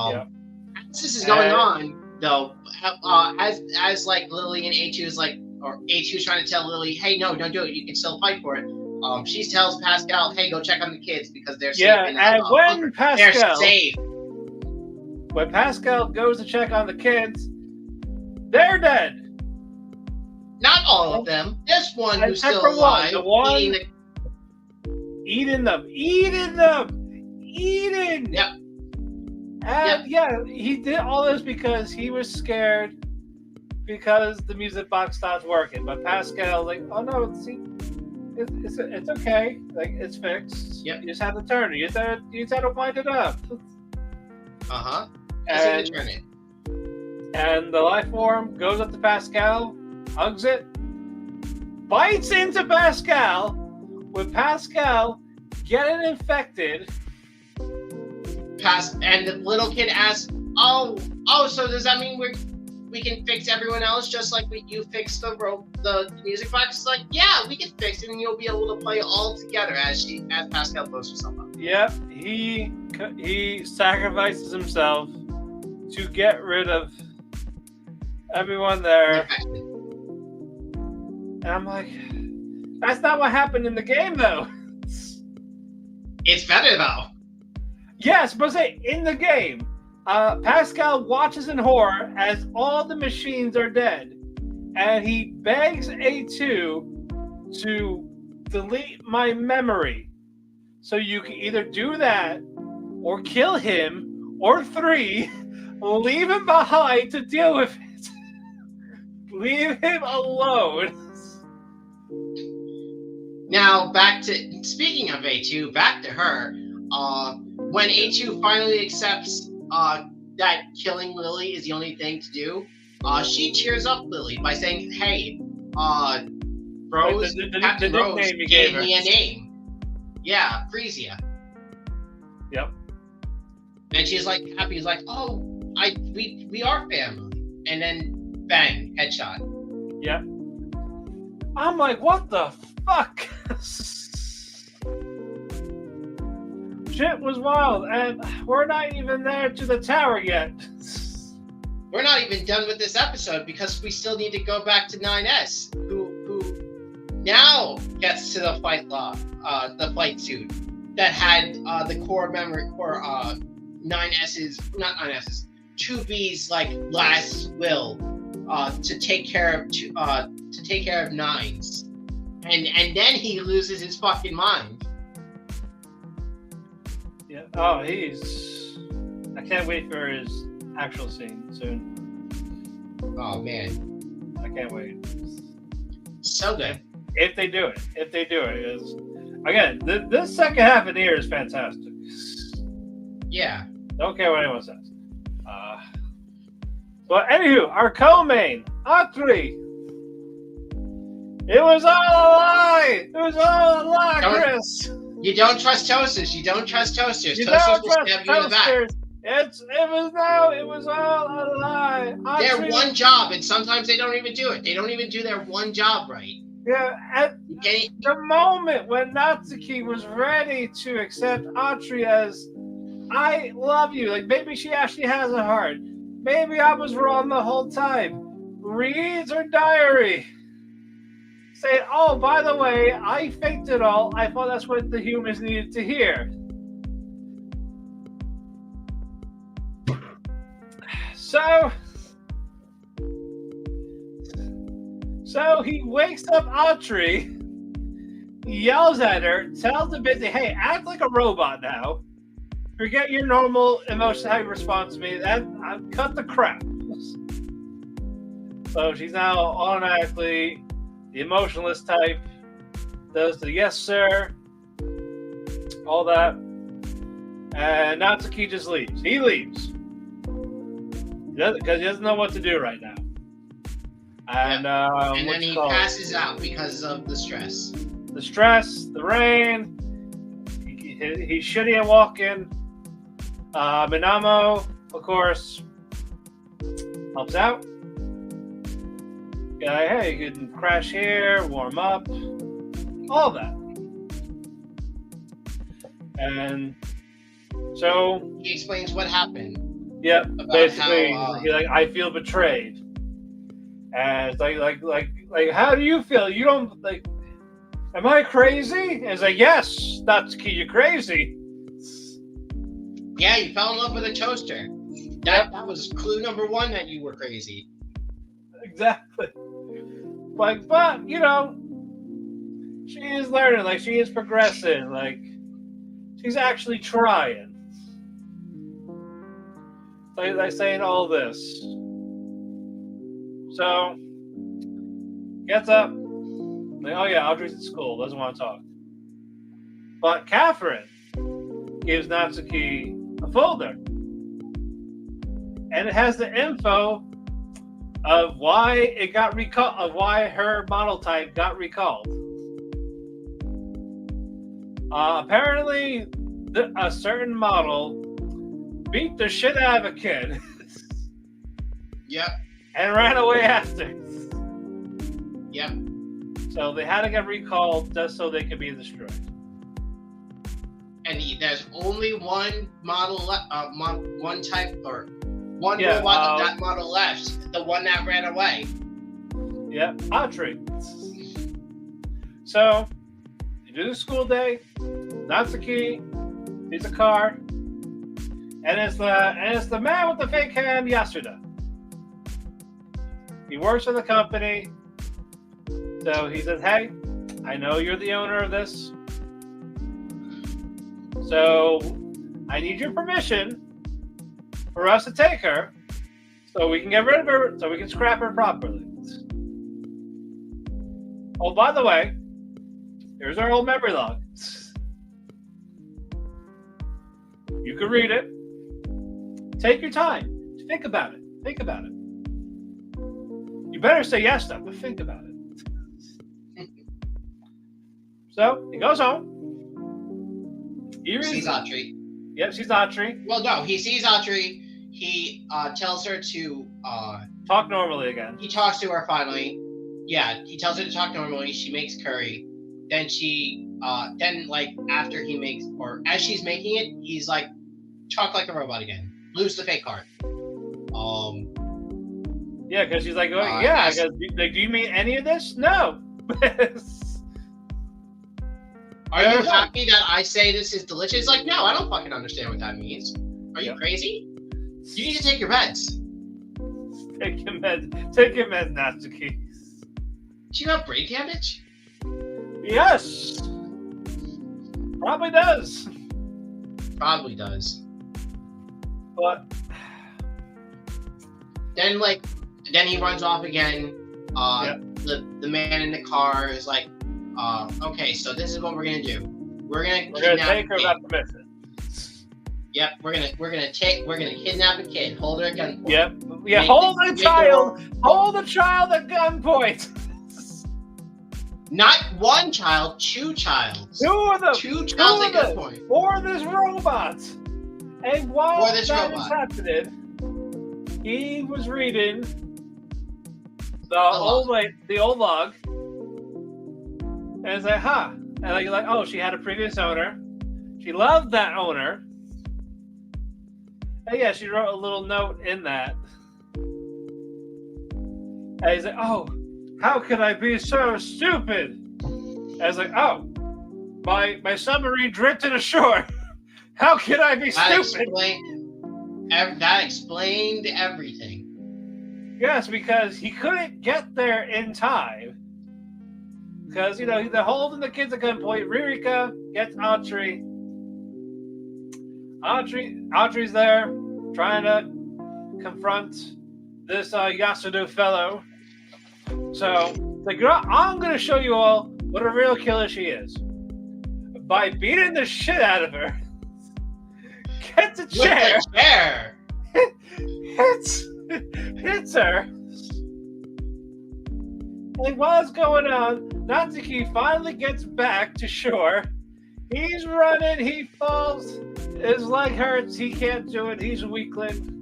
Yep. As this is going on, though, as like Lily and A2 is like, or A2 is trying to tell Lily, hey, no, don't do it. You can still fight for it. She tells Pascal, hey, go check on the kids because they're safe. Yeah, and they're safe. When Pascal goes to check on the kids, they're dead. Not all of them. There's one who's still alive. The one eating them. Yep. And he did all this because he was scared because the music box stopped working. But Pascal, like, oh no, it's okay. Like, it's fixed. Yep. You just have to turn it. You just have to wind it up. And turn it. And the life form goes up to Pascal, hugs it, bites into Pascal, with Pascal getting infected. And the little kid asks, oh, so does that mean we can fix everyone else just like you fixed the music box. It's like, yeah, we can fix it, and you'll be able to play all together as Pascal blows herself up. Yep, he sacrifices himself to get rid of everyone there. And I'm like, that's not what happened in the game, though. It's better, though. Yes, but say, in the game, Pascal watches in horror as all the machines are dead. And he begs A2 to delete my memory. So you can either do that, or kill him, or 3, leave him behind to deal with it. Leave him alone. Now, speaking of A2, back to her. When A2 finally accepts that killing Lily is the only thing to do, she cheers up Lily by saying, "Hey, Roze, Captain Roze gave me a name. Yeah, Frisia." Yep. And she's like happy. He's like, "Oh, we are family." And then bang, headshot. Yep. I'm like, what the fuck? Shit was wild, and we're not even there to the tower yet. We're not even done with this episode because we still need to go back to 9S, who now gets to the flight suit that had the core memory for 2B's like last will to take care of Nines, and then he loses his fucking mind. Yeah. Oh, I can't wait for his actual scene soon. Oh man, I can't wait. So good. If they do it, because again, this second half of Nier is fantastic. Yeah. Don't care what anyone says. But anywho, our co-main, Atri. It was all a lie. It was all a lie, Chris. You don't trust toasters. You don't trust toasters. Toasters will stab you in the back. It was all a lie. Their one job, and sometimes they don't even do it. They don't even do their one job right. Yeah, at the moment when Natsuki was ready to accept Atri as, I love you, like maybe she actually has a heart. Maybe I was wrong the whole time. Reads her diary. Say, oh, by the way, I faked it all. I thought that's what the humans needed to hear. So he wakes up Atri, yells at her, tells the busy, hey, act like a robot now. Forget your normal emotion, how you respond to me. Cut the crap. So she's now automatically the emotionless type. Does the yes, sir. All that. And Natsuki just leaves. He leaves. Because he doesn't know what to do right now. And then he passes out because of the stress. The stress, the rain. He's shitty at walking. Minamo, of course, helps out. Yeah, hey, you can crash here, warm up, all that. And so he explains what happened. Yep, basically, he's like, I feel betrayed. And it's like, how do you feel? You don't, like, am I crazy? And it's like, yes, Natsuki, you're crazy. Yeah, you fell in love with a toaster. That was clue number 1 that you were crazy. Exactly. Like, but, you know, she is learning, like, she is progressing, like, she's actually trying. Like saying all this. So, gets up. Like, oh yeah, Audrey's at school, doesn't want to talk. But Catherine gives Natsuki a folder. And it has the info of why it got recalled, of why her model type got recalled. Apparently, a certain model beat the shit out of a kid. Yep. and ran away after. Yep. So they had to get recalled just so they could be destroyed. And there's only one model, one type, or one robot of that model left. The one that ran away. Yep, Atri. So, you do the school day. Natsuki needs a car, and it's the man with the fake hand, Yasuda. He works for the company, so he says, "Hey, I know you're the owner of this, so I need your permission for us to take her, so we can get rid of her, so we can scrap her properly." Oh, by the way, here's our old memory log. You can read it. Take your time. Think about it. Think about it. You better say yes, though, but think about it. So, he goes home. He sees Atri. Yep, she's Atri. Well, no, he sees Atri. He tells her to... talk normally again. He talks to her finally. Yeah, he tells her to talk normally. She makes curry. Then after he makes, or as she's making it, he's like, talk like a robot again. Lose the fake card. Yeah, because she's like, yeah, do you mean any of this? No. Are you happy that I say this is delicious? Like, no, I don't fucking understand what that means. Are you crazy? You need to take your meds. Take your meds, Natsuki. Do you have brain damage? Yes. Probably does. Probably does. But then he runs off again. The man in the car is like, okay, so this is what we're gonna do. We're gonna take her without permission. Yep, we're gonna kidnap a kid, hold her at gunpoint. Yep. Yeah, hold the child at gunpoint. Not one child, two childs. Two of them. Two childs at gunpoint. For this robot. And while that is happening, he was reading the old log. And it's like, huh. And you're like, oh, she had a previous owner. She loved that owner. And yeah, she wrote a little note in that. And he's like, oh, how could I be so stupid? And I was like, oh, my submarine drifted ashore. How could I be stupid? That explained everything. Yes, because he couldn't get there in time. Because, they're holding the kids at gunpoint. Ririka gets Atri. Atri's there, trying to confront this Yasuda fellow. So, I'm going to show you all what a real killer she is. By beating the shit out of her. Gets a chair. With a chair. hits her. And what's going on? Natsuki finally gets back to shore. He's running. He falls. His leg hurts. He can't do it. He's a weakling.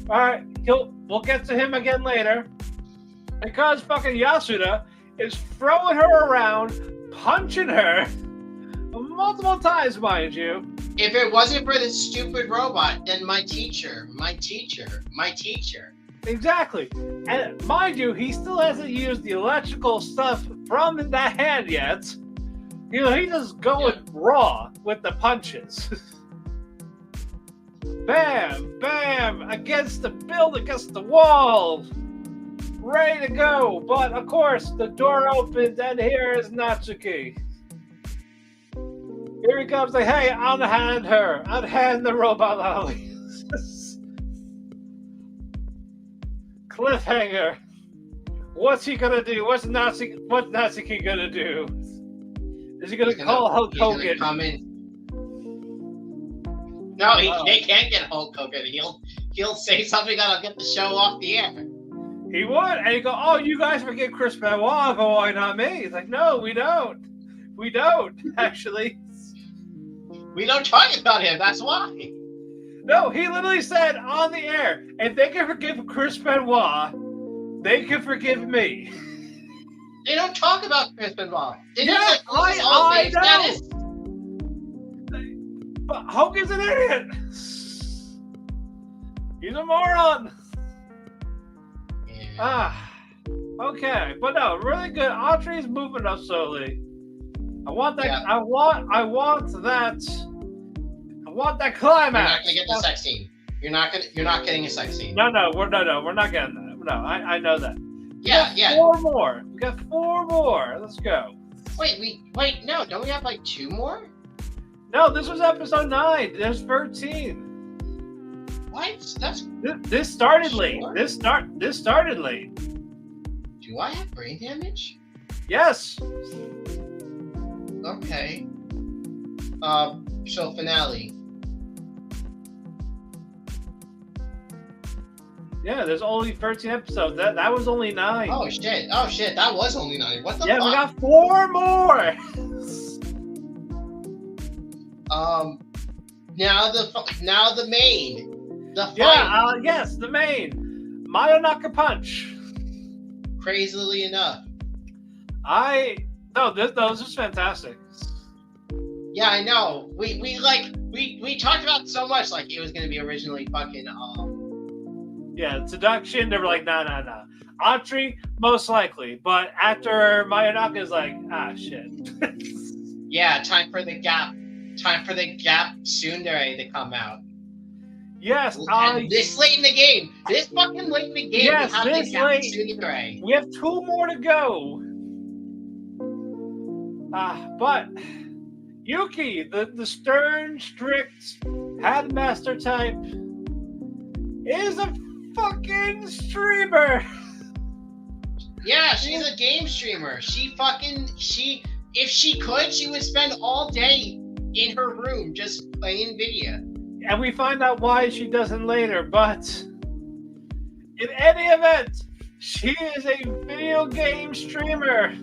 All right, we'll get to him again later. Because fucking Yasuda is throwing her around, punching her multiple times, mind you. If it wasn't for this stupid robot, then my teacher. Exactly. And mind you, he still hasn't used the electrical stuff from that hand yet. He's just going raw with the punches. Bam, bam, against the building, against the wall. Ready to go. But, of course, the door opens, and here is Natsuki. Here he comes, like, hey, unhand her. Unhand the robot lolly. Cliffhanger. What's he gonna do? What's Natsuki gonna do? Is he gonna call Hulk Hogan? Gonna come in. No, he can't get Hulk Hogan. He'll say something that'll get the show off the air. He would, and he go, "Oh, you guys forget Chris Benoit." I go, "Why not me?" He's like, "No, we don't. We don't actually. We don't talk about him. That's why." No, he literally said on the air, if they can forgive Chris Benoit, they can forgive me. They don't talk about Chris Benoit. They Yeah, just like, I know. status. But Hogan's an idiot. He's a moron. Yeah. Okay, but no, really good. Atri's moving up slowly. I want that. Yeah. I want that. I want that climax. You're not gonna get the sex scene. You're not getting a sex scene. No, we're not getting that. No, I know that. Yeah. 4 more. We got 4 more. Let's go. Wait, no, don't we have like 2 more? No, this was episode 9. There's 13. What? That's This started late. Sure. This started late. Do I have brain damage? Yes. Okay. So finale. Yeah, there's only 13 episodes. That was only 9. Oh shit! That was only 9. What the Yeah, fuck? we got 4 more. Now the main. The fight. Yeah. Yes, the main Mayonako Punch. Crazily enough. This is fantastic. Yeah, I know. We talked about so much like it was gonna be originally fucking Yeah, seduction. They were like, no. Atri, most likely, but after Mayonaka is like, shit. Yeah, time for the gap tsundere to come out. Yes, And this late in the game. This fucking late in the game. Yes, we have this the gap late. tsundere. we have 2 more to go. But Yuki, the stern, strict headmaster type, is a fucking streamer. Yeah, she's a game streamer. If she could, she would spend all day in her room just playing video. And we find out why she doesn't later, but in any event, she is a video game streamer.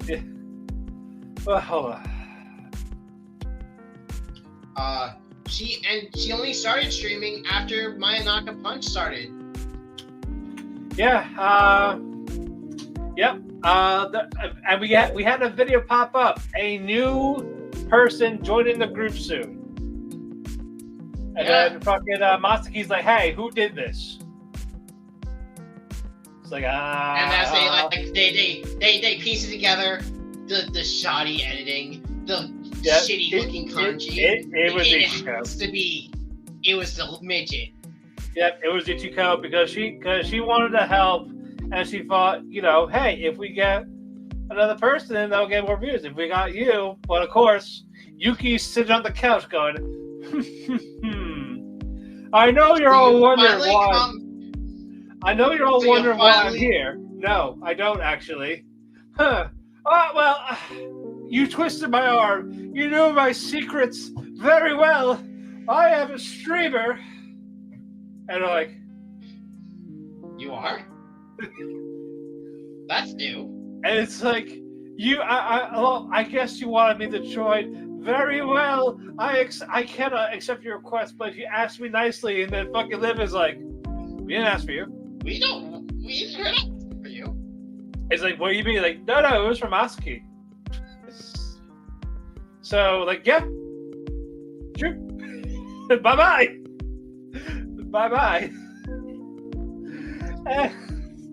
Yeah. Well, hold on. She only started streaming after Mayonako Punch started. Yeah. Yep. And we had a video pop up. A new person joining the group soon. And then fucking Masaki's like, "Hey, who did this?" It's like, And as they piece it together, the shoddy editing, the shitty looking kanji. It was It was the midget. Yep, it was Ichiko because she wanted to help, and she thought, hey, if we get another person, then they'll get more views. If we got you, but of course, Yuki's sitting on the couch going, I know you're all wondering why. I know you're all wondering why I'm here. No, I don't actually. Huh. Well, you twisted my arm. You knew my secrets very well. I am a streamer. And I'm like, you are? That's new. And it's like, I guess you wanted me to join. Very well. I cannot accept your request, but if you ask me nicely, and then fucking Liv is like, we didn't ask for you. We didn't ask for you. It's like, what do you mean? Like, no, it was from Masaki. So, like, yeah. Sure. Bye-bye. Bye-bye.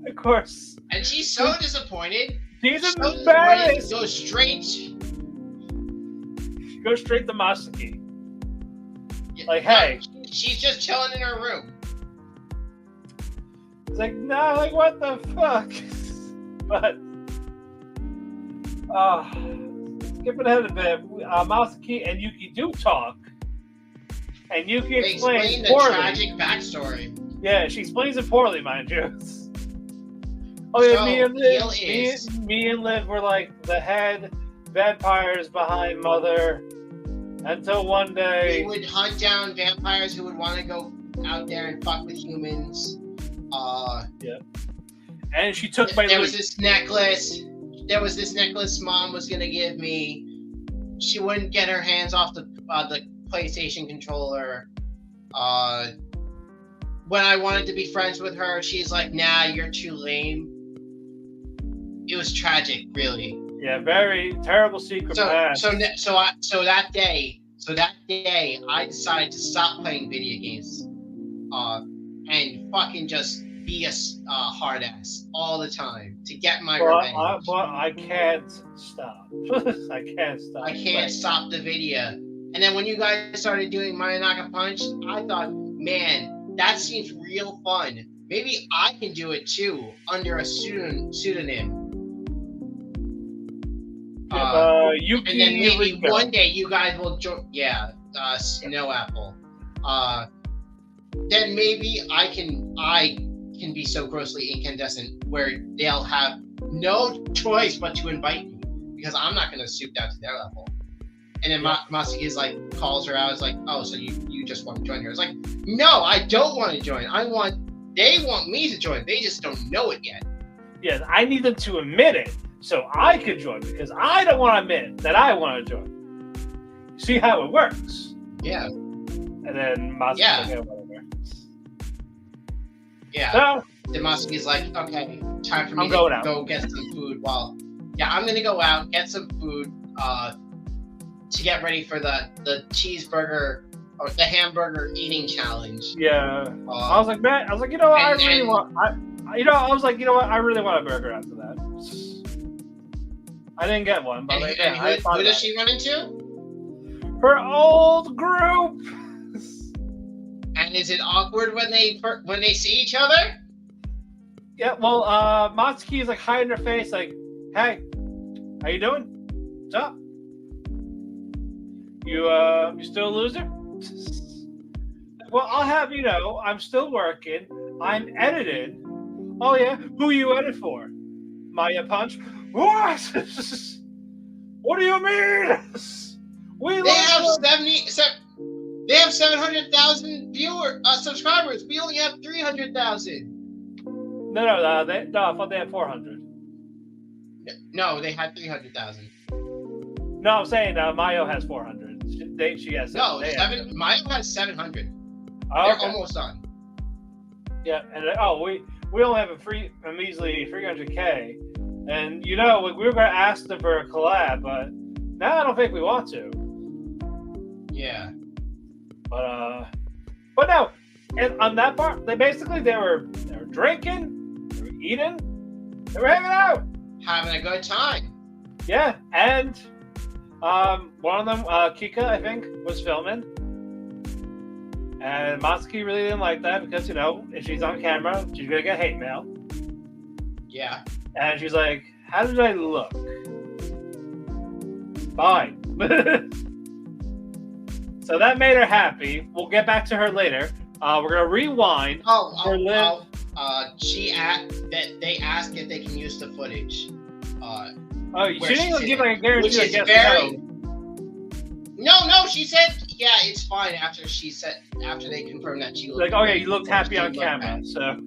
Of course. And she's so disappointed. She's embarrassed. Go straight to Masaki. Like, no, hey. She's just chilling in her room. It's like, no, like, what the fuck? But, skipping ahead a bit, Masaki and Yuki do talk. And Yuki explains the poorly. tragic backstory. Yeah, she explains it poorly, mind you. Oh yeah, So, me and Liv were like the head vampires behind Mother until one day we would hunt down vampires who would want to go out there and fuck with humans. Yeah. And she took my There was this necklace Mom was gonna give me. She wouldn't get her hands off the PlayStation controller. When I wanted to be friends with her, she's like, "Nah, you're too lame." It was tragic, really. Yeah, very terrible secret past. So that day, I decided to stop playing video games, and fucking just be a hard ass all the time to get my revenge. But I can't stop. I can't stop. I can't stop the video. And then when you guys started doing Mayonako Punch, I thought, man, that seems real fun. Maybe I can do it too under a pseudonym. Yuki and then maybe Rico. one day you guys will join. Yeah, Snow Apple. Then maybe I can be so grossly incandescent where they'll have no choice but to invite me because I'm not going to stoop down to their level. And then Masaki is like calls her out. It's like, oh, so you just want to join her? It's like, no, I don't want to join. They want me to join. They just don't know it yet. Yes, I need them to admit it so I can join because I don't want to admit that I want to join. See how it works? Yeah. And then Masaki's like, yeah, whatever. Yeah. So then Masaki's like, okay, time for me to go get some food. I'm gonna go out, get some food, to get ready for the cheeseburger or the hamburger eating challenge. Yeah. I was like, man, you know what, I really want a burger after that. I didn't get one, but who does she run into? Her old group. And is it awkward when they see each other? Yeah, well, Matsuki is like hiding her face, like, "Hey, how you doing? What's up? You still a loser?" Well, I'll have you know, I'm still working. I'm edited. Oh yeah, who you edit for? Maya Punch. What? What do you mean? They have 700,000 subscribers. We only have 300,000. No, I thought they had 400. No, they had 300,000. No, I'm saying Mayo has 400. She has Mayo has 700. Oh, They're okay. almost done. Yeah, and we only have a measly 300K, and you know we were going to ask them for a collab, but now I don't think we want to. Yeah. But no, and on that part, they were drinking, they were eating, they were hanging out, having a good time. Yeah, and one of them, Kika, I think, was filming, and Matsuki really didn't like that because if she's on camera, she's gonna get hate mail. Yeah. And she's like, "How did I look?" Fine. So that made her happy. We'll get back to her later. We're gonna rewind. They asked if they can use the footage. She didn't give like a guarantee. Which is very. No. She said, yeah, it's fine. After they confirmed that she looked like, okay, you looked happy on camera. So.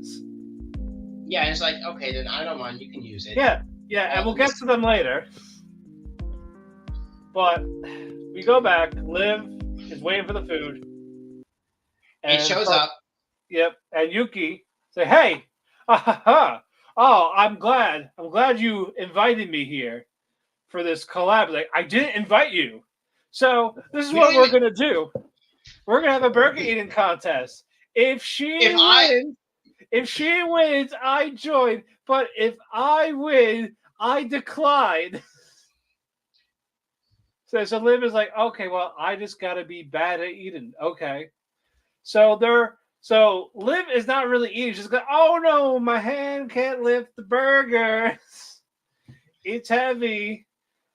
Yeah, it's like, okay, then I don't mind. You can use it. Yeah, and we'll get to them later. But we go back. Liv is waiting for the food. And it shows up. Yep. And Yuki say, "Hey, I'm glad you invited me here for this collab. Like, I didn't invite you. So this is what we're gonna do. We're gonna have a burger eating contest. If she wins, I join. But if I win, I decline." So Liv is like, okay, well, I just gotta be bad at eating. Okay. So Liv is not really eating. She's like, oh no, my hand can't lift the burger. It's heavy.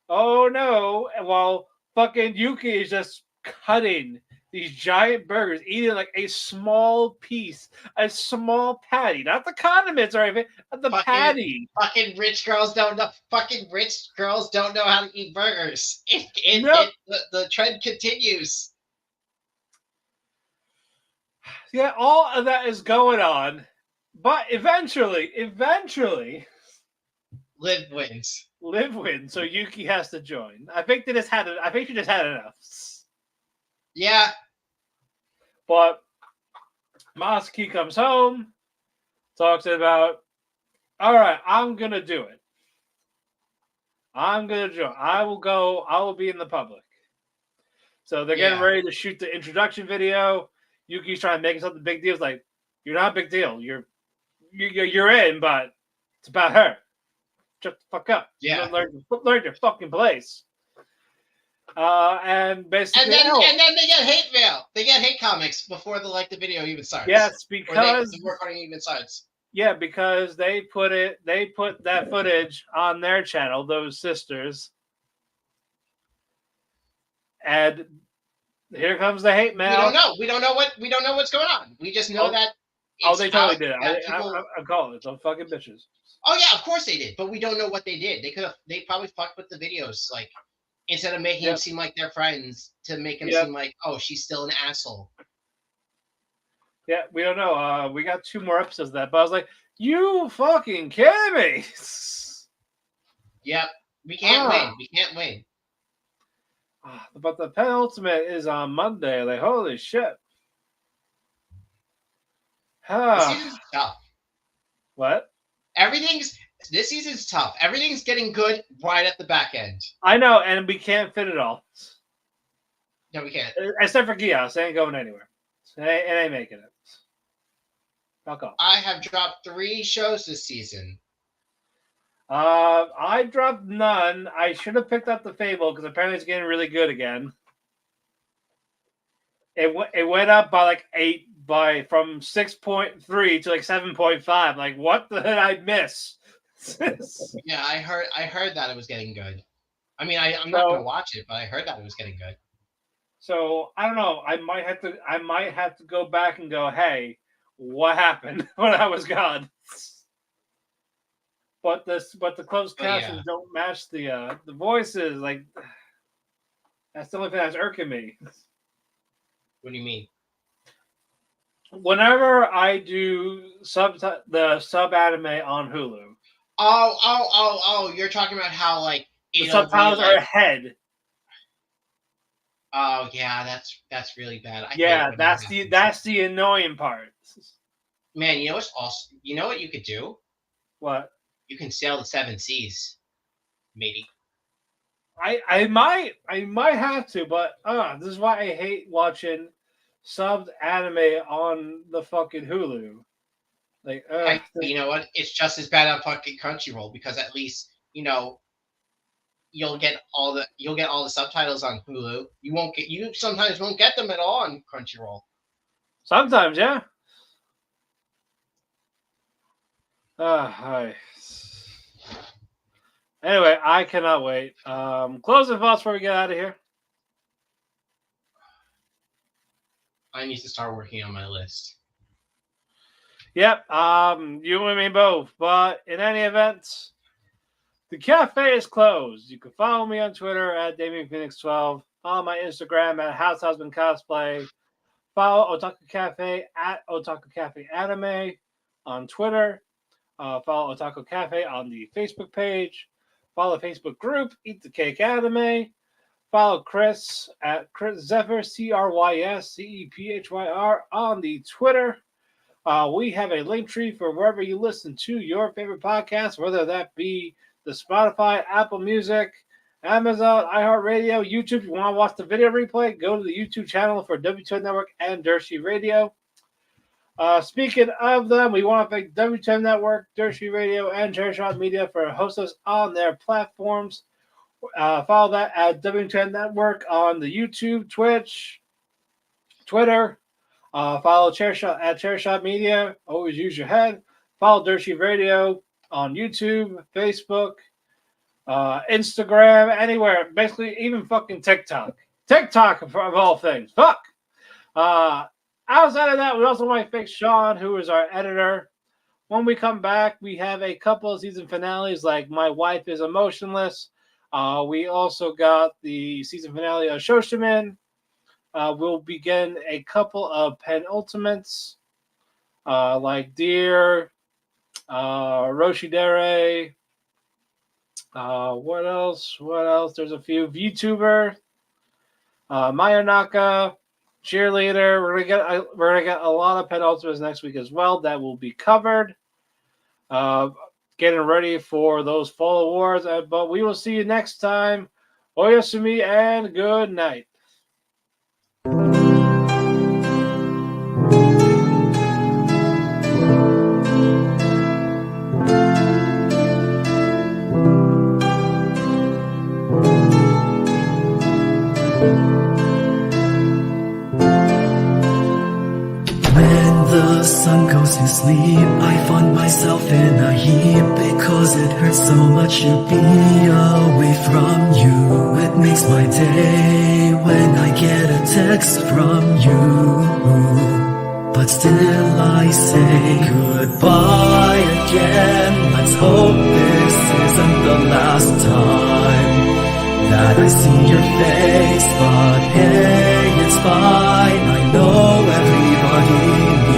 Oh no. While fucking Yuki is just cutting these giant burgers, eating like a small piece, a small patty, not the condiments or anything, but the patty. Fucking rich girls don't know how to eat burgers. The trend continues. Yeah, all of that is going on, but eventually, Liv wins. So Yuki has to join. I think she just had enough. Yeah. But Masaki comes home, talks about, all right, I'm going to do it. I'm going to do it. I will be in the public. So they're getting ready to shoot the introduction video. Yuki's trying to make something big deal. It's like, you're not a big deal. You're in, but it's about her. Shut the fuck up. Yeah. Learn your fucking place. And basically, and then they get hate mail. They get hate comics before the video even starts. Yes, because the recording even starts. Yeah, because they put that footage on their channel, those sisters. And here comes the hate mail. We don't know what's going on. We just know that. They totally did. I'm calling it some fucking bitches. Oh yeah, of course they did. But we don't know what they did. They probably fucked with the videos, like instead of making them seem like they're friends, to make them seem like, oh, she's still an asshole. Yeah, we don't know. We got 2 more episodes of that, but I was like, you fucking kidding me? Yep, we can't win. We can't win. But the penultimate is on Monday. Like, holy shit. This season's tough. What? This season's tough. Everything's getting good right at the back end. I know, and we can't fit it all. No, we can't. Except for Geass. It ain't going anywhere. It ain't making it. Fuck off. I have dropped 3 shows this season. I dropped none. I should have picked up the Fable because apparently it's getting really good again. It went up by like 8 from 6.3 to like 7.5. Like, what the hell did I miss? Yeah, I heard that it was getting good. I mean, I'm not gonna watch it, but I heard that it was getting good. So I don't know. I might have to go back and go, hey, what happened when I was gone? But the closed captions don't match the voices. Like, that's the only thing that's irking me. What do you mean? Whenever I do the sub anime on Hulu. Oh! You're talking about how like the subtitles are ahead. Oh yeah, that's really bad. That's the annoying part. Man, you know what's awesome? You know what you could do? What? You can sail the 7 seas, maybe. I might have to, but this is why I hate watching subbed anime on the fucking Hulu. Like, you know what? It's just as bad on fucking Crunchyroll because at least you'll get all the subtitles on Hulu. You sometimes won't get them at all on Crunchyroll. Sometimes, yeah. Hi. Anyway, I cannot wait. Closing thoughts before we get out of here. I need to start working on my list. Yep, you and me both. But in any event, the cafe is closed. You can follow me on Twitter at DamienPhoenix12. Follow my Instagram at HouseHusbandCosplay. Follow Otalku Cafe at Otalku Cafe Anime on Twitter. Follow Otalku Cafe on the Facebook page. Follow the Facebook group Eat the Cake Anime. Follow Chris at Chris Zephyr, CRYSCEPHYR on the Twitter. We have a link tree for wherever you listen to your favorite podcast, whether that be the Spotify, Apple Music, Amazon, iHeartRadio, YouTube. If you want to watch the video replay, go to the YouTube channel for WTN Network and Dershi Radio. Speaking of them, we want to thank WTN Network, Dershi Radio, and Chairshot Media for hosting us on their platforms. Follow that at WTN Network on the YouTube, Twitch, Twitter. Follow Chairshot at Chairshot Media. Always use your head. Follow Dershi Radio on YouTube, Facebook, Instagram, anywhere. Basically, even fucking TikTok. TikTok of all things. Fuck. Outside of that, we also want to thank Sean, who is our editor. When we come back, we have a couple of season finales, like My Wife is Emotionless. We also got the season finale of Shoshimin. We'll begin a couple of penultimates, like Deer, Roshidere. What else? There's a few VTuber, Mayonaka. cheerleader. We're gonna get a lot of penultimates next week as well. That will be covered. Getting ready for those fall awards. But we will see you next time. Oyasumi and good night. The sun goes to sleep, I find myself in a heap because it hurts so much to be away from you. It makes my day when I get a text from you, but still I say goodbye again. Let's hope this isn't the last time that I see your face, but hey, it's fine. I know everybody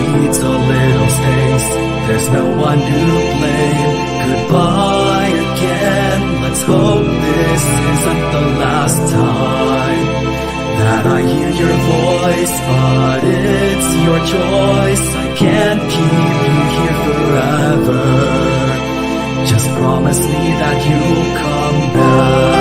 needs a little space. There's no one to blame. Goodbye again. Let's hope this isn't the last time that I hear your voice, but it's your choice. I can't keep you here forever. Just promise me that you'll come back.